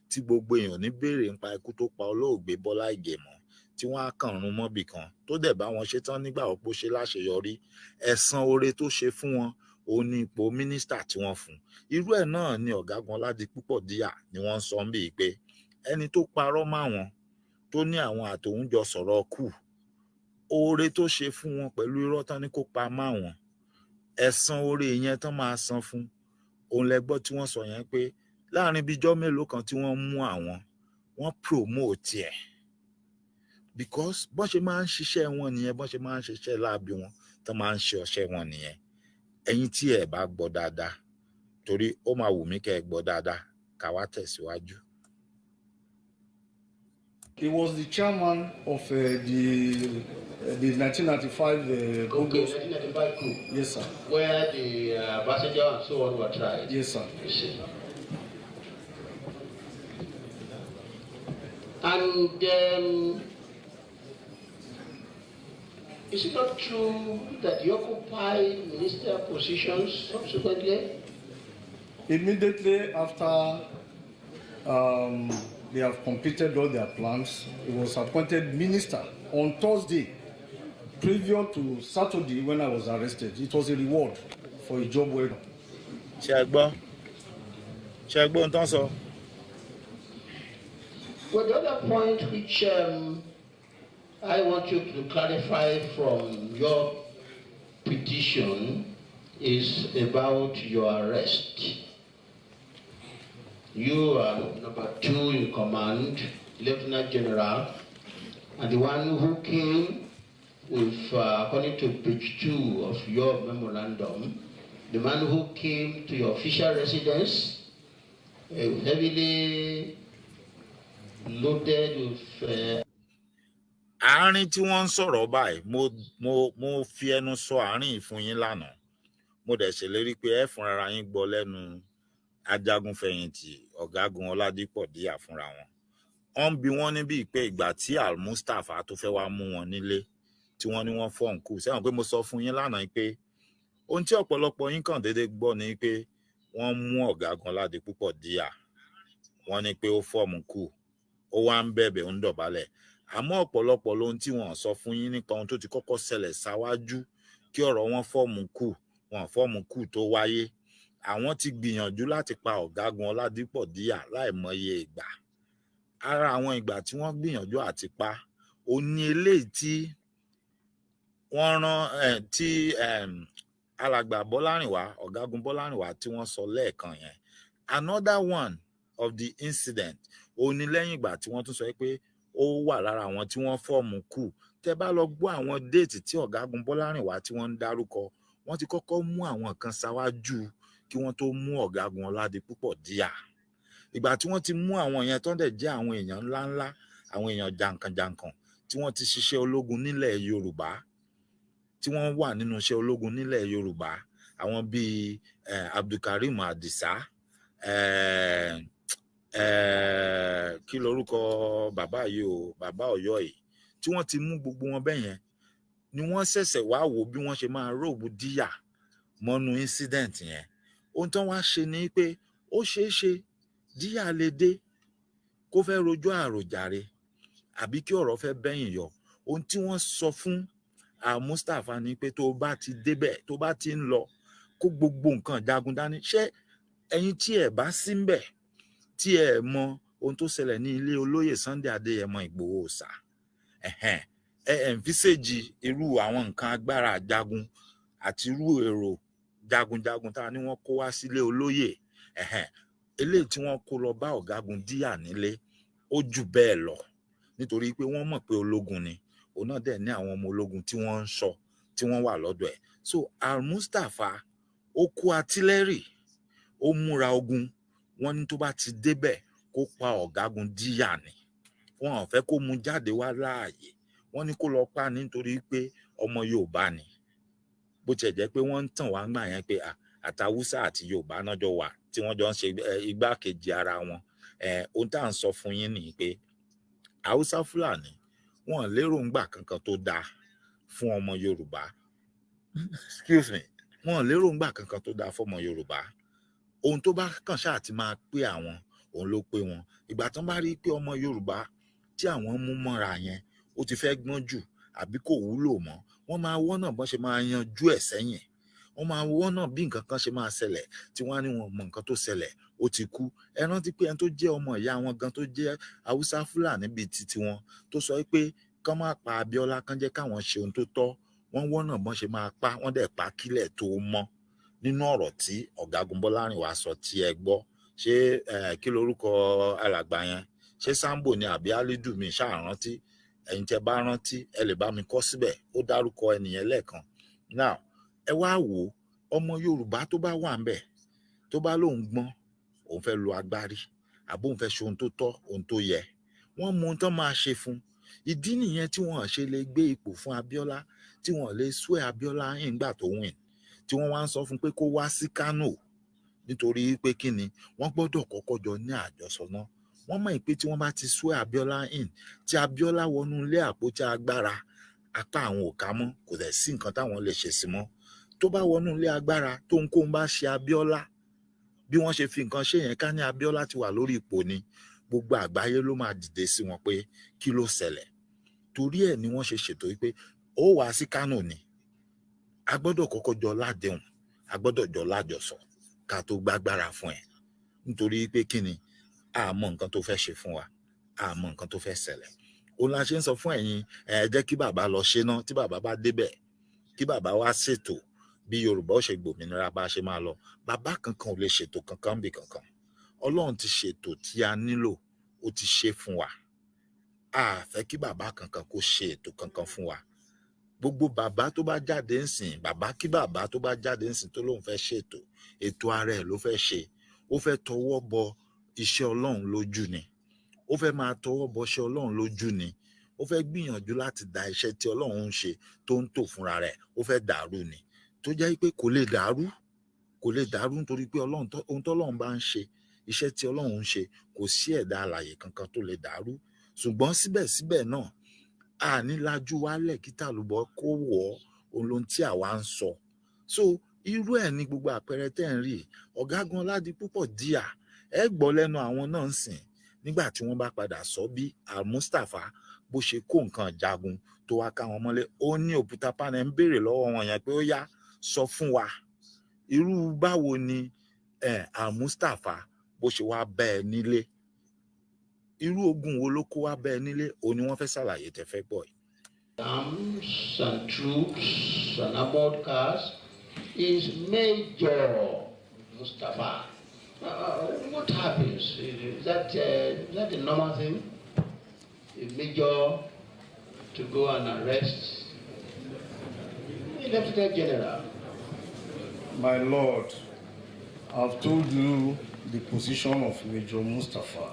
tí gbogbo èèyàn ní béèrè nípa ikú tó pa olóògbé Bọ́lá Ìgè mọ́, tí wọ́n á kàn rún mọ́bì kan tó dẹ̀ bá wọn ṣe tán nígbà ọ̀pọ̀ ṣe láṣeyọrí. Ẹ̀san oore tó ṣe fún wọn òun ní ipò mínísítà tí wọ́n fún. Irú ẹ̀ náà ni ọ̀gágun Ọládipúpọ̀ Díyà ni wọ́n sọ ń bí pé ẹni tó parọ́ máwọn tó ní àwọn àtòun jọ sọ̀rọ̀ kù, oore tó ṣe fún wọn pẹ̀lú irọ́ tán ní kó pa máwọn, ẹ̀san oore yẹn tán máa san fún. Òun lẹ gbọ́ tí wọ́n sọ yẹn pé láàrin bíjọ́ mélòó kan tí wọ́n mú àwọn, wọ́n promote ẹ̀ because bọ́n ṣe máa ń ṣiṣẹ́ wọn nìyẹn, bọ́n ṣe máa ń ṣiṣẹ́ láabi wọn tán máa ń ṣe ọṣẹ́ wọn nìyẹn. Ẹ̀yin tí ẹ bá gbọ́ dáadáa, torí ó máa wù mí kẹ́ ẹ gbọ́ dáadáa ká wá tẹ̀síwájú. He was the chairman of the 1995 Okay, 1995 coup. Yes, sir. Where the passenger and so on were tried. Yes, sir. You see. And is it not true that you occupied ministerial positions subsequently? Immediately after they have completed all their plans, he was appointed minister on Thursday, previous to Saturday when I was arrested. It was a reward for a job well done. Ṣé gbọ́ ń tán sọ. Well, the other point which I want you to clarify from your petition is about your arrest. You are number 2 in command, Lieutenant General, and the one who came with, according to page 2 of your memorandum, the man who came to your official residence, heavily loaded with. Àárín tí wọ́n ń sọ̀rọ̀ báyìí, mo fi ẹnu sọ àárín ìfún yín lánàá. Mo dẹ̀ ṣèlérí pé ẹ fúnra yín gbọ́ lẹ́nu ajagunfẹ̀yìntì ọ̀gágun Ọládipúpọ̀ Díyà fúnra wọn. Wọ́n bi wọ́n níbi pé ìgbà tí Al-Mustapha tó fẹ́ wá mú wọn nílé tí wọ́n ní wọ́n fọ́n kù. Sẹ́wọ̀n pé mo sọ fún yín lánàá pé ohun tí ọ̀pọ̀lọpọ̀ yín kàn déédéé gbọ́ ni pé wọ́n mú ọ̀gágun Ọládipúpọ̀ Díyà. Wọ́n ní pé ó fọ́ọ̀mù kù, ó wá ń bẹ̀bẹ̀ ó ń dọ̀bálẹ̀. Àmọ́ ọ̀pọ̀lọpọ̀ lohun tí wọ́n sọ fún yín nípa ohun tó ti kọ́kọ́ ṣẹlẹ̀ ṣáwájú kí ọ̀rọ̀ wọn fọ́ọ̀mù kù, wọn fọ́ọ̀mù kù tó wáyé. Àwọn ti gbìyànjú láti pa ọ̀gágun Ọládipúpọ̀ Díyà láìmọye ìgbà. Ara àwọn ìgbà tí wọ́n gbìyànjú àti pa ó ní eléyìí tí wọ́n rán tí alàgbà Bọ́lárìnwá, ọ̀gágun Bọ́lárìnwá tí wọ́n sọ lẹ́ẹ̀kan yẹn. Another one of the incident ó ní lẹ́yìn ìgbà tí wọ́n tún sọ pé ó wà lára àwọn tí wọ́n fọ́ọ̀mù kù. Tẹ́ bá lọ gbọ́ àwọn déètì tí ọ̀gágun Bọ́lárìnwá tí wọ́n ń dárúkọ, wọ́n ti kọ́kọ́ mú àwọn kan ṣáwájú kí wọ́n tó mú ọ̀gágun Ọládipúpọ̀ Díyà. Ìgbà tí wọ́n ti mú àwọn yẹn tó dẹ̀ jẹ́ àwọn èèyàn ńláńlá, àwọn èèyàn jàǹkànjàǹkàn tí wọ́n ti ṣiṣẹ́ ológun nílẹ̀ Yorùbá, tí wọ́n wà nínú iṣẹ́ ológun nílẹ̀ Yorùbá, àwọn bíi Abdulkarim Adisa, kí lorúkọ bàbá yìí o, bàbá Ọ̀yọ́ yìí, tí wọ́n ti mú gbogbo wọn bẹ́yẹn ni wọ́n ṣẹ̀ṣẹ̀ wá wò bí wọ́n ṣe máa róòbù Díyà mọ́nú incident yẹn. Ohun tó wá ṣe ni pé ó ṣeé ṣe Díyà lè dé kó fẹ́ rojọ́ àròjàre àbí kí ọ̀rọ̀ fẹ́ bẹ́yìn yọ. Ohun tí wọ́n sọ fún Al-Mustapha ni pé tó bá ti débẹ̀, tó bá ti ń lọ, kó gbogbo nǹkan jagun dání. Ṣé ẹ̀yin tí ẹ bá sí ńbẹ̀, tí ẹ mọ ohun tó ṣẹlẹ̀ ní ilé olóyè Sunday Adéyẹmọ Ìgbòho Òòṣà, envisage irú àwọn nǹkan agbára jagun àti irú èrò jagunjagun tá a ní wọ́n kó wá sílé olóyè, eléyìí tí wọ́n kó lọ bá ọ̀gágun Díyà nílé ó jù bẹ́ẹ̀ lọ nítorí pé wọ́n mọ̀ pé ológun ni. Òun náà dẹ̀ ní àwọn ọmọ ológun tí wọ́n ń ṣọ́, tí wọ́n wà lọ́dọ̀ ẹ̀. So Al-Mustapha ó kó artillery, ó múra ogun. Wọ́n ní tó bá ti débẹ̀ kó pa ọ̀gágun Díyà ni. Wọ́n ò fẹ́ kó mú jáde wá láàyè. Wọ́n ní kó lọ pa nítorí pé ọmọ Yorùbá ni. Bó tiẹ̀ jẹ́ pé wọ́n ń tàn wá ńgbà yẹn pé àtàwùsá àti Yorùbá náà jọ wà tí wọ́n jọ ń ṣe igbákejì ara wọn. Ohun tá à ń sọ fún yín nìyí pé Haúsá Fúlàní wọn léròǹgbà kankan tó dáa fún ọmọ Yorùbá. Excuse me. Wọn léròǹgbà kankan tó dáa fún ọmọ Yorùbá. Ohun tó bá kàn ṣáà ti máa pé àwọn, òun ló pé wọn. Ìgbà tán bá rí pé ọmọ Yorùbá tí àwọn mú mọ́ra yẹn ó ti fẹ́ gbọ́n jù àbí kò wúlò mọ́, wọ́n máa wọ́nà bọ́n ṣe máa yanjú ẹ̀ sẹ́yìn. Wọ́n máa wọ́nà bí nǹkan kan ṣe máa ṣẹlẹ̀ tí wọ́n á ní wọn mọ nǹkan tó ṣẹlẹ̀, ó ti kú. Ẹ rántí pé ẹni tó jẹ́ ọmọ ìyá wọn gan tó jẹ́ Haúsá Fúlàní bíi titi wọn tó sọ pé kán má pa Abíọ́lá, kán jẹ́ káwọn ṣe ohun tó tọ́. Wọ́n wọ́nà bọ́n ṣe máa pa, wọ́n dẹ̀ pa kílẹ̀ tó mọ́. Nínú ọ̀rọ̀ tí Ọ̀gágun Bọ́lárìnwá sọ tí ẹ gbọ́, ṣé kí lorúkọ alàgbà yẹn? Ṣé Sambo ni àbí Alidu? Mi ṣáà rántí. Ẹ̀yin tẹ́ bá rántí ẹ lè bá mi kọ síbẹ̀. Ó dárúkọ ẹnìyẹn lẹ́ẹ̀kan. Now ẹ wá wò ó, ọmọ Yorùbá tó bá wà ńbẹ̀ tó bá lóun gbọ́n, òun fẹ́ lo agbárí àbó òun fẹ́ ṣe ohun tó tọ́, ohun tó yẹ, wọ́n mọ ohun tán máa ṣe fún. Ìdí nìyẹn tí wọ́n ṣe lè gbé ipò fún Abíọ́lá, tí wọ́n lè swear Abíọ́lá nígbà tó win, tí wọ́n wá ń sọ fún pé kó wá sí Kánò nítorí pé kí ni wọ́n gbọ́dọ̀ kọ́kọ́ jọ ní àjọsọ náà. Wọ́n mọ̀ pé tí wọ́n bá ti swear Abíọ́lá in, tí Abíọ́lá wọnú ilé àpótí agbára, apá àwọn ò ká mọ́, kò dẹ̀ sí nǹkan táwọn lè ṣe sí mọ́. Tó bá wọnú ilé agbára tó ń kó ń bá ṣe Abíọ́lá, bí wọ́n ṣe fi nǹkan ṣe yẹn, ká ní Abíọ́lá ti wà lórí ipò ni, gbogbo àgbáyé ló máa dìde sí wọn pé kí ló ṣẹlẹ̀. Torí ẹ̀ ni wọ́n ṣe ṣètò wípé ó wá sí Kánò ni, a gbọ́dọ̀ kọ́kọ́ jọ ládéhùn, a gbọ́dọ̀ jọ lájọsọ ká tó gbágbára fún ẹ. Nítorí pé kí ni, a mọ nǹkan tó fẹ́ ṣe fún wa, a mọ nǹkan tó fẹ́ ṣẹlẹ̀. Òun la ṣe ń sọ fún ẹ̀yin, ẹ jẹ́ kí bàbá lọ ṣe náà. Tí bàbá bá débẹ̀, kí bàbá wá ṣètò bí Yorùbá ó ṣe gbòmìnira bá ṣe máa lọ. Bàbá kankan ò lè ṣètò kankan bí kankan. Ọlọ́run ti ṣètò tí a nílò, ó ti ṣe fún wa. A fẹ́ kí bàbá kankan kó ṣe ètò kankan fún wa. Gbogbo bàbá tó bá jáde ń sìn, bàbá kí bàbá tó bá jáde ń sìn tó lóun fẹ́ ṣètò, ètò ara ẹ̀ ló fẹ́ ṣe. Ó fẹ́ tọwọ́ bọ iṣẹ́ Ọlọ́run lójú ni. Ó fẹ́ máa tọwọ́ bọ iṣẹ́ Ọlọ́run lójú ni. Ó fẹ́ gbìyànjú láti da iṣẹ́ tí Ọlọ́run ń ṣe tó ń tò fúnra rẹ̀, ó fẹ́ dàrú ni. Tó jẹ́ pé kò lè dàrú, kò lè dàrú nítorí pé ohun tọ́lọ́run bá ń ṣe, iṣẹ́ tí Ọlọ́run ń ṣe, kò sí ẹ̀dá alààyè kankan tó lè dàrú. Ṣùgbọ́n síbẹ̀síbẹ̀ náà, a ní lajú wálẹ̀ kí tàlùbọ̀ kó wọ̀ ohun tí àwa ń sọ. So irú ẹ̀ ní gbogbo àpẹẹrẹ tẹ́ ń rí. Ọ̀gágun Ọládipúpọ̀ díà, ẹ gbọ́ lẹ́nu àwọn náà ń sìn nígbà tí wọ́n bá padà sọ bí Al-Mustapha bó ṣe kó nǹkan jagun tó wá ká wọn mọ́lẹ̀. Ó ní Òkúta Pánẹ̀ ń béèrè lọ́wọ́ wọn yẹn pé ó yá sọ fún wa, irú báwo ni Al-Mustapha bó ṣe wá bẹ́ẹ̀ nílé, irú ogun wo ló kó wá bẹ́ẹ̀ nílé, òun ni wọ́n fẹ́ ṣàlàyé tẹ́ fẹ́ gbọ́ yìí. Arms and troops and armored cars is Major Mustapha. What happens? Is that a normal thing? A major to go and arrest a Lieutenant General? My Lord, I've told you the position of Major Mustapha.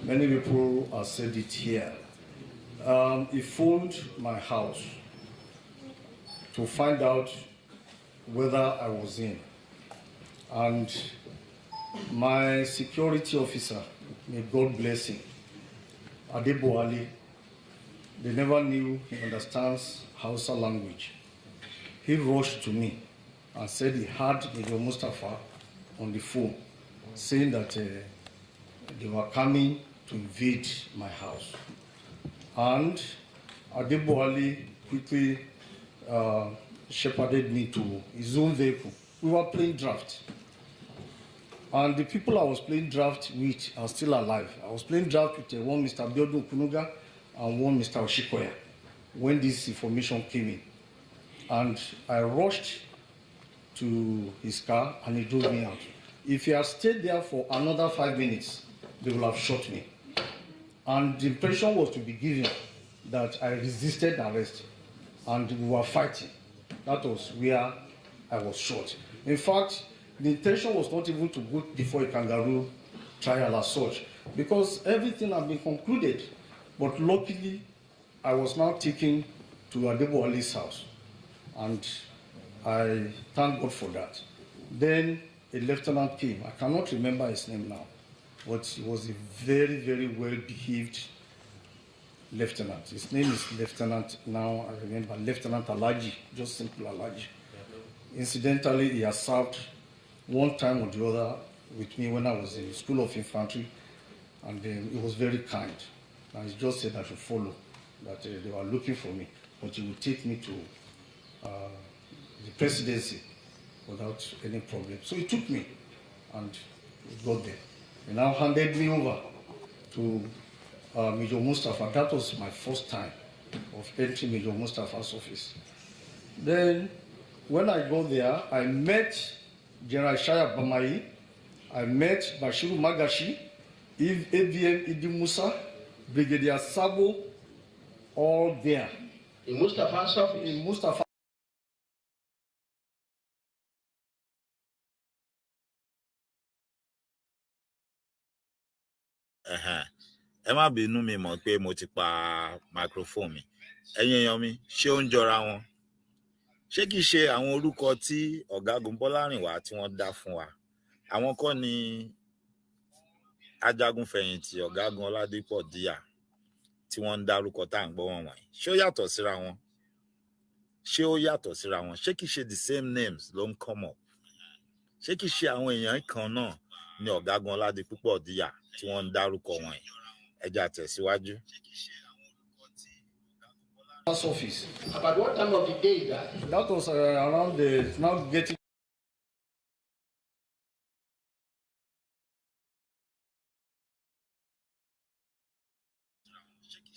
Many people have said it here. He phoned my house to find out whether I was in. And my security officer, may God bless him, Adebo Ali, they never knew he understands Hausa language. He rushed to me and said he had Major Mustapha on the phone, saying that they were coming to invade my house. And Adebo Ali quickly shepherded me to his own vehicle. We were playing draft. And the people I was playing draft with are still alive. I was playing draft with one Mr. Biodun Kunuga and one Mr. Oshikoya when this information came in. And I rushed to his car and he drove me out. If he had stayed there for another 5 minutes, they would have shot me. And the impression was to be given that I resisted arrest and we were fighting. That was where I was shot. In fact, the intention was not even to go before a kangaroo trial as such, because everything had been concluded. But luckily, I was now taken to Adebo Ali's house, and I thank God for that. Then a lieutenant came. I cannot remember his name now, but he was a very, very well-behaved lieutenant. His name is Lieutenant, now I remember, Lieutenant Alaji, just simple Alaji. Incidentally, he has served one time or the other with me when I was in the School of Infantry, and then he was very kind. And he just said I should follow, that they were looking for me, but he would take me to the presidency without any problem. So he took me, and he got there. He now handed me over to Major Mustafa. That was my first time of entering Major Mustafa's office. Then, when I got there, I met General Shaya Bamai, I met Bashiru Magashi, AVM Idi Musa, Brigadier Sabo, all there. In Mustafa's office? In Mustafa. Ẹ má bínú mi mọ̀ pé mo ti pa microphone mi. Ẹ̀yin èèyàn mi, ṣé ó ń jọra wọn? Ṣé kìí ṣe àwọn orúkọ tí Ọ̀gágun Bọ́lárìnwá tí wọ́n dá fún wa? Àwọn kọ́ ni ajagunfẹ̀yìntì Ọ̀gágun Ọládípọ̀ Díà tí wọ́n ń dárúkọ tá à ń gbọ́ wọn wọ̀nyí. Ṣé ó yàtọ̀ síra wọn? Ṣé ó yàtọ̀ síra wọn? Ṣé kìí ṣe the same names ló ń come up? Ṣé kìí ṣe àwọn èèyàn kan náà ni Ọ̀gágun Ọládípọ̀ Díà tí wọ́n ń dárúkọ wọ̀nyí? Ẹ jẹ́ á tẹ̀síwájú. Office. About what time of the day is that? That was around the now getting.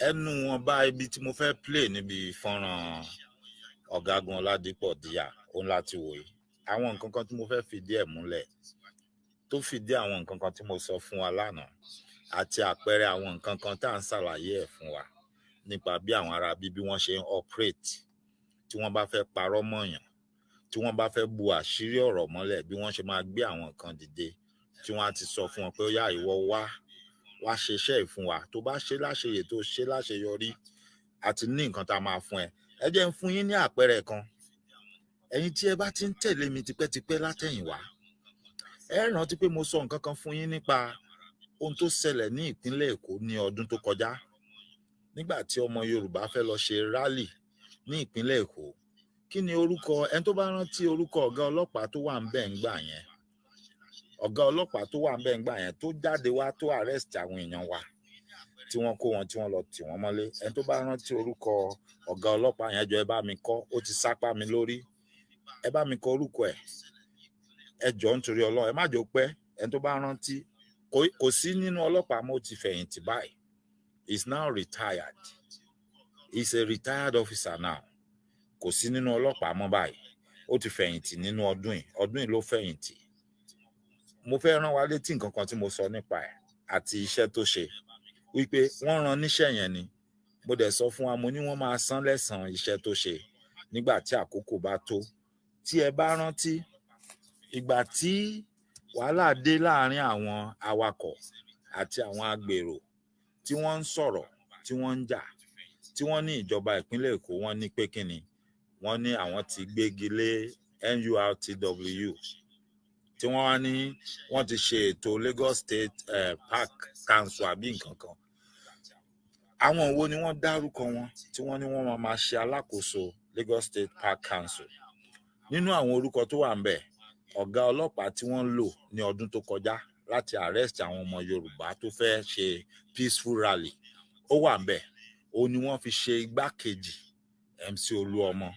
Ẹnu wọn bá ibi tí mo fẹ́ play níbi fọ́nrán Ọ̀gágun Ọládípọ̀ Díà òun láti wò yìí. Àwọn nǹkan kan tí mo fẹ́ fìdí ẹ̀ múlẹ̀ tó fìdí àwọn nǹkan kan tí mo sọ fún wa lánàá àti àpẹẹrẹ àwọn nǹkan kan tá à ń ṣàlàyé ẹ̀ fún wa nípa bí àwọn ará bí wọ́n ṣe ń operate tí wọ́n bá fẹ́ parọ́ mọ̀yàn, tí wọ́n bá fẹ́ bu àṣírí ọ̀rọ̀ mọ́lẹ̀, bí wọ́n ṣe máa gbé àwọn nǹkan dìde tí wọ́n á ti sọ fún wọn pé ó yá ìwọ wá ṣe iṣẹ́ ìfún wa, tó bá ṣe láṣeyè tó ṣe láṣeyọrí àti ní nǹkan tá a máa fún ẹ. Ẹ jẹ́ ń fún yín ní àpẹẹrẹ kan. Ẹ̀yin tí ẹ bá ti ń tẹ̀lé mi tipẹ́tipẹ́ látẹ̀yìnwá, ẹ rántí pé mo sọ nǹkan kan fún yín nípa ohun tó ṣẹlẹ̀ ní ìpínlẹ̀ Èkó ní ọdún tó kọjá nígbà tí ọmọ Yorùbá fẹ́ lọ ṣe rally ní ìpínlẹ̀ Èkó. Kí ni orúkọ ẹni tó bá rántí orúkọ ọ̀gá ọlọ́pàá tó wà ń bẹ̀ ńgbà yẹn? Ọ̀gá ọlọ́pàá tó wà ń bẹ̀ ńgbà yẹn tó jáde wá tó arrest àwọn èèyàn wa tí wọ́n kó wọn tí wọ́n lọ tì wọ́n mọ́lé. Ẹni tó bá rántí orúkọ ọ̀gá ọlọ́pàá yẹn, jọ̀ọ́ ẹ bá mi kọ, ó ti sápá mi lórí. Ẹ bá mi kọ orúkọ ẹ̀. Ẹ jọ̀ọ́ nítorí Ọlọ́run, ẹ má jẹ́ ó pẹ́. Ẹni tó bá rántí kò sí nínú ọlọ́pàá mọ́, ó ti fẹ̀yìntì báyìí. He's now retired. He's a retired officer now. Kò sí nínú ọlọ́pàá mọ́ báyìí. Ó ti fẹ̀yìntì nínú ọdún yìí. Ọdún yìí ló fẹ̀yìntì. Mo fẹ́ rán wa létí nǹkan kan tí mo sọ nípa ẹ̀ àti iṣẹ́ tó ṣe. Wípé wọ́n rán níṣẹ́ yẹn ni. Mo dẹ̀ sọ fún wa, mo ní wọ́n máa san lẹ́san iṣẹ́ tó ṣe nígbà tí àkókò bá tó. Tí ẹ bá rántí, ìgbà tí wàhálà dé láàárín àwọn awakọ̀ àti àwọn agbèrò tí wọ́n ń sọ̀rọ̀, tí wọ́n ń jà, tí wọ́n ní ìjọba ìpínlẹ̀ Èkó wọ́n ní pé kíni, wọ́n ní àwọn ti gbégi lé NURTW, tí wọ́n wá ní wọ́n ti ṣe ètò Lagos State Park Council àbí nǹkan kan. Àwọn wo ni wọ́n dárúkọ wọn tí wọ́n ní wọ́n máa ṣe alákòóso Lagos State Park Council? Nínú àwọn orúkọ tó wà ń bẹ̀, ọ̀gá ọlọ́pàá tí wọ́n lò ní ọdún tó kọjá láti arrest àwọn ọmọ Yorùbá tó fẹ́ ṣe peaceful rally, ó wà ń bẹ̀. Ó ní wọ́n fi ṣe igbákejì MC Olúọmọ.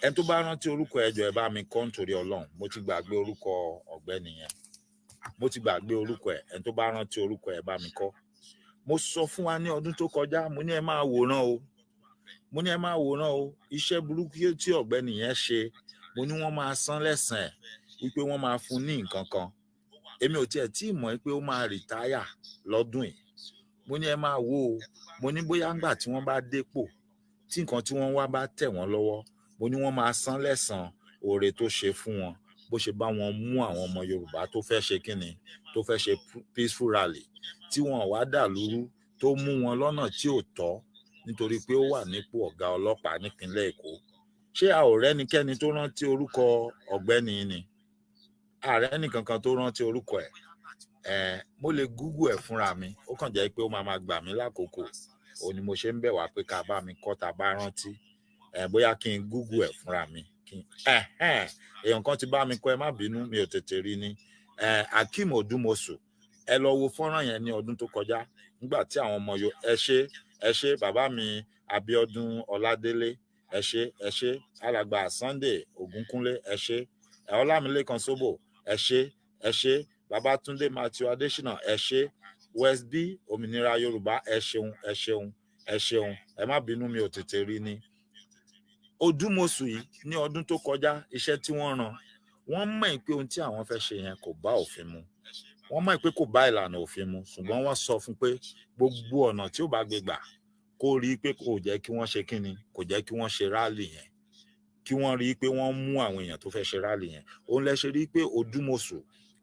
Ẹni tó bá rántí orúkọ ẹ jọ̀ọ́ ẹ bá mi kọ nítorí Ọlọ́run. Mo ti gbàgbé orúkọ ọ̀gbẹ́ni yẹn. Mo ti gbàgbé orúkọ ẹ. Ẹni tó bá rántí orúkọ ẹ bá mi kọ. Mo sọ fún wa ní ọdún tó kọjá, mo ní ẹ máa wòran o. Mo ní ẹ máa wòran o. Iṣẹ́ burúkú tí ọ̀gbẹ́ni yẹn ṣe, mo ní wọ́n máa san lẹ́san ẹ̀, wípé wọ́n máa fún ní nǹkan kan. Èmi ò tiẹ̀ tí mọ̀ pé ó máa retire lọ́dún yìí. Mo ní ẹ máa wò ó. Mo ní bóyá ńgbà tí wọ́n bá dépò, tí nǹkan tí wọ́n wá bá tẹ̀ wọ́n lọ́wọ́, mo ní wọ́n máa san lẹ́san oore tó ṣe fún wọn, bó ṣe bá wọn mú àwọn ọmọ Yorùbá tó fẹ́ ṣe kíni, tó fẹ́ ṣe peaceful rally, tí wọ́n wá dàlúrú, tó mú wọn lọ́nà tí ò tọ́ nítorí pé ó wà nípò ọ̀gá ọlọ́pàá nípínlẹ̀ Èkó. Ṣé a ò rẹ́nikẹ́ni tó rántí orúkọ ọ̀gbẹ́ni ni? Ààrẹ nìkankan tó rántí orúkọ ẹ̀. Mo lè Google ẹ̀ fúnra mi, ó kàn jẹ́ pé ó máa gbà mí lákòókò. òun ni mo ṣe ń bẹ̀ wá pé ká bá mi kọ́ tá bá rántí bóyá kí n google ẹ̀ fúnra mi èèyàn kan ti bá mi kọ́ ẹ má bínú mi ò tètè rí ni Akeem Odumosu ẹ lọ wo fọ́nrán yẹn ní ọdún tó kọjá nígbà tí àwọn ọmọ yo ẹ ṣé bàbá mi Abíọ́dún Ọládélé ẹ ṣé alàgbà Sunday Ògúnkúnlé ẹ ṣé Ọlámilékan Sóbò ẹ ṣé Babátúndé Matthew Adésínà ẹ ṣé West B Òmìnira Yorùbá ẹ ṣeun ẹ má bínú mi ò tètè rí ni. Odumosu yìí ní ọdún tó kọjá iṣẹ́ tí wọ́n rán wọ́n mọ̀ pé ohun tí àwọn fẹ́ ṣe yẹn kò bá òfin mu wọ́n mọ̀ pé kò bá ìlànà òfin mu ṣùgbọ́n wọ́n sọ fún pé gbogbo ọ̀nà tí ó bá gbé gbà kó rí pé kò jẹ́ kí wọ́n ṣe kíni kò jẹ́ kí wọ́n ṣe rálì yẹn kí wọ́n rí pé wọ́n mú àwọn èèyàn tó fẹ́ ṣe rálì yẹn òun lẹ ṣe rí pé Odumosu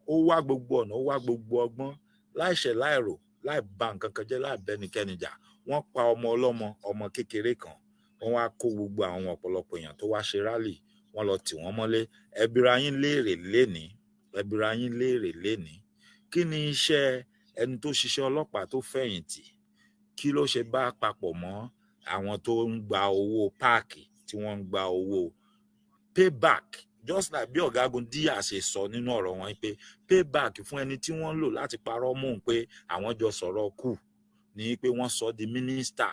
ó wá gbogbo ọ̀nà ó wá gbogbo ọgbọ́n láìṣẹ̀ láìrò láì bà nǹkan kan jẹ́ láì bẹ́nikẹ́ni jà wọ́n pa ọmọ ọlọ́mọ ọmọ kékeré kan wọ́n wá kó gbogbo àwọn ọ̀pọ̀lọpọ̀ èèyàn tó wá ṣe rálì wọ́n lọ tì wọ́n mọ́lé ẹbíra yín léèrè lénìí kí ni iṣẹ́ ẹni tó ṣiṣẹ́ ọlọ́pàá tó fẹ̀yìntì kí ló ṣe bá papọ̀ mọ́ àwọn tó ń gba owó páàkì tí wọ́n ń gba owó payback just like bí ọ̀gágun díà ṣe sọ nínú ọ̀rọ̀ wọn pé payback fún ẹni tí wọ́n lò láti parọ́ mọ́ òun pé àwọn jọ sọ̀rọ̀ kù ní pé wọ́n sọ di minister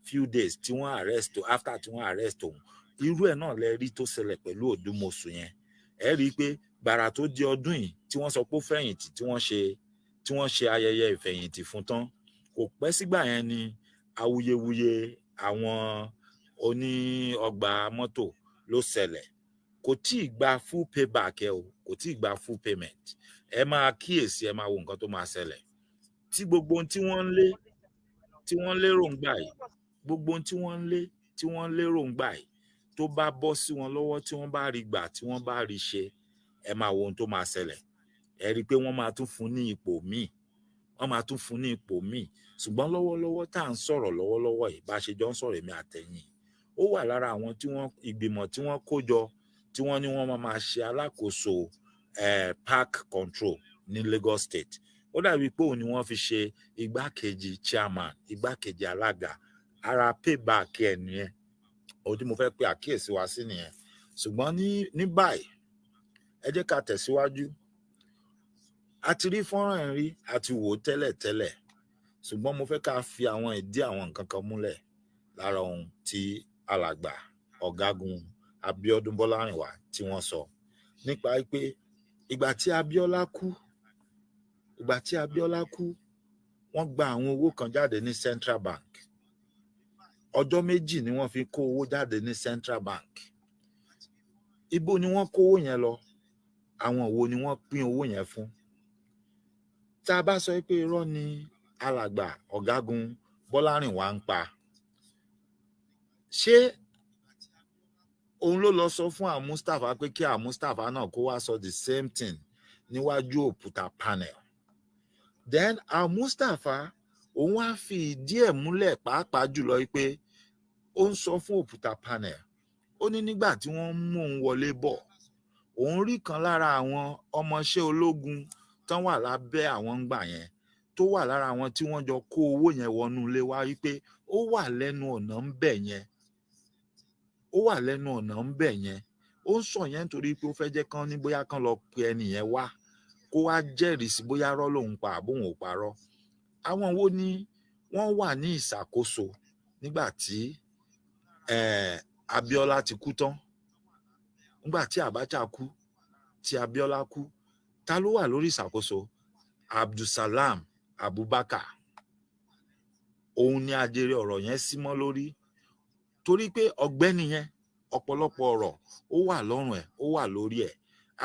few days tí wọ́n arrest after tí wọ́n arrest òun irú ẹ̀ náà lẹ rí tó ṣẹlẹ̀ pẹ̀lú Odumosu yẹn ẹ rí i pé gbàrà tó di ọdún yìí tí wọ́n sọ pé ó fẹ̀yìntì tí wọ́n ṣe ayẹyẹ ìfẹ̀yìntì fún tán kò pẹ́ sígbà yẹn ni awuyewuye àwọn oní ọgbà mọ́tò ló ṣẹlẹ̀ kò tí ì gba full payback kò tí ì gba full payment ẹ máa kíyèsí ẹ máa wo nǹkan tó máa ṣẹlẹ̀ tí gbogbo ohun tí wọ́n lérò ń gbà yìí gbogbo ohun tí wọ́n lérò ń gbà yìí tó bá bọ́ sí wọn lọ́wọ́ tí wọ́n bá rí gbà tí wọ́n bá rí ṣe ẹ máa wo ohun tó máa ṣẹlẹ̀ ẹ rí i pé wọ́n máa tún fún ní ipò míì ṣùgbọ́n lọ́wọ́lọ́wọ́ tá à ń sọ̀rọ̀ lọ́wọ́lọ́wọ́ yìí bá ṣe jọ ń sọ̀rọ̀ èmi àtẹ̀yìn ó wà lára àwọn ìgbìmọ̀ tí wọ́n kó jọ tí wọ́n ní wọ́n máa ṣe alákòóso park control ní Lagos State ó dàbí pé òun ni wọ́n fi ṣe igbákejì chairman igbákejì alága ara payback ẹ̀ nìyẹn ohun tí mo fẹ́ pe àkíyèsí wa sí nìyẹn ṣùgbọ́n ní báyìí ẹ jẹ́ ká tẹ̀síwájú a ti rí fọ́nrán ẹ̀ rí a ti wò ó tẹ́lẹ̀ ṣùgbọ́n mo fẹ́ ká fi àwọn ìdí àwọn nǹkan kan múlẹ̀ lára ohun tí alàgbà ọ̀gágun Abíọ́dún Bọ́lárìnwá tí wọ́n sọ nípa pé ìgbà tí Abíọ́lá kú wọ́n gba àwọn owó kan jáde ní Central Bank ọjọ́ méjì ni wọ́n fi kó owó jáde ní Central Bank ibo ni wọ́n kó owó yẹn lọ àwọn wo ni wọ́n pín owó yẹn fún tá a bá sọ pé irọ́ ni alàgbà ọ̀gágun Bọ́lárìnwá ń pa ṣé òun ló lọ sọ fún Mustapha pé kí Mustapha náà kó wá sọ the same thing níwájú òkúta panel then Mustapha òun wá fi ìdí ẹ̀ múlẹ̀ pàápàá jùlọ pé ó ń sọ fún òkúta panel ó ní nígbà tí wọ́n mú òun wọlé bọ̀ òun rí kan lára àwọn ọmọọṣẹ́ ológun tán wà lábẹ́ àwọn ńgbà yẹn tó wà lára àwọn tí wọ́n jọ kó owó yẹn wọnú ilé wá wípé ó wà lẹ́nu ọ̀nà ń bẹ̀ yẹn ó ń sọ yẹn nítorí pé ó fẹ́ jẹ́ kán ní bóyá kán lọ pe ẹni yẹn wá kó wá jẹ́rìí sí bóyá rọ́ lòun pa àbóhùn ò parọ́ àwọn wo ni wọ́n wà ní ìṣàkóso nígbà tí Abíọ́lá ti kú tán nígbà tí Abacha kú tí Abíọ́lá kú ta ló wà lórí ìṣàkóso Abdulsalam Abubakar òun ni ajere ọ̀rọ̀ yẹn sí mọ́ lórí torí pé ọ̀gbẹ́ni yẹn ọ̀pọ̀lọpọ̀ ọ̀rọ̀ ó wà lọ́rùn ẹ̀ ó wà lórí ẹ̀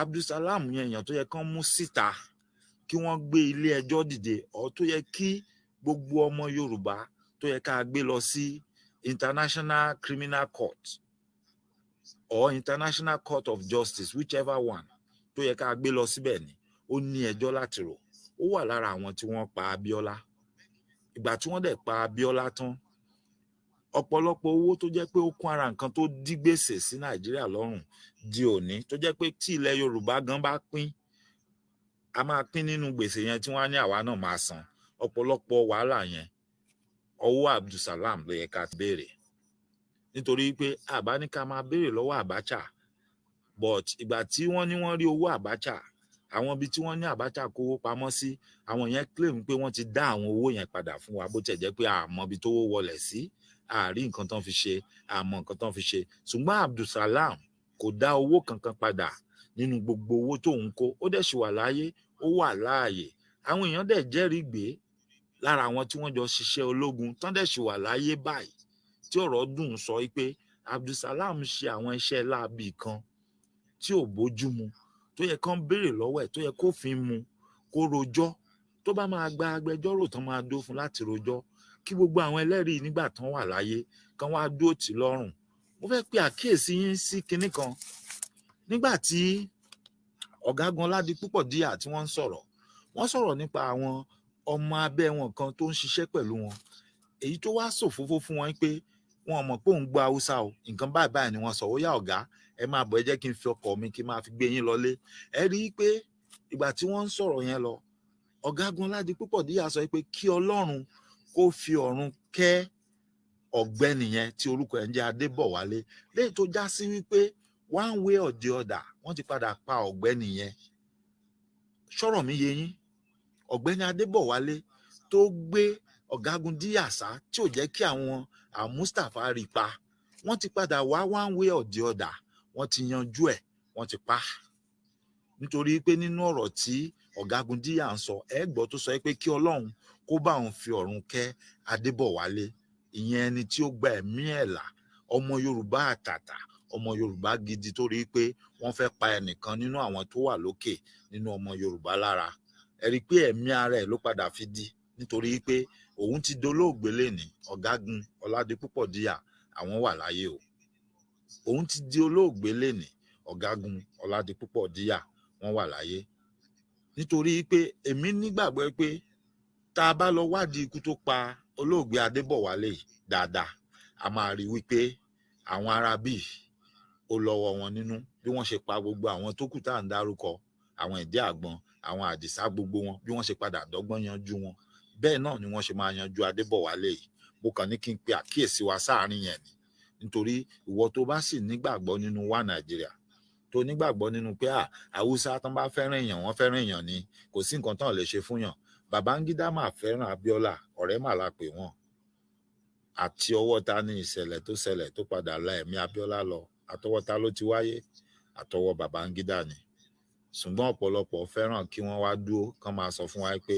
Abdulsalam yẹn èèyàn tó yẹ kán mú síta kí wọ́n gbé ilé ẹjọ́ dìde ọ̀ tó yẹ kí gbogbo ọmọ Yorùbá tó yẹ ká gbé lọ sí International Criminal Court or International Court of Justice whichever one tó yẹ ká gbé lọ síbẹ̀ ni ó ní ẹjọ́ láti rò ó wà lára àwọn tí wọ́n pa Abíọ́lá ìgbà tí wọ́n dẹ̀ pa Abíọ́lá tán ọ̀pọ̀lọpọ̀ owó tó jẹ́ pé ó kún ara nǹkan tó dí gbèsè sí Nàìjíríà lọ́rùn di òní tó jẹ́ pé tí ilẹ̀ Yorùbá gan bá pín a máa pín nínú gbèsè yẹn tí wọ́n á ní àwa náà máa san ọ̀pọ̀lọpọ̀ wàhálà yẹn ọwọ́ Abdulsalam ló yẹ ká béèrè, nítorí pé àbá ní ká máa béèrè lọ́wọ́ Abacha, but ìgbà tí wọ́n ní wọ́n rí owó Abacha, àwọn ibi tí wọ́n ní Abacha kówó pamọ́ sí, àwọn yẹn claim pé wọ́n ti dá àwọn owó yẹn padà fún wa, bó tiẹ̀ jẹ́ pé àmọ́ ibi tó wọlé sí, àárí nǹkan tán fi ṣe, àmọ́ nǹkan tán fi ṣe. Ṣùgbọ́n Abdulsalam kò dá owó kankan padà nínú gbogbo owó tó ń kó. Ó dẹ̀ ṣì wà láyé, ó wà láàyè. Àwọn èèyàn dẹ̀ jẹ́rìí gbé lára àwọn tí wọ́n jọ ṣiṣẹ́ ológun tán dẹ̀ ṣì wà láyé báyìí, tí ọ̀rọ̀ dùn sọ pé Abdulsalam ṣe àwọn iṣẹ́ láabi kan tí ò bójúmu, tó yẹ kán béèrè lọ́wọ́ ẹ̀, tó yẹ kófin mu, kó rojọ́. Tó bá máa gba agbẹjọ́rò tán máa dó fún láti rojọ́, kí gbogbo àwọn ẹlẹ́rìí nígbà tán wà láyé kán wá dúró tì lọ́rùn. Mo fẹ́ pe àkíyèsí yín sí kinní kan. Nígbà tí ọ̀gágun Ọládipúpọ̀ Díà tí wọ́n ń sọ̀rọ̀, wọ́n sọ̀rọ̀ nípa àwọn ọmọ abẹ́ wọn kan tó ń ṣiṣẹ́ pẹ̀lú wọn, èyí tó wá ṣòfófó fún wọn pé wọn mọ̀ pé òun gbọ́ Haúsá o, nǹkan báyìí báyìí ni wọ́n sọ. Ó yá ọ̀gá, ẹ máa bọ̀, ẹ jẹ́ kí n fi ọkọ̀ mi kí n máa fi gbé yín lọlé. Ẹ rí i pé ìgbà tí wọ́n ń sọ̀rọ̀ yẹn lọ, ọ̀gágun Ọládipúpọ̀ Díà sọ pé kí Ọlọ́run kó fi ọ̀run kẹ́ ọ̀gbẹ́ni yẹn tí orúkọ ẹ̀ ń jẹ́ Adébọ̀wálé, léyìí tó já sí wípé one way or the other wọ́n ti padà pa ọ̀gbẹ́ni yẹn. Ṣọ́rọ̀ mi yé yín? Ọ̀gbẹ́ni Adébọ̀wálé tó gbé ọ̀gágun Díà sá, tí ò jẹ́ kí àwọn Mustapha rí pa, wọ́n ti padà wá one way or the other, wọ́n ti yanjú ẹ̀, wọ́n ti pa. Nítorí pé nínú ọ̀rọ̀ tí ọ̀gágun Díà ń sọ, ẹ gbọ́ tó sọ pé kí Ọlọ́run kó bá òun fi ọ̀run kẹ́ Adébọ̀wálé, ìyẹn ẹni tí ó gba ẹ̀mí ẹ̀ là, ọmọ Yorùbá àtàtà, ọmọ Yorùbá gidi, tó rí pé wọ́n fẹ́ pa ẹnìkan nínú àwọn tó wà lókè nínú ọmọ Yorùbá lára. Ẹ rí pé ẹ̀mí ara ẹ̀ ló padà fi di, nítorí pé òun ti dolóògbé lénìí. Ọ̀gágun Ọládipúpọ̀ Díà àwọn wà láyé o, òun ti di olóògbé lénìí. Ọ̀gágun Ọládipúpọ̀ Díà wọ́n wà láyé. Nítorí pé èmi nígbàgbọ́ pé tá a bá lọ wádìí ikú tó pa olóògbé Adébọ̀wálé dáadáa, a máa rí wípé àwọn ará bíi ó lọ́wọ́ wọn nínú, bí wọ́n ṣe pa gbogbo àwọn tó kù tá à ń dárúkọ, àwọn Ìdí Àgbọn, àwọn Àdìsá, gbogbo wọn bí wọ́n ṣe padà dọ́gbọ́n yanjú wọn, bẹ́ẹ̀ náà ni wọ́n ṣe máa yanjú Adébọ̀wálé yìí. Mo kàn ní kí n pe àkíyèsí wa sáàárín yẹn ni, nítorí ìwọ tó bá sì nígbàgbọ́ nínú wa Nàìjíríà, tó nígbàgbọ́ nínú pé Haúsá tán bá fẹ́ràn èèyàn, wọ́n fẹ́ràn èèyàn ni, kò sí nǹkan tán lè ṣe fún yàn. Babangida máa fẹ́ràn Abíọ́lá, ọ̀rẹ́ mà la pè wọ́n. Àti ọwọ́ ta ní ìṣẹ̀lẹ̀ tó ṣẹlẹ̀ tó padà la ẹ̀mí Abíọ́lá lọ, àtọwọ́ ta ló ti wáyé, àtọwọ́ Babangida ni. Ṣùgbọ́n ọ̀pọ̀lọpọ̀ fẹ́ràn kí wọ́n wá dúró kán máa sọ fún wa pé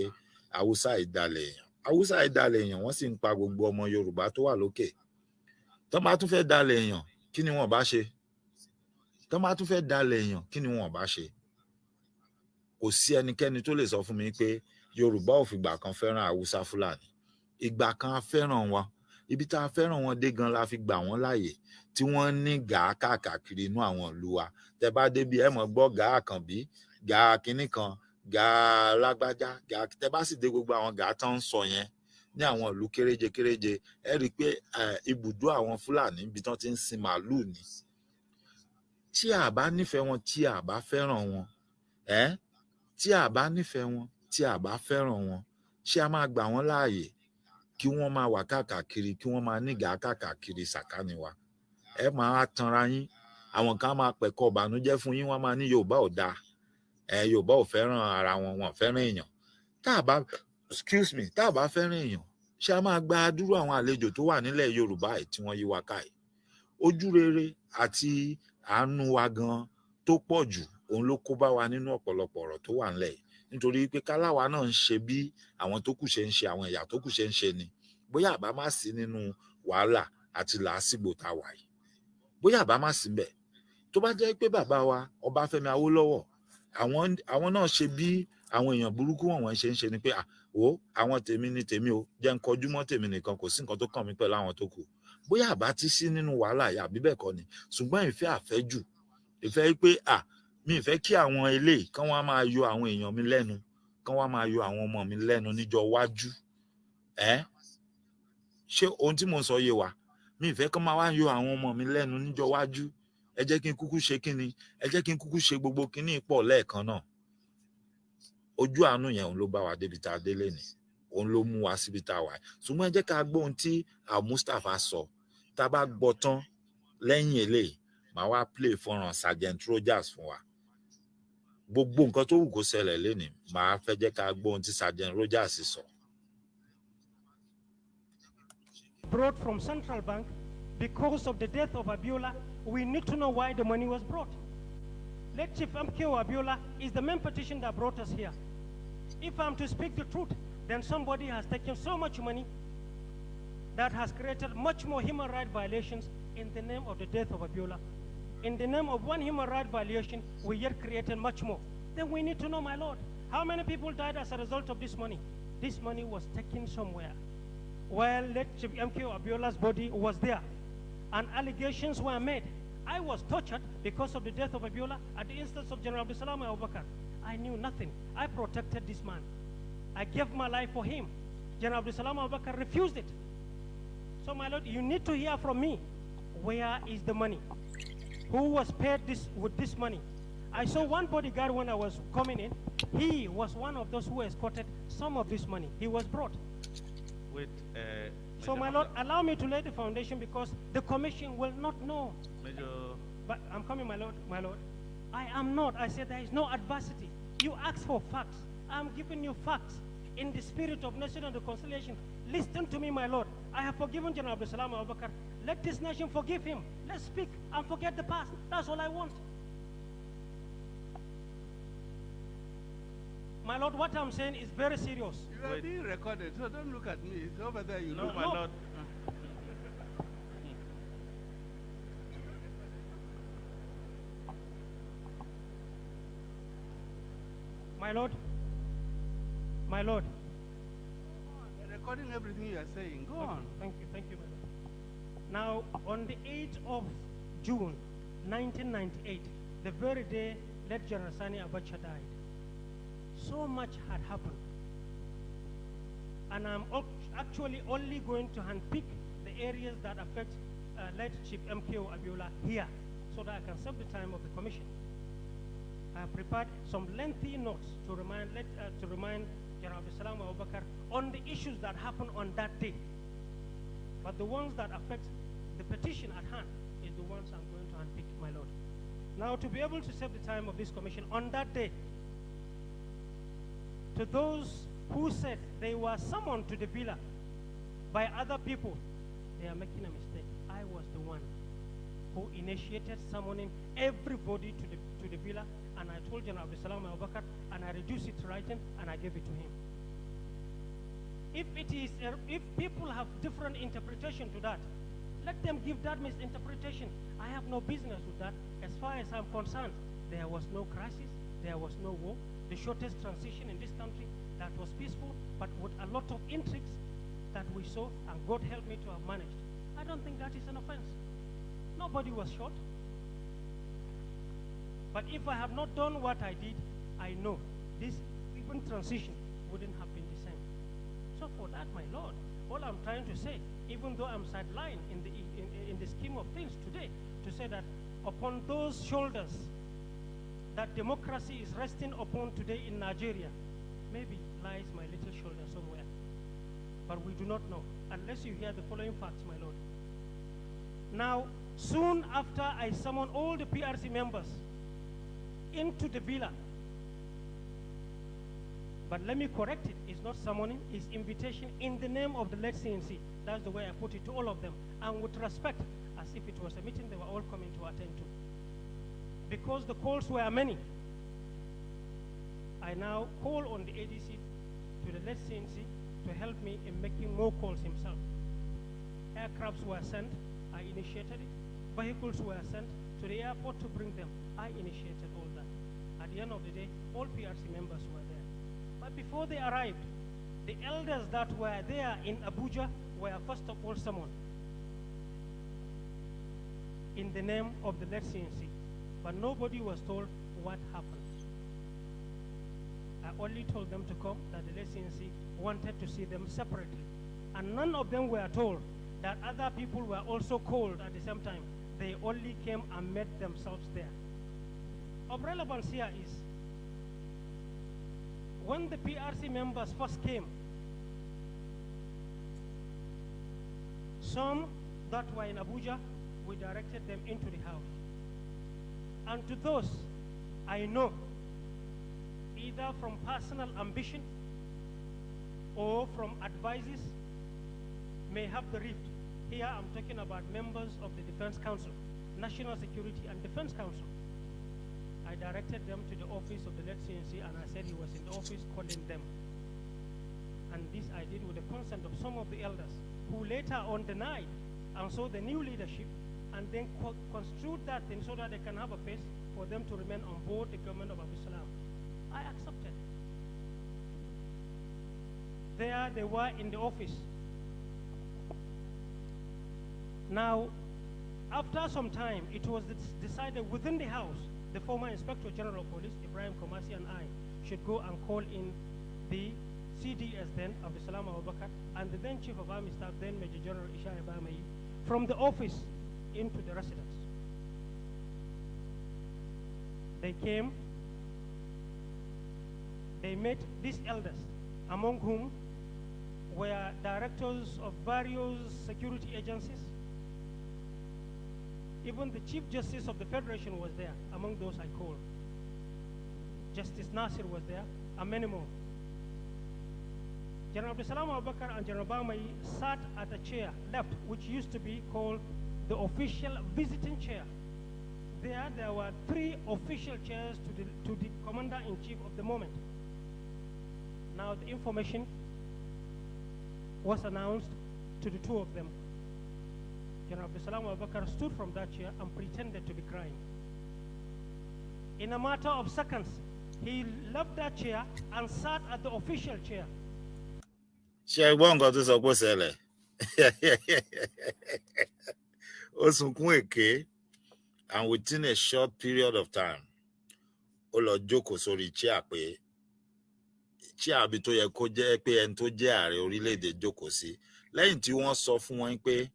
Haúsá ìdalẹ̀ èèyàn, Haúsá ìdalẹ̀ èèyàn, wọ́n sì ń pa gbogbo ọmọ Yorùbá tó wà lókè. Tán bá tún fẹ́ dalẹ̀ èèyàn, kí ni wọ́n bá ṣe? Tán bá tún fẹ́ dalẹ̀ èèyàn, kí ni wọ́n bá ṣe? Kò sí ẹnikẹ́ni tó lè sọ fún mi pé Yorùbá ò fìgbà kan fẹ́ràn Haúsá Fúlàní. Ìgbà kan a fẹ́ràn wọn, ibi tá a fẹ́ràn wọn dé gan la fi gbà wọ́n láàyè, tí wọ́n ní gàá káàkiri inú àwọn ìlú wa. Tẹ bá débi ẹ mọ̀ gbọ́ gàá Àkànbí, gàá kinní kan, gàá Lágbájá, gàá, tẹ bá sì dé gbogbo àwọn gàá tán ń sọ yẹn ní àwọn ìlú kéréje kéréje, ẹ rí i pé ibùdó àwọn Fúlàní ibi tán ti ń sin màálùú ni. Tí a bá nífẹ̀ẹ́ wọn, tí a bá fẹ́ràn wọn, tí a bá nífẹ̀ẹ́ wọn, tí a bá fẹ́ràn wọn, ṣé a máa gbà wọ́n láàyè kí wọ́n máa wà káàkiri, kí wọ́n máa nígàá káàkiri sàkání wa? Ẹ máa tanra yín. Àwọn kan máa pẹ̀kọ́ ìbànújẹ́ fún yín, wọ́n máa ní Yorùbá ò dáa, Yorùbá ò fẹ́ràn ara wọn, wọn ò fẹ́ràn èèyàn. Tá a bá fẹ́ràn èèyàn, ṣé a máa gba dúró àwọn àlejò tó wà nílẹ̀ Yorùbá yìí tí wọ́n yí wa ká yìí? Ojú rere àti àánú wa gan tó pọ̀ jù, òun ló kó bá wa nínú ọ̀pọ̀lọpọ̀ ọ̀rọ̀ tó wà nílẹ̀ yìí. Nítorí pé káláwa náà ń ṣe bí àwọn tó kù ṣe ń ṣe, àwọn ẹ̀yà tó kù ṣe ń ṣe ni, bóyá àbá má sí nínú wàhálà àti làásìgbò tá a wà yìí, bóyá àbá má sí bẹ́ẹ̀. Tó bá jẹ́ pé bàbá wa Ọbáfẹ́mi Awólọ́wọ̀, àwọn náà ṣe bí àwọn èèyàn burúkú wọ̀nyẹn ṣe ń ṣe ni pé àwọn tèmi ni tèmi o, jẹ́ ń kọjú mọ́ tèmi nìkan, kò sí nǹkan tó kàn mí pẹ̀lú àwọn tó kù, bóyá àbá ti sí nínú wàhálà yà bí bẹ́ẹ̀ kọ́ ni. Ṣùgbọ́n ìfẹ́ àfẹ́jù, ìfẹ́ pé mi ìfẹ́ kí àwọn eléyìí kán wá máa yọ àwọn èèyàn mi lẹ́nu, kán wá máa yọ àwọn ọmọ mi lẹ́nu níjọ́ iwájú. Ṣé ohun tí mo sọ yé wa? Mi ìfẹ́ kán máa wá yọ àwọn ọmọ mi lẹ́nu níjọ́ iwájú. Ẹ jẹ́ kí n kúkú ṣe kíni, ẹ jẹ́ kí n kúkú ṣe gbogbo kíní pọ̀ lẹ́ẹ̀kan náà. Ojú àánú yẹn ló bá wa débi tá a délé ni. òun ló mú wa síbi tá a wà. Ṣùgbọ́n ẹ jẹ́ ká gbọ́ ohun tí Mustapha sọ. Tá a bá gbọ́ tán lẹ́yìn eléyìí, màá wá play fọ́nrán Sergeant Rogers fún wa. Gbogbo nǹkan tó wù kó ṣẹlẹ̀ lénìí, màá fẹ́ jẹ́ ká gbọ́ ohun tí Sergeant Rogers sọ. Brought from Central Bank because of the death of Abiola, we need to know why the money was brought. Late Chief MKO Abiola is the main petition that brought us here. If I'm to speak the truth, then somebody has taken so much money that has created much more human rights violations in the name of the death of Abiola. In the name of one human rights violation, we yet created much more. Then we need to know, my Lord, how many people died as a result of this money? This money was taken somewhere. While late Chief MKO Abiola's body was there, and allegations were made. I was tortured because of the death of Abiola at the instance of General Abdulsalam Abubakar. I knew nothing. I protected this man. I gave my life for him. General Abdulsalam Abubakar refused it. So, my Lord, you need to hear from me. Where is the money? Who was paid with this money? I saw one bodyguard when I was coming in. He was one of those who escorted some of this money. He was brought. So, my Lord, allow me to lay the foundation because the commission will not know. Major. But I'm coming, my Lord, my Lord. I am not. I said there is no adversity. You ask for facts. I'm giving you facts in the spirit of national reconciliation. Listen to me, my Lord. I have forgiven General Abdulsalam Abubakar. Let this nation forgive him. Let's speak and forget the past. That's all I want. My Lord, what I'm saying is very serious. You are being recorded, so don't look at me. It's over there, you know. My Lord. My Lord. My Lord. They're recording everything you are saying. Go on. Thank you, my Lord. Now, on the 8th of June, 1998, the very day late General Sani Abacha died, so much had happened. And I'm actually only going to handpick the areas that affect late Chief MKO Abiola here, so that I can serve the time of the commission. I have prepared some lengthy notes to remind General Abdulsalam Abubakar on the issues that happened on that day. But the ones that affect the petition at hand is the ones I'm going to handpick, my Lord. Now, to be able to save the time of this commission, on that day, to those who said they were summoned to the villa by other people, they are making a mistake. I was the one who initiated summoning everybody to the villa, and I told General Abdulsalam Abubakar, and I reduced it to writing, and I gave it to him. If people have different interpretation to that, let them give that misinterpretation. I have no business with that. As far as I'm concerned, there was no crisis, there was no war. The shortest transition in this country that was peaceful, but with a lot of intrigues that we saw, and God help me to have managed. I don't think that is an offense. Nobody was shot. But if I have not done what I did, I know this even transition wouldn't have been the same. So for that, my Lord, all I'm trying to say, even though I'm sidelined in the scheme of things today, to say that upon those shoulders that democracy is resting upon today in Nigeria, maybe lies my little shoulder somewhere. But we do not know, unless you hear the following facts, my Lord. Now, soon after I summoned all the PRC members into the villa, but let me correct it, it's not summoning, it's invitation in the name of the late CNC. That's the way I put it to all of them, and with respect, as if it was a meeting they were all coming to attend to. Because the calls were many, I now call on the ADC to the late CNC to help me in making more calls himself. Aircrafts were sent, I initiated it. Vehicles were sent to the airport to bring them. I initiated all that. At the end of the day, all PRC members were there. But before they arrived, the elders that were there in Abuja were first of all summoned in the name of the late CNC. But nobody was told what happened. I only told them to come, that the late CNC wanted to see them separately. And none of them were told that other people were also called at the same time. They only came and met themselves there. Of relevance here is, when the PRC members first came Some that were in Abuja, we directed them into the house. And to those I know, either from personal ambition or from advices, may have the rift. Here I'm talking about members of the Defense Council, National Security and Defense Council. I directed them to the office of the late CNC, and I said he was in the office calling them. And this I did with the consent of some of the elders, who later on denied and saw the new leadership and then construed that thing so that they can have a face for them to remain on board the government of Abu Salam. I accepted. There they were in the office. Now, after some time, it was decided within the house, the former Inspector General of Police, Ibrahim Komasi, and I should go and call in the CDS then, Abdul Salam Abubakar, and the then Chief of Army Staff, then Major General Isha Ibamayi, from the office into the residence. They came, they met these elders, among whom were directors of various security agencies. Even the Chief Justice of the Federation was there, among those I called. Justice Nasir was there, and many more. General Abdul Salam Abubakar and General Bamayi sat at a chair left, which used to be called the official visiting chair. There were 3 official chairs to the Commander-in-Chief of the moment. Now the information was announced to the 2 of them. General Abdul Salam Abubakar stood from that chair and pretended to be crying. In a matter of seconds, he left that chair and sat at the official chair. And within a short period of time, Olojoko sori chair pe chair bi tó yẹ kó jẹ́ pé ẹni tó jẹ́ ààrẹ orílẹ̀-èdè jókòó sí. Lẹ́yìn tí wọ́n sọ fún wọn pé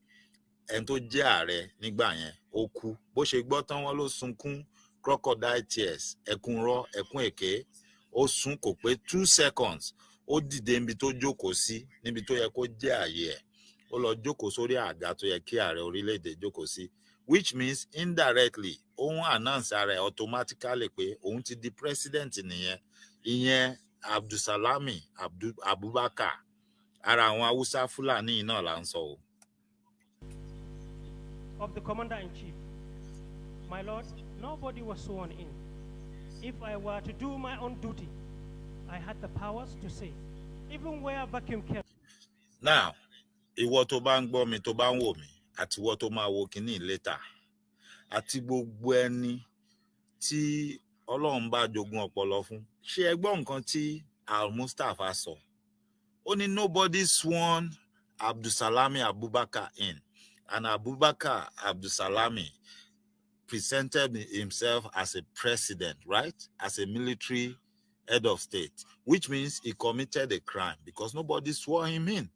ẹni tó jẹ́ ààrẹ nígbà yẹn ó kú, bó ṣe gbọ́ tán wọ́n ló sunkún crocodile tears, ẹkún rọ́, ẹkún èké. Ó sún kò pé 2 seconds. Ó dìde níbi tó jókòó sí, níbi tó yẹ kó jẹ́ ààyè ẹ̀. Ó lọ jókòó sórí àga tó yẹ kí ààrẹ orílẹ̀-èdè jókòó sí, which means indirectly òun announce ara ẹ̀ automatically pé òun ti di president nìyẹn. Ìyẹn Abdulsalami Abubakar, ara àwọn Hausa Fulani náà là ń sọ o. Of the Commander-in-Chief, my lord, nobody was sworn in. If I were to do my own duty, I had the powers to say, even where vacuum came. Now, ìwọ tó bá ń gbọ́ mi tó bá ń wò mí, àti ìwọ tó máa wo kíní later, àti gbogbo ẹni tí Ọlọ́run bá jogún ọpọlọ fún, ṣé ẹ gbọ́ nǹkan tí Al-Mustapha sọ? Ó ní nobody sworn Abdulsalami Abubakar in, and Abubakar Abdulsalami presented himself as a president, right? As a military head of state, which means he committed a crime because nobody swore him in.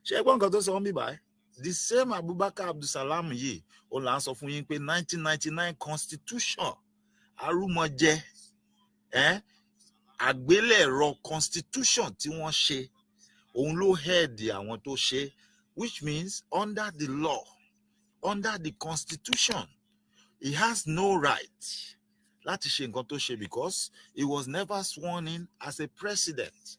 Ṣé ẹ gbọ́ nǹkan tó sọ ń bí báyìí? The same Abubakar Abdulsalam yìí, ó là ń sọ fún yín pé 1999 constitution, arúmọjẹ, àgbélẹ̀rọ constitution tí wọ́n ṣe, òun ló head àwọn tó ṣe, which means under the law, under the constitution, he has no right láti ṣe nǹkan tó ṣe because he was never sworn in as a president.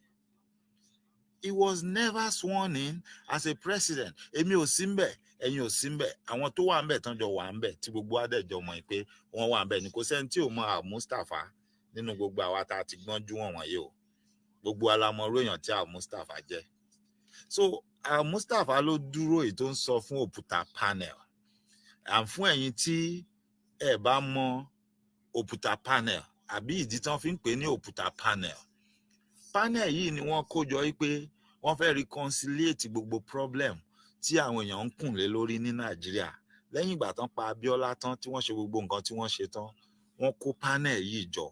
He was never sworn in as a president. Èmi ò sí ńbẹ̀, ẹ̀yin ò sí ńbẹ̀, àwọn tó wà ńbẹ̀ tán jọ wà ńbẹ̀ tí gbogbo adẹ́jọ́ mọ̀ pé wọ́n wà ńbẹ̀ ni kò sẹ́ni tí ò mọ Al-Mustapha nínú gbogbo àwa tá a ti gbọ́njú wọn wọ̀nyí o. Gbogbo alamọ̀ró èèyàn tí Al-Mustapha jẹ́. So Al-Mustapha ló dúró èyí tó ń sọ fún Òpùtà panel. And fún ẹ̀yin tí ẹ bá mọ Òpùtà panel àbí ìdí tán fi ń pè ní Òpùtà panel. Panel yìí ni wọ́n kó jọ wípé wọ́n fẹ́ reconciliate gbogbo problem tí àwọn èèyàn ń kùn lé lórí ní Nàìjíríà. Lẹ́yìn ìgbà tán pa Abíọ́lá tán tí wọ́n ṣe gbogbo nǹkan tí wọ́n ṣe tán, wọ́n kó panel yìí jọ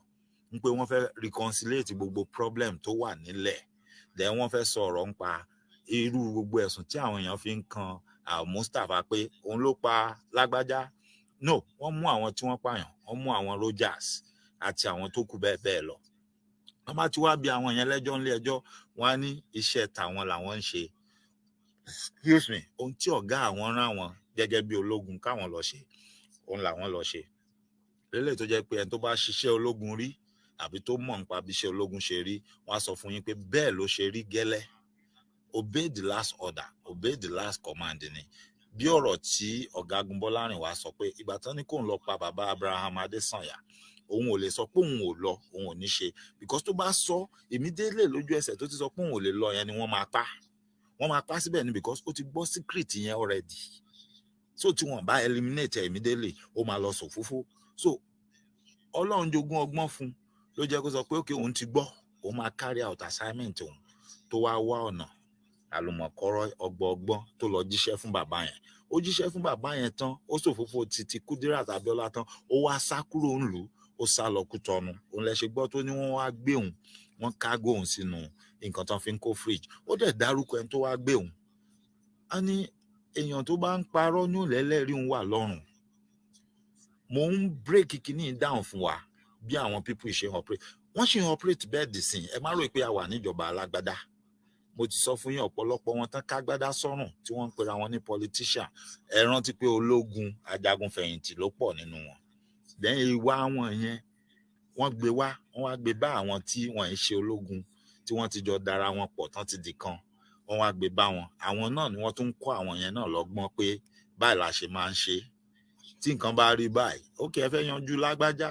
wípé wọ́n fẹ́ reconciliate gbogbo problem tó wà nílẹ̀. Then wọ́n fẹ́ sọ̀rọ̀ nípa irú gbogbo ẹ̀sùn tí àwọn èèyàn fi ń kan Al-Mustapha pé òun ló pa lágbájá. No, wọ́n mú àwọn tí wọ́n pààyàn, wọ́n mú àwọn Rogers àti àwọn tó kù bẹ́ẹ̀ bẹ́ẹ̀ lọ. Wọ́n bá ti wá bí àwọn yẹn lẹ́jọ́ ńlé ẹjọ́, wọ́n á ní iṣẹ́ tàwọn làwọn ń ṣe. excuse me, ohun tí ọ̀gá àwọn rán wọn gẹ́gẹ́ bí ológun káwọn lọ ṣe, òun làwọn lọ ṣe. Lélẹ̀ tó jẹ́ pé ẹni tó bá ṣiṣẹ́ ológun rí àbí tó mọ̀ nípa bí iṣẹ́ ológun ṣe rí, wọ́n á sọ fún yín pé bẹ́ẹ̀ ló ṣe rí gẹ́lẹ́. Obey the last order, obey the last command ni. Bí ọ̀rọ̀ tí ọ̀gágun Bọ́lárìnwá sọ pé ìgbà tán ní kóun lọ pa bàbá Abraham Adésànyà, òun ò lè sọ pé òun ò lọ, òun ò ní ṣe, because tó bá sọ immediately lójú ẹsẹ̀ tó ti sọ pé òun ò lè lọ yẹn ni wọ́n máa pa. Wọ́n máa pa síbẹ̀ ni because ó ti gbọ́ secret yẹn already. So tí wọ́n bá eliminate immediately, ó máa lọ sòfófó. So Ọlọ́run jogún ọgbọ́n fún ló jẹ́ kó sọ pé okay, òun ti gbọ́, òun máa carry out assignment òun, tó wá wá ọ̀nà àlùmọ̀kọ́rọ́ ọgbọ́n tó lọ jíṣẹ́ fún bàbá yẹn. Ó jíṣẹ́ fún bàbá yẹn tán, ó sòfófó títí Kudirat Abíọ́lá tán, ó wá sá kúrò ńlùú, ó sá lọ Kútọ̀nù. Òun lẹ ṣe gbọ́ tó ní wọ́n wá gbé òun, wọ́n kágò òun sínú nǹkan tán fi ń kó fridge. Ó dẹ̀ dárúkọ ẹni tó wá gbé òun. A ní èèyàn tó bá ń parọ́ ní òlẹ́lẹ́rìí òun wà lọ́rùn. Mo ń break kíní down fún wa bí àwọn people ṣe operate. Wọ́n ṣe operate bẹ́ẹ̀ dì sí. Ẹ má rò pé a wà níjọba alágbádá. Mo ti sọ fún yín ọ̀pọ̀lọpọ̀ wọn tán kágbádá sọ́rùn tí wọ́n ń pera wọn ní politician. Ẹ rántí pé ológun ajagun fẹ̀yìntì ló pọ̀ nínú wọn. Lẹ́yìn ìwà wọn yẹn, wọ́n gbé wá, wọ́n wá gbé bá àwọn tí wọ́n ń ṣe ológun, tí wọ́n ti jọ dára wọn pọ̀ tán ti di kan. Wọ́n wá gbé bá wọn. Àwọn náà ni wọ́n tún ń kọ́ àwọn yẹn náà lọ́gbọ́n pé báyìí la ṣe máa ń ṣe. Tí nǹkan bá rí báyìí, okay, ẹ fẹ́ yanjú lágbájá.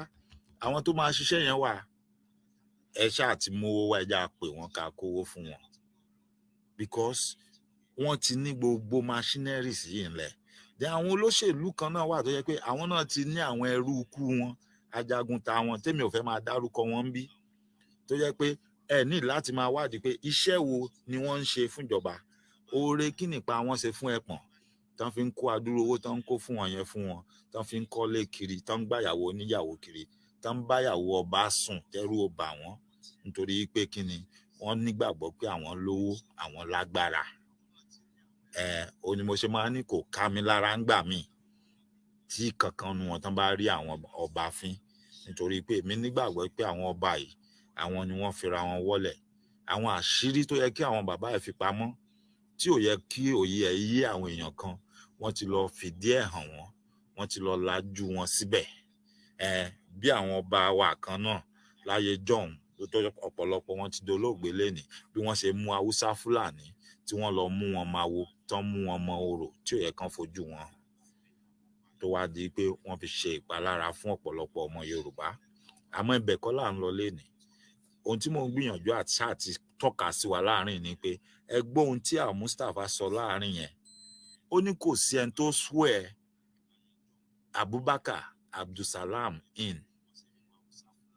Àwọn tó máa ṣiṣẹ́ yẹn wà. Ẹ ṣáà ti mú owó wá, ẹja pè wọ́n ká kówó fún wọn. Because wọ́n ti ní gbogbo machineries yìí ńlẹ̀. Then àwọn olóṣèlú kan náà wà tó yẹ pé àwọn náà ti ní àwọn ẹrú ikú wọn, ajagun ta wọn, tèmi ò fẹ́ máa dárúkọ wọn bí. Tó yẹ pé ẹ ní láti máa wádìí pé iṣẹ́ wo ni wọ́n ń ṣe fúnjọba. Oore kí nípa wọn ṣe fún ẹpọ̀n. Tán fi ń kó adúrú owó tán ń kó fún wọn yẹn fún wọn. Tán fi ń kọ́lé kiri, tán ń gbàyàwó oníyàwó kiri. Tán ń báyàwó ọba sùn, tẹ́rù ó bà wọ́n. Nítorí pé kí ni wọ́n nígbàgbọ́ pé àwọn lówó, àwọn lágbára. Ó ní mo ṣe máa ní kò ká mi lára ń gbà mí tí kankan nu wọn tán bá rí àwọn ọba fín. Nítorí pé èmi nígbàgbọ́ pé àwọn ọba yìí, àwọn ni wọ́n fira wọn wọ́lẹ̀. Àwọn àṣírí tó yẹ kí àwọn bàbá ẹ̀ fi pamọ́, tí ò yẹ kí òye ẹ̀ yé àwọn èèyàn kan, wọ́n ti lọ fìdí ẹ̀ hàn wọ́n, wọ́n ti lọ lajú wọn síbẹ̀. Bí àwọn ọba wa kan náà láyé jọ̀hún, tó ọ̀pọ̀lọpọ̀ wọn ti dolóògbé lénìí, bí wọ́n ṣe mú Haúsá Fúlàní tí wọ́n lọ mú wọn máa wo, tán mú wọn mọ orò tí ò yẹ kán fojú wọn, tó wá di pé wọ́n fi ṣe ìpalára fún ọ̀pọ̀lọpọ̀ ọmọ Yorùbá. Àmọ́ ibẹ̀ kọ́ là ń lọ lénìí. Ohun tí mò ń gbìyànjú àti tọ́ka sí wa láàrin ni pé ẹ gbọ́ ohun tí àwọn Mustapha sọ láàrin yẹn. Ó ní kò sí ẹni tó swear Abubakar Abdulsalam in.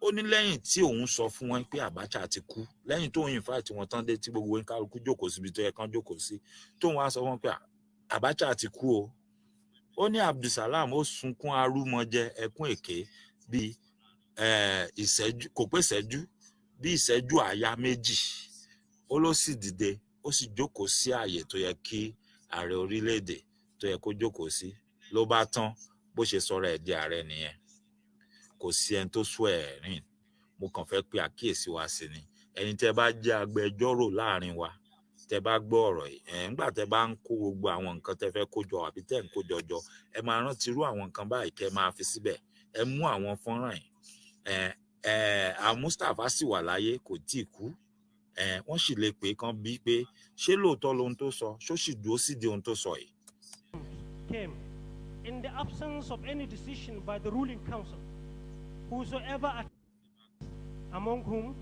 Ó ní lẹ́yìn tí òun sọ fún wọn pé Abacha ti kú, lẹ́yìn tó ń invite wọn tán dé tí gbogbo oníkálukú jókòó síbi tó yẹ kán jókòó sí, tóun wá sọ wọn pé Abacha ti kú o. Ó ní Abdulsalam ó sunkún arúmọjẹ ẹkún èké bí ìṣẹ́jú, kò pé ìṣẹ́jú, bí ìṣẹ́jú àyá méjì. Ó ló sì dìde, ó sì jókòó sí ààyè tó yẹ kí ààrẹ orílẹ̀-èdè tó yẹ kó jókòó sí. Ló bá tán, bó ṣe sọ̀rọ̀ ẹ̀ di ààrẹ nìyẹn. Kò sí ẹni tó swear ẹ̀rín. Mo kàn fẹ́ pé àkíyèsí wa sí ni. Ẹni tẹ́ bá jẹ́ agbẹjọ́rò láàrin wa, tẹ́ bá gbọ́ ọ̀rọ̀ yìí, ńgbà tẹ́ bá ń kó gbogbo àwọn nǹkan tẹ́ fẹ́ kó jọ àbí tẹ́ ń kó jọjọ, ẹ máa rántí irú àwọn nǹkan báyìí kẹ́ máa fi síbẹ̀. Ẹ mú àwọn fọ́nrán yìí. Àwọn Mustapha sì wà láyé, kò tíì kú. Wọ́n sì lè pè kán bí pé ṣé lóòótọ́ lohun tó sọ, ṣó sì dúró sídìí ohun tó sọ yìí. Came in the absence of any decision by the ruling council, whosoever among whom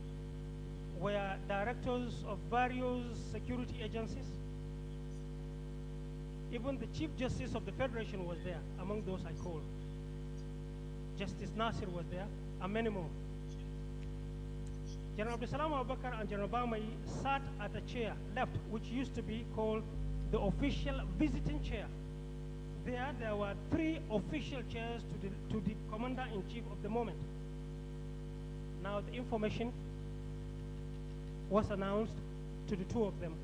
were directors of various security agencies. Even the Chief Justice of the Federation was there among those I called. Justice Nasir was there, and many more. General Abdulsalam Abubakar and General Bamai sat at a chair left, which used to be called the official visiting chair. There were 3 official chairs to the commander-in-chief of the moment. Now the information was announced to the 2 of them.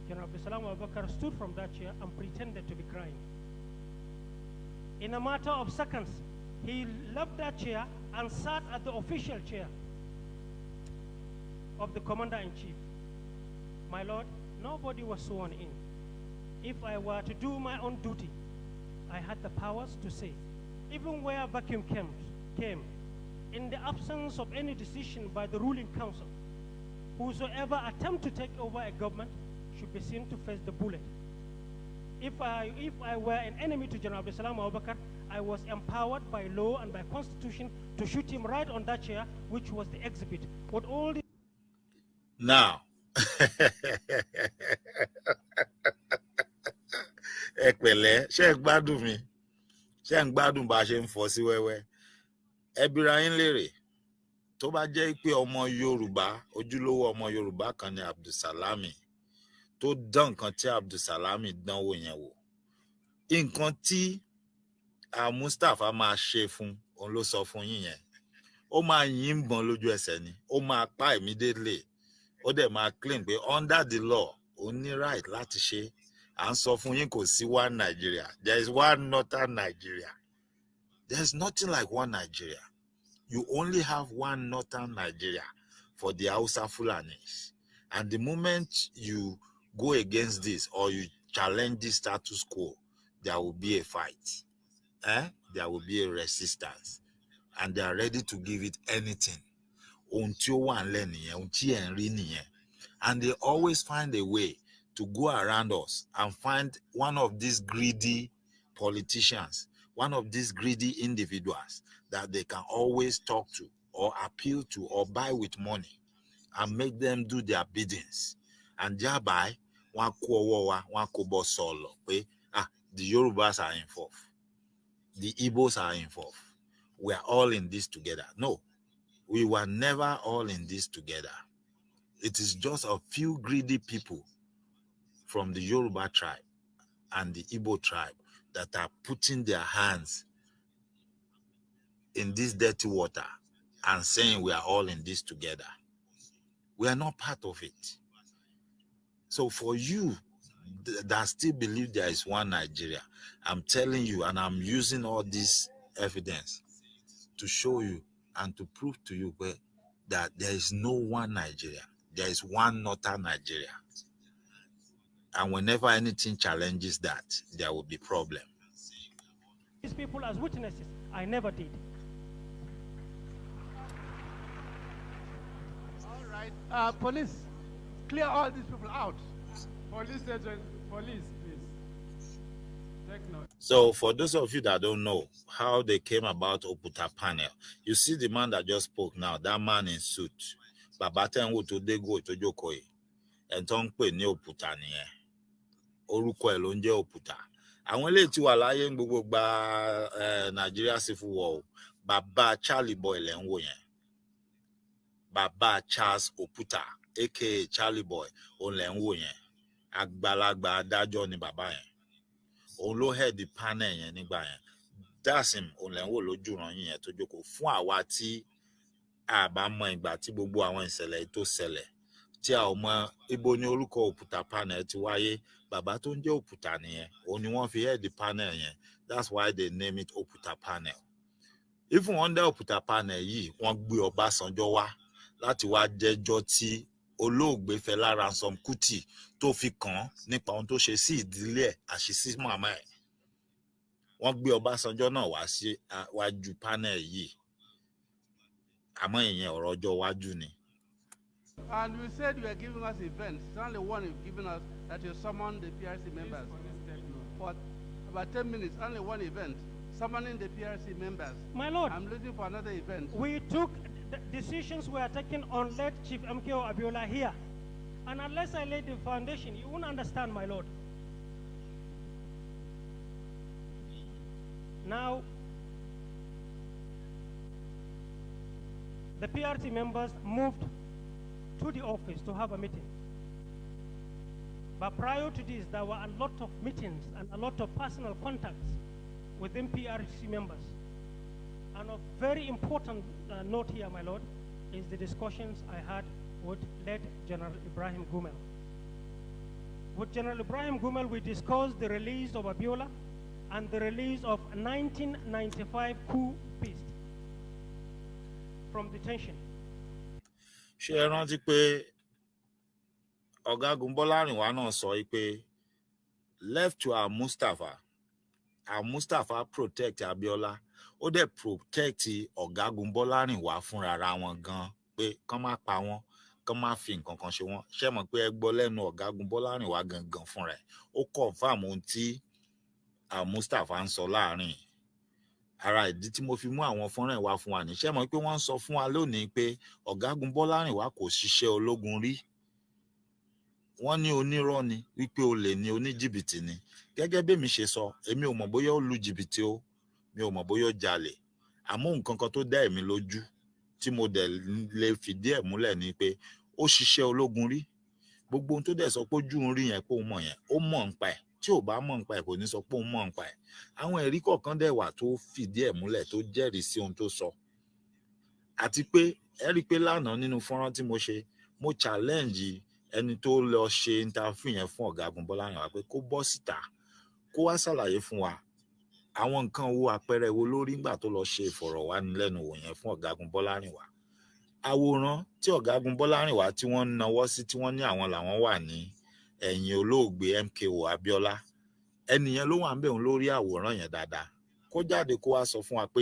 General Abdulsalam Abubakar stood from that chair and pretended to be crying. In a matter of seconds, he left that chair and sat at the official chair of the commander-in-chief. My lord, Nobody was sworn in. If I were to do my own duty, I had the powers to say, even where vacuum came, in the absence of any decision by the ruling council, whosoever attempt to take over a government should be seen to face the bullet. If I were an enemy to General Abdulsalam Abubakar, I was empowered by law and by constitution to shoot him right on that chair, which was the exhibit. What all the now, Ekpele, ṣé gbádùn mi? Ṣé gbádùn bá ṣe ń fọ́ sí wẹ́wẹ́? Ẹ bira yín lérè. Tó bá jẹ́ pé ọmọ Yorùbá, ojúlówó ọmọ Yorùbá kan ni Abdulsalami, tó dán nǹkan tí Abdulsalami dánwò yẹn wò. Nǹkan tí Mustapha máa ṣe fún, òun ló sọ fún yín yẹn. Ó máa yìnbọn lójú ẹsẹ̀ ni. Ó máa pa immediately. Ó dẹ̀ máa claim pé under the law, ó ní right láti ṣe. À ń sọ fún yín kò sí one Nigeria. There is one northern Nigeria. There is nothing like one Nigeria. You only have one northern Nigeria for the Hausa Fulanis. And the moment you go against this or you challenge this status quo, there will be a fight. There will be a resistance. And they are ready to give it anything. And they always find a way to go around us and find one of these greedy politicians, one of these greedy individuals that they can always talk to or appeal to or buy with money and make them do their biddings. And thereby, the Yorubas are involved. The Igbos are involved. We are all in this together. No, we were never all in this together. It is just a few greedy people from the Yoruba tribe and the Igbo tribe that are putting their hands in this dirty water and saying we are all in this together. We are not part of it. So for you that still believe there is one Nigeria, I'm telling you, and I'm using all this evidence to show you and to prove to you that there is no one Nigeria. There is one northern Nigeria. And whenever anything challenges that, there will be problem. These people as witnesses, I never did. All right, police, clear all these people out. Police agent, police, please. Take note. So for those of you that don't know how they came about Oputa panel, you see the man that just spoke now, that man in suit. Babatenwo to dego to jokoi. And ton pe ni Oputa niye. Orúkọ ẹ̀ ló ń jẹ́ Òpùtà. Àwọn eléyìí tí wà láyé ń gbogbo gba Nigeria Civil War. Bàbá Charlie Boy lẹ́ ń wò yẹn. Bàbá Charles Òpùtà aka Charlie Boy òun lẹ́ ń wò yẹn. Àgbàlagbà adájọ́ ni bàbá yẹn. Òun ló head the panel yẹn nígbà yẹn. That's him òun lẹ́ ń wò lójú ràn yín yẹn tó jókòó fún àwa tí a bá mọ ìgbà tí gbogbo àwọn ìṣẹ̀lẹ̀ tó ṣẹlẹ̀. Tí a ò mọ ibo ni orúkọ Òpùtà panel ti wáyé. Bàbá tó ń jẹ́ Òpùtà nìyẹn. Òun ni wọ́n fi head the panel yẹn. That's why they name it Òpùtà panel. Even under Òpùtà panel yìí, wọ́n gbé Ọbásanjọ́ wá láti wá jẹ́jọ́ tí olóògbé Fẹlá Ransome Kuti tó fi kàn nípa ohun tó ṣe sí ìdílé ẹ̀ àṣì sí màmá ẹ̀. Wọ́n gbé Ọbásanjọ́ náà wá sí wájú panel yìí. Àmọ́ ìyẹn ọ̀rọ̀ ọjọ́ iwájú ni. And you said you were giving us events. It's only one you've given us that you summoned the PRC members. For about 10 minutes, only one event. Summoning the PRC members. My lord, I'm looking for another event. we took decisions were taken on late Chief MKO Abiola here. And unless I laid the foundation, you won't understand, my lord. Now, the PRC members moved to the office to have a meeting. But prior to this, there were a lot of meetings and a lot of personal contacts within PRC members. And a very important note here, my lord, is the discussions I had with late General Ibrahim Gumel. With General Ibrahim Gumel, we discussed the release of Abiola and the release of 1995 coup beast from detention. Ṣé ẹ rántí pé ọ̀gágun Bọ́lárìnwá náà sọ pé left to our Mustapha protect Abiola, ó dẹ̀ protect ọ̀gágun Bọ́lárìnwá fúnra wọn gan pé kán má pa wọ́n, kán má fi nǹkan kan ṣe wọ́n. Ṣé mọ̀ pé ẹ gbọ́ lẹ́nu ọ̀gágun Bọ́lárìnwá gangan fúnra ẹ̀, ó confirm ohun tí Mustapha ń sọ láàrin. Ara ìdí tí mo fi mú àwọn fọ́nrán ìwà fún wa ní, ṣé mọ̀ pé wọ́n ń sọ fún wa lónìí pé ọ̀gágun Bọ́lárìnwá kò ṣiṣẹ́ ológun rí. Wọ́n ní onírọ́ ni, wípé olè ni, oníjìbìtì ni. Gẹ́gẹ́ bí mi ṣe sọ, èmi ò mọ̀ bóyá ó lu jìbìtì o, mi ò mọ̀ bóyá ó jalè. Àmọ́ nǹkan kan tó dá èmi lójú tí mo dẹ̀ lè fìdí ẹ̀ múlẹ̀ ni pé ó ṣiṣẹ́ ológun rí. Gbogbo ohun tó dẹ̀ sọ pé ojú ń rí yẹn pé òun mọ̀ yẹn, ó mọ̀ nípa ẹ̀. Tí ò bá mọ̀ nípa ẹ̀ kò ní sọ pé òun mọ̀ nípa ẹ̀. Àwọn ẹ̀rí kọ̀ọ̀kan dẹ̀ wà tó fìdí ẹ̀ múlẹ̀ tó jẹ́rìí sí ohun tó sọ. Àti pé ẹ rí i pé lánàá nínú fọ́nrán tí mo ṣe, mo challenge ẹni tó lọ ṣe interview yẹn fún ọ̀gágun Bọ́lárìnwá pé kó bọ́ síta kó wá ṣàlàyé fún wa àwọn nǹkan wo, àpẹẹrẹ wo lórí nígbà tó lọ ṣe ìfọ̀rọ̀wánilẹ́nuwò yẹn fún ọ̀gágun Bọ́lárìnwá. Àwòrán tí ọ̀gágun Bọ́lárìnwá tí wọ́n nawọ́ sí, tí wọ́n ní àwọn làwọn wà ní ẹ̀yìn olóògbé MKO Abiola, ẹnìyẹn ló wà ń bẹ̀ òun lórí àwòrán yẹn dáadáa. Kó jáde kó wá sọ fún wa pé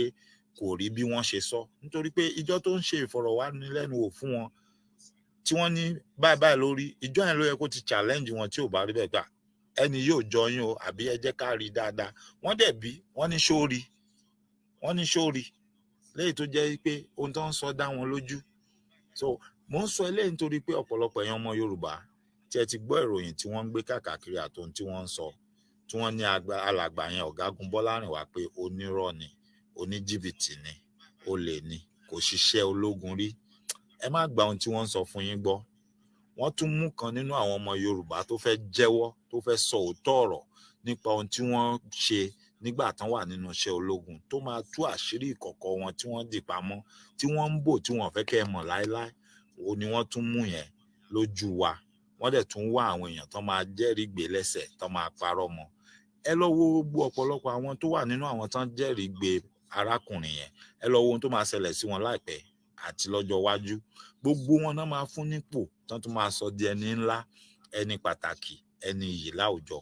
kò rí bí wọ́n ṣe sọ, nítorí pé ìjọ tó ń ṣe ìfọ̀rọ̀wánilẹ́nuwò fún wọn tí wọ́n ní báyìí lórí, ìjọ yẹn ló yẹ kó ti challenge wọn tí ò bá rí bẹ́ẹ̀ gbà. Ẹni yóò jọ yín o, àbí ẹ jẹ́ ká rí dáadáa. Wọ́n dẹ̀ bí, wọ́n ní ṣórí, léyìí tó jẹ́ pé ohun tó ń sọ dá wọn lójú. So mo ń sọ eléyìí nítorí pé ọ̀pọ̀lọpọ̀ èèyàn ọmọ Yorùbá tí ẹ ti gbọ́ ìròyìn tí wọ́n ń gbé káàkiri àtòhun tí wọ́n ń sọ, tí wọ́n ní alàgbà yẹn ọ̀gágun Bọ́lárìnwá pé onírọ́ ni, oníjìbìtì ni, olè ni, kò ṣiṣẹ́ ológun rí. Ẹ má gba ohun tí wọ́n ń sọ fún yín gbọ́. Wọ́n tún mú kan nínú àwọn ọmọ Yorùbá tó fẹ́ jẹ́wọ́, tó fẹ́ sọ òótọ́ ọ̀rọ̀ nípa ohun tí wọ́n ṣe nígbà tán wà nínú iṣẹ́ ológun, tó máa tú àṣírí ìkọ̀kọ̀ wọn tí wọ́n dì pamọ́, tí wọ́n ń bò, tí wọ́n fẹ́ kẹ́ ẹ mọ̀ láéláé. Ó ní wọ́n tún mú yẹn lójú wa. Wọ́n dẹ̀ tún wá àwọn èèyàn tán máa jẹ́rìí gbé lẹ́sẹ̀, tán máa parọ́ mọ́. Ẹ lọ wo gbogbo ọ̀pọ̀lọpọ̀ àwọn tó wà nínú àwọn tán jẹ́rìí gbé arákùnrin yẹn. Ẹ lọ wo ohun tó máa ṣẹlẹ̀ sí wọn láìpẹ́ àti lọ́jọ́ iwájú. Gbogbo wọn náà máa fún nípò tán tún máa sọ di ẹni ńlá, ẹni pàtàkì, ẹni iyì láwùjọ,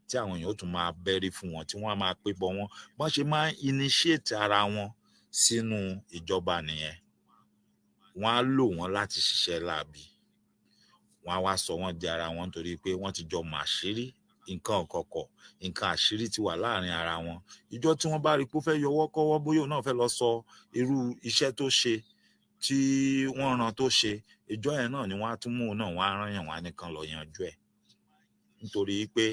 tí àwọn èèyàn ó tún máa bẹ́rí fún wọn, tí wọ́n á máa pé bọ wọn. Wọ́n ṣe máa initiate ara wọn sínú ìjọba nìyẹn. Wọ́n á lò wọ́n láti ṣiṣẹ́ láabi. Wọ́n á wá sọ wọ́n di ara wọn nítorí pé wọ́n ti jọ mọ̀ àṣírí, nǹkan ọ̀kọ̀ọ̀kọ̀, nǹkan àṣírí ti wà láàrin ara wọn. Ìjọ tí wọ́n bá rí pé ó fẹ́ yọwọ́ kọ́wọ́, bóyá òun náà fẹ́ lọ sọ irú iṣẹ́ tó ṣe tí wọ́n rán tó ṣe, ìjọ yẹn náà ni wọ́n á tún mú un náà, wọ́n á rán yàn, wọ́n á nìkan lọ yanjú ẹ̀. Nítorí pé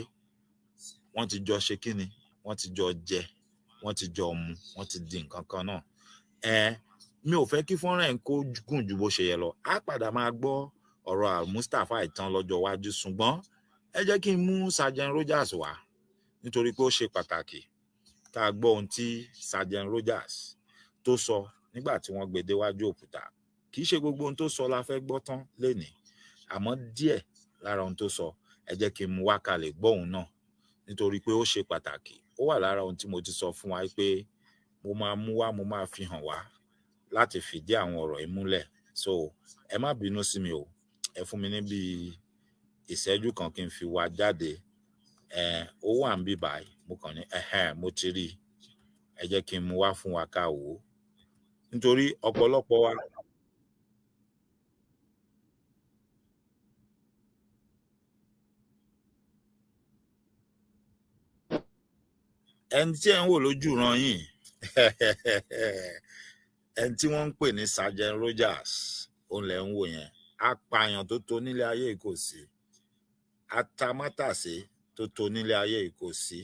wọ́n ti jọ ṣe kíni, wọ́n ti jọ jẹ, wọ́n ti jọ mu, wọ́n ti di nǹkan kan náà. Mi ò fẹ́ kí fọ́nrán ẹ̀ kó gùn ju bó ṣe yẹ lọ. Á padà máa gbọ́ ọ̀rọ̀ Mustapha ìtàn lọ́jọ́ iwájú, ṣùgbọ́n ẹ jẹ́ kí n mú Sergeant Rogers wá, nítorí pé ó ṣe pàtàkì ká gbọ́ ohun tí Sergeant Rogers tó sọ nígbà tí wọ́n gbé déwájú òkúta. Kì í ṣe gbogbo ohun tó sọ la fẹ́ gbọ́ tán lénìí, àmọ́ díẹ̀ lára ohun tó sọ ẹ jẹ́ kí n mú wá kalẹ̀ gbọ́ òun náà, nítorí pé ó ṣe pàtàkì. Ó wà lára ohun tí mo ti sọ fún wa pé mo máa mú wá, mo máa fi hàn wá láti fìdí àwọn ọ̀rọ̀ yìí múlẹ̀. So ẹ má bínú sí mi o, ẹ fún mi ní bí ìṣẹ́jú kan kí n fi wá jáde. Ó wà ń bí báyìí, mo kàn ní mo ti rí, ẹ jẹ́ kí n mú wá fún wa ká wò ó, nítorí ọ̀pọ̀lọpọ̀ wa. Ẹni tí ẹ ń wò lójú ran yìí ẹni tí wọ́n ń pè ní Sergeant Rogers, òun lẹ̀ ń wò yẹn. Apààyàn tó tó nílé ayé kò sí, atamátàsé tó tó nílé ayé kò sí.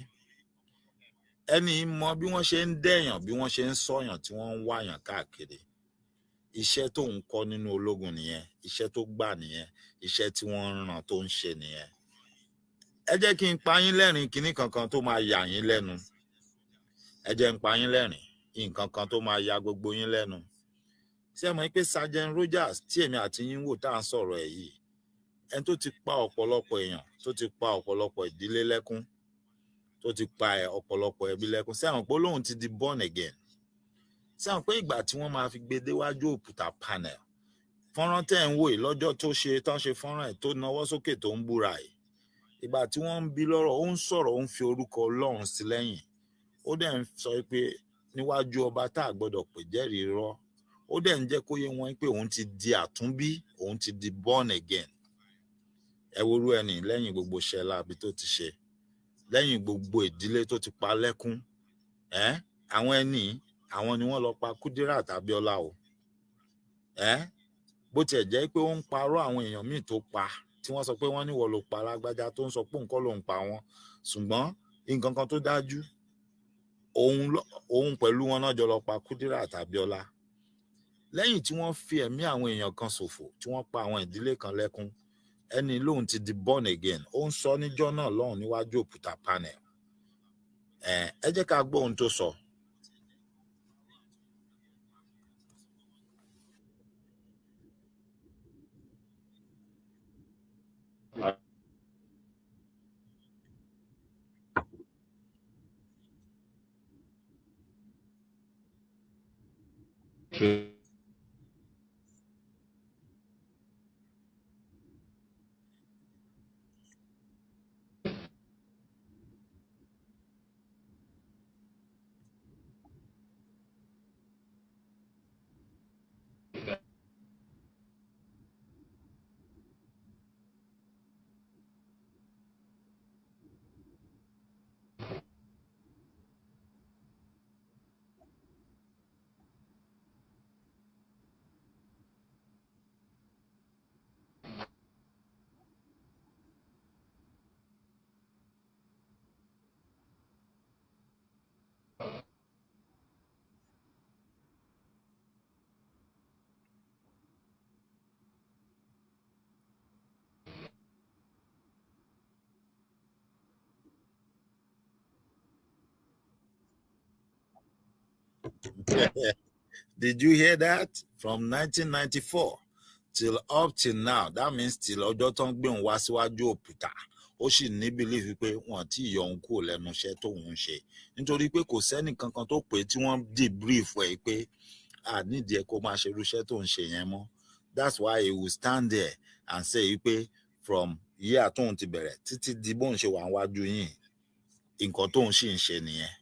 Ẹni mọ bí wọ́n ṣe ń dẹ̀yàn, bí wọ́n ṣe ń sọ̀yàn, tí wọ́n ń wáyàn káàkiri. Iṣẹ́ tó ń kọ́ nínú ológun nìyẹn, iṣẹ́ tó gbà nìyẹn, iṣẹ́ tí wọ́n ń ràn tó ń ṣe nìyẹn. Ẹ jẹ́ kí n pa yín lẹ́rìn kíní kankan tó máa yà yín lẹ́nu. Ẹ jẹ́ n pa yín lẹ́rìn nǹkan kan tó máa ya gbogbo yín lẹ́nu. Ṣé ẹ mọ̀ pé Sergeant Rogers tí èmi àti yín wò tá à ń sọ̀rọ̀ ẹ̀ yìí, ẹni tó ti pa ọ̀pọ̀lọpọ̀ èèyàn, tó ti pa ọ̀pọ̀lọpọ̀ ìdílé lẹ́kún, tó ti pa ọ̀pọ̀lọpọ̀ ẹbí lẹ́kún. Ṣé àwọn pé Ọlọ́run ti di born again? Ṣé àwọn pé ìgbà tí wọ́n máa fi gbé déwájú òkúta panel, fọ́nrán tẹ́ ń wò yìí lọ́jọ́ tó ṣe tán ṣe fọ́nrán ẹ̀ tó nawọ́ sókè tó ń búra yìí, ìgbà tí wọ́n ń bi lọ́rọ̀ ó ń sọ̀rọ̀, ó ń fi orúkọ Ọlọ́run sí lẹ́yìn, ó dẹ̀ ń sọ pé níwájú ọba tá a gbọ́dọ̀ pè jẹ́rìí irọ́, ó dẹ̀ ń jẹ́ kó yé wọn pé òun ti di àtúnbí, òun ti di born again. Ẹ worú ẹni lẹ́yìn gbogbo iṣẹ́ láabi tó ti ṣe, lẹ́yìn gbogbo ìdílé tó ti pa lẹ́kún, àwọn ẹni àwọn ni wọ́n lọ pa Kudirat Abiola o. Bó tiẹ̀ jẹ́ pé ó ń parọ́ àwọn èèyàn míì tó pa, tí wọ́n sọ pé wọ́n ní wọ́n ló pa lágbájá, tó ń sọ pé nǹkan ló ń pa wọn, ṣùgbọ́n nǹkan kan tó dájú, òun pẹ̀lú wọn náà jọ lọ pa Kudirat Abiola. Lẹ́yìn tí wọ́n fi ẹ̀mí àwọn èèyàn kan ṣòfò, tí wọ́n pa àwọn ìdílé kan lẹ́kún, ẹni lóun ti di born again. Ó ń sọ níjọ́ náà lọ́hùn níwájú òkúta panel. Ẹ jẹ́ ká gbọ́ ohun tó sọ. Did you hear that? From 1994 till up till now, that means till ọjọ́ tó ń gbé òun wá síwájú òkúta, ó sì ní belief pé wọ́n ti yọ òun kúrò lẹ́nu iṣẹ́ tó ń ṣe, nítorí pé kò sẹ́nì kankan tó pé tí wọ́n debrief ẹ̀ pé nídìí ẹ̀ kó máa ṣe irúṣẹ́ tó ń ṣe yẹn mọ́. That's why he will stand there and say pé from year tóun ti bẹ̀rẹ̀ títí di bóun ṣe wà níwájú yìí, nǹkan tóun sì ń ṣe nìyẹn.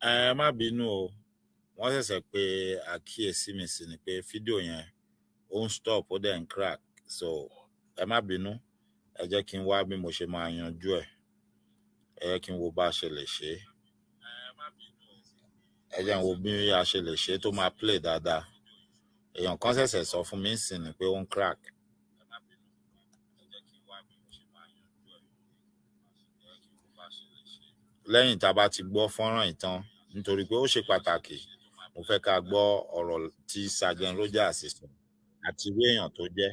ẹ má bínú o wọ́n ṣẹ̀ṣẹ̀ pé àkíyèsí mi sí ni pé fídíò yẹn ó ń stop ó dẹ̀ ń crack so ẹ má bínú ẹ jẹ́ kí n wá bí mo ṣe máa yanjú ẹ̀ ẹ jẹ́ kí n wo bá a ṣe lè ṣe ẹ jẹ́ n wo bí a ṣe lè ṣe tó máa play dáadáa èèyàn kan ṣẹ̀ṣẹ̀ sọ fún mi sí ni pé ó ń crack. lẹ́yìn tá a bá ti gbọ́ fọ́nrán ìtàn nítorí pé ó ṣe pàtàkì mo fẹ́ ká gbọ́ ọ̀rọ̀ tí Sergeant Rogers sọ àti irú èèyàn tó jẹ́.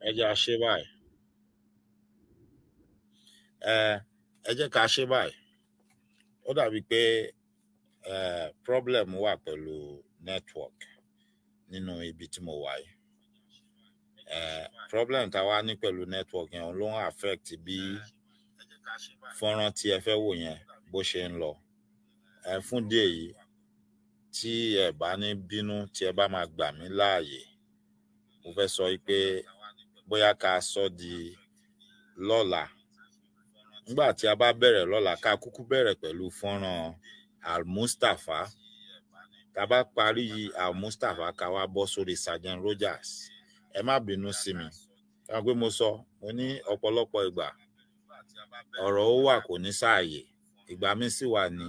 ẹ jẹ́ ká ṣe báyìí ẹ jẹ́ ká ṣe báyìí ó dàbí pé problem wà pẹ̀lú network nínú ibi tí mo wà yìí problem tá a wá ní pẹ̀lú network yẹn ló ń affect bí fọ́nrán tí ẹ fẹ́ wò yẹn bó ṣe ń lọ fún díẹ̀ yìí tí ẹ bá ní bínú tí ẹ bá máa gbà mí láàyè mo fẹ́ sọ pé bóyá ká sọ di lọ́la nígbà tí a bá bẹ̀rẹ̀ lọ́la ká kúkú bẹ̀rẹ̀ pẹ̀lú fọ́nrán Al-Mustapha tá a bá parí Al-Mustapha ká wá bọ́ sórí Sergeant Rogers ẹ má bínú sí mi káwọn pé mo sọ mo ní ọ̀pọ̀lọpọ̀ ìgbà ọ̀rọ̀ ó wà kò ní sáàyè ìgbà mi sì wà ní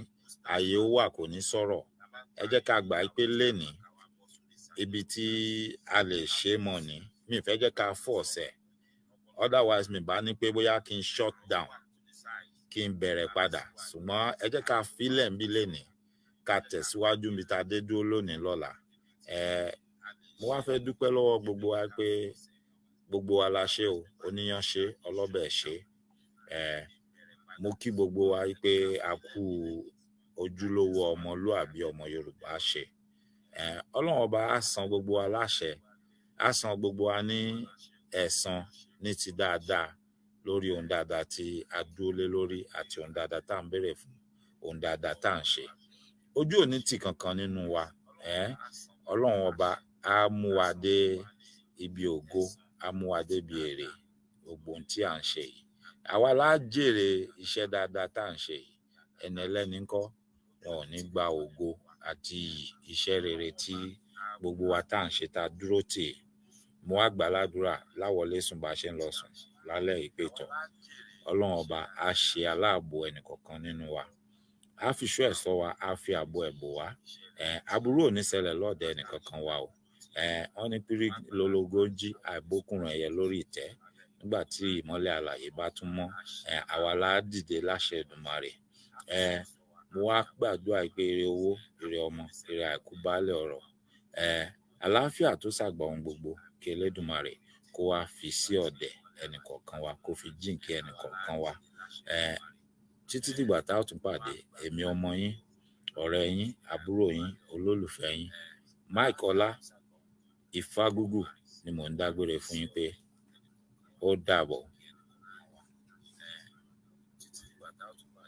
àyè ó wà kò ní sọ̀rọ̀ ẹ jẹ́ ká gbà pé lénìí ibi tí a lè ṣe mọ̀ ní mi fẹ́ jẹ́ ká force otherwise mi bá ní pé bóyá kí n shut down kí n bẹ̀rẹ̀ padà ṣùgbọ́n ẹ jẹ́ ká filẹ̀ ń bí lénìí ká tẹ̀síwájú mi tá dé dúró lónìí lọ́la mo wá fẹ́ dúpẹ́ lọ́wọ́ gbogbo wa pé gbogbo wa la ṣe o oníyan ṣe ọlọ́bẹ̀ ṣe mo kí gbogbo wa pé a kú ojúlówó ọmọlúàbí ọmọ Yorùbá ṣe Ọlọ́run ọba á san gbogbo wa láṣẹ á san gbogbo wa ní ẹ̀san ní ti dáadáa lórí ohun dáadáa tí a dúró lé lórí àti ohun dáadáa tá à ń béèrè fún ohun dáadáa tá à ń ṣe ojú ò ní tì kankan nínú wa Ọlọ́run ọba á mú wa dé ibi ògo á mú wa dé ibi èrè gbogbo ohun tí à ń ṣe yìí àwa la jèrè iṣẹ́ dáadáa tá à ń ṣe yìí ẹni ẹlẹ́ni ńkọ́ wọn ò ní gba ògo àti iṣẹ́ rere tí gbogbo wa tá à ń ṣe tá a dúró tì mo wá gbàládùra láwọlé sùn bá ṣe ń lọ sùn lálẹ́ ìpètọ́ Ọlọ́run ọba á ṣe aláàbò ẹnìkọ̀ọ̀kan nínú wa á fi ṣọ́ ẹ̀ ṣọ́ wa á fi ààbò ẹ̀ bò wá aburú ò ní ṣẹlẹ̀ lọ́ọ̀dẹ ẹnìkọ̀ọ̀kan wa o wọ́n ní pírí lológójì àìbókùnrin ẹ̀yẹ lórí ìtẹ́ nígbà tí ìmọ́lẹ̀ alààyè bá tún mọ́ àwa la dìde láṣẹ Èdùmàrè mo wá gbàdúrà pé ire owó ire ọmọ ire àìkú baálẹ̀ ọ̀rọ̀ àlàáfíà tó ṣàgbà ohun gbogbo kí Elédùmarè kó wá fi sí ọ̀dẹ̀ ẹnìkọ̀ọ̀kan wa kó fi jíǹkí ẹnìkọ̀ọ̀kan wa títí dìgbà tá a tún pàdé èmi ọmọ yín ọ̀rẹ́ yín àbúrò yín olólùfẹ́ yín Mike Ọlá Ifágúgù ni mò ń dágbére fún yín pé ó dàbọ̀.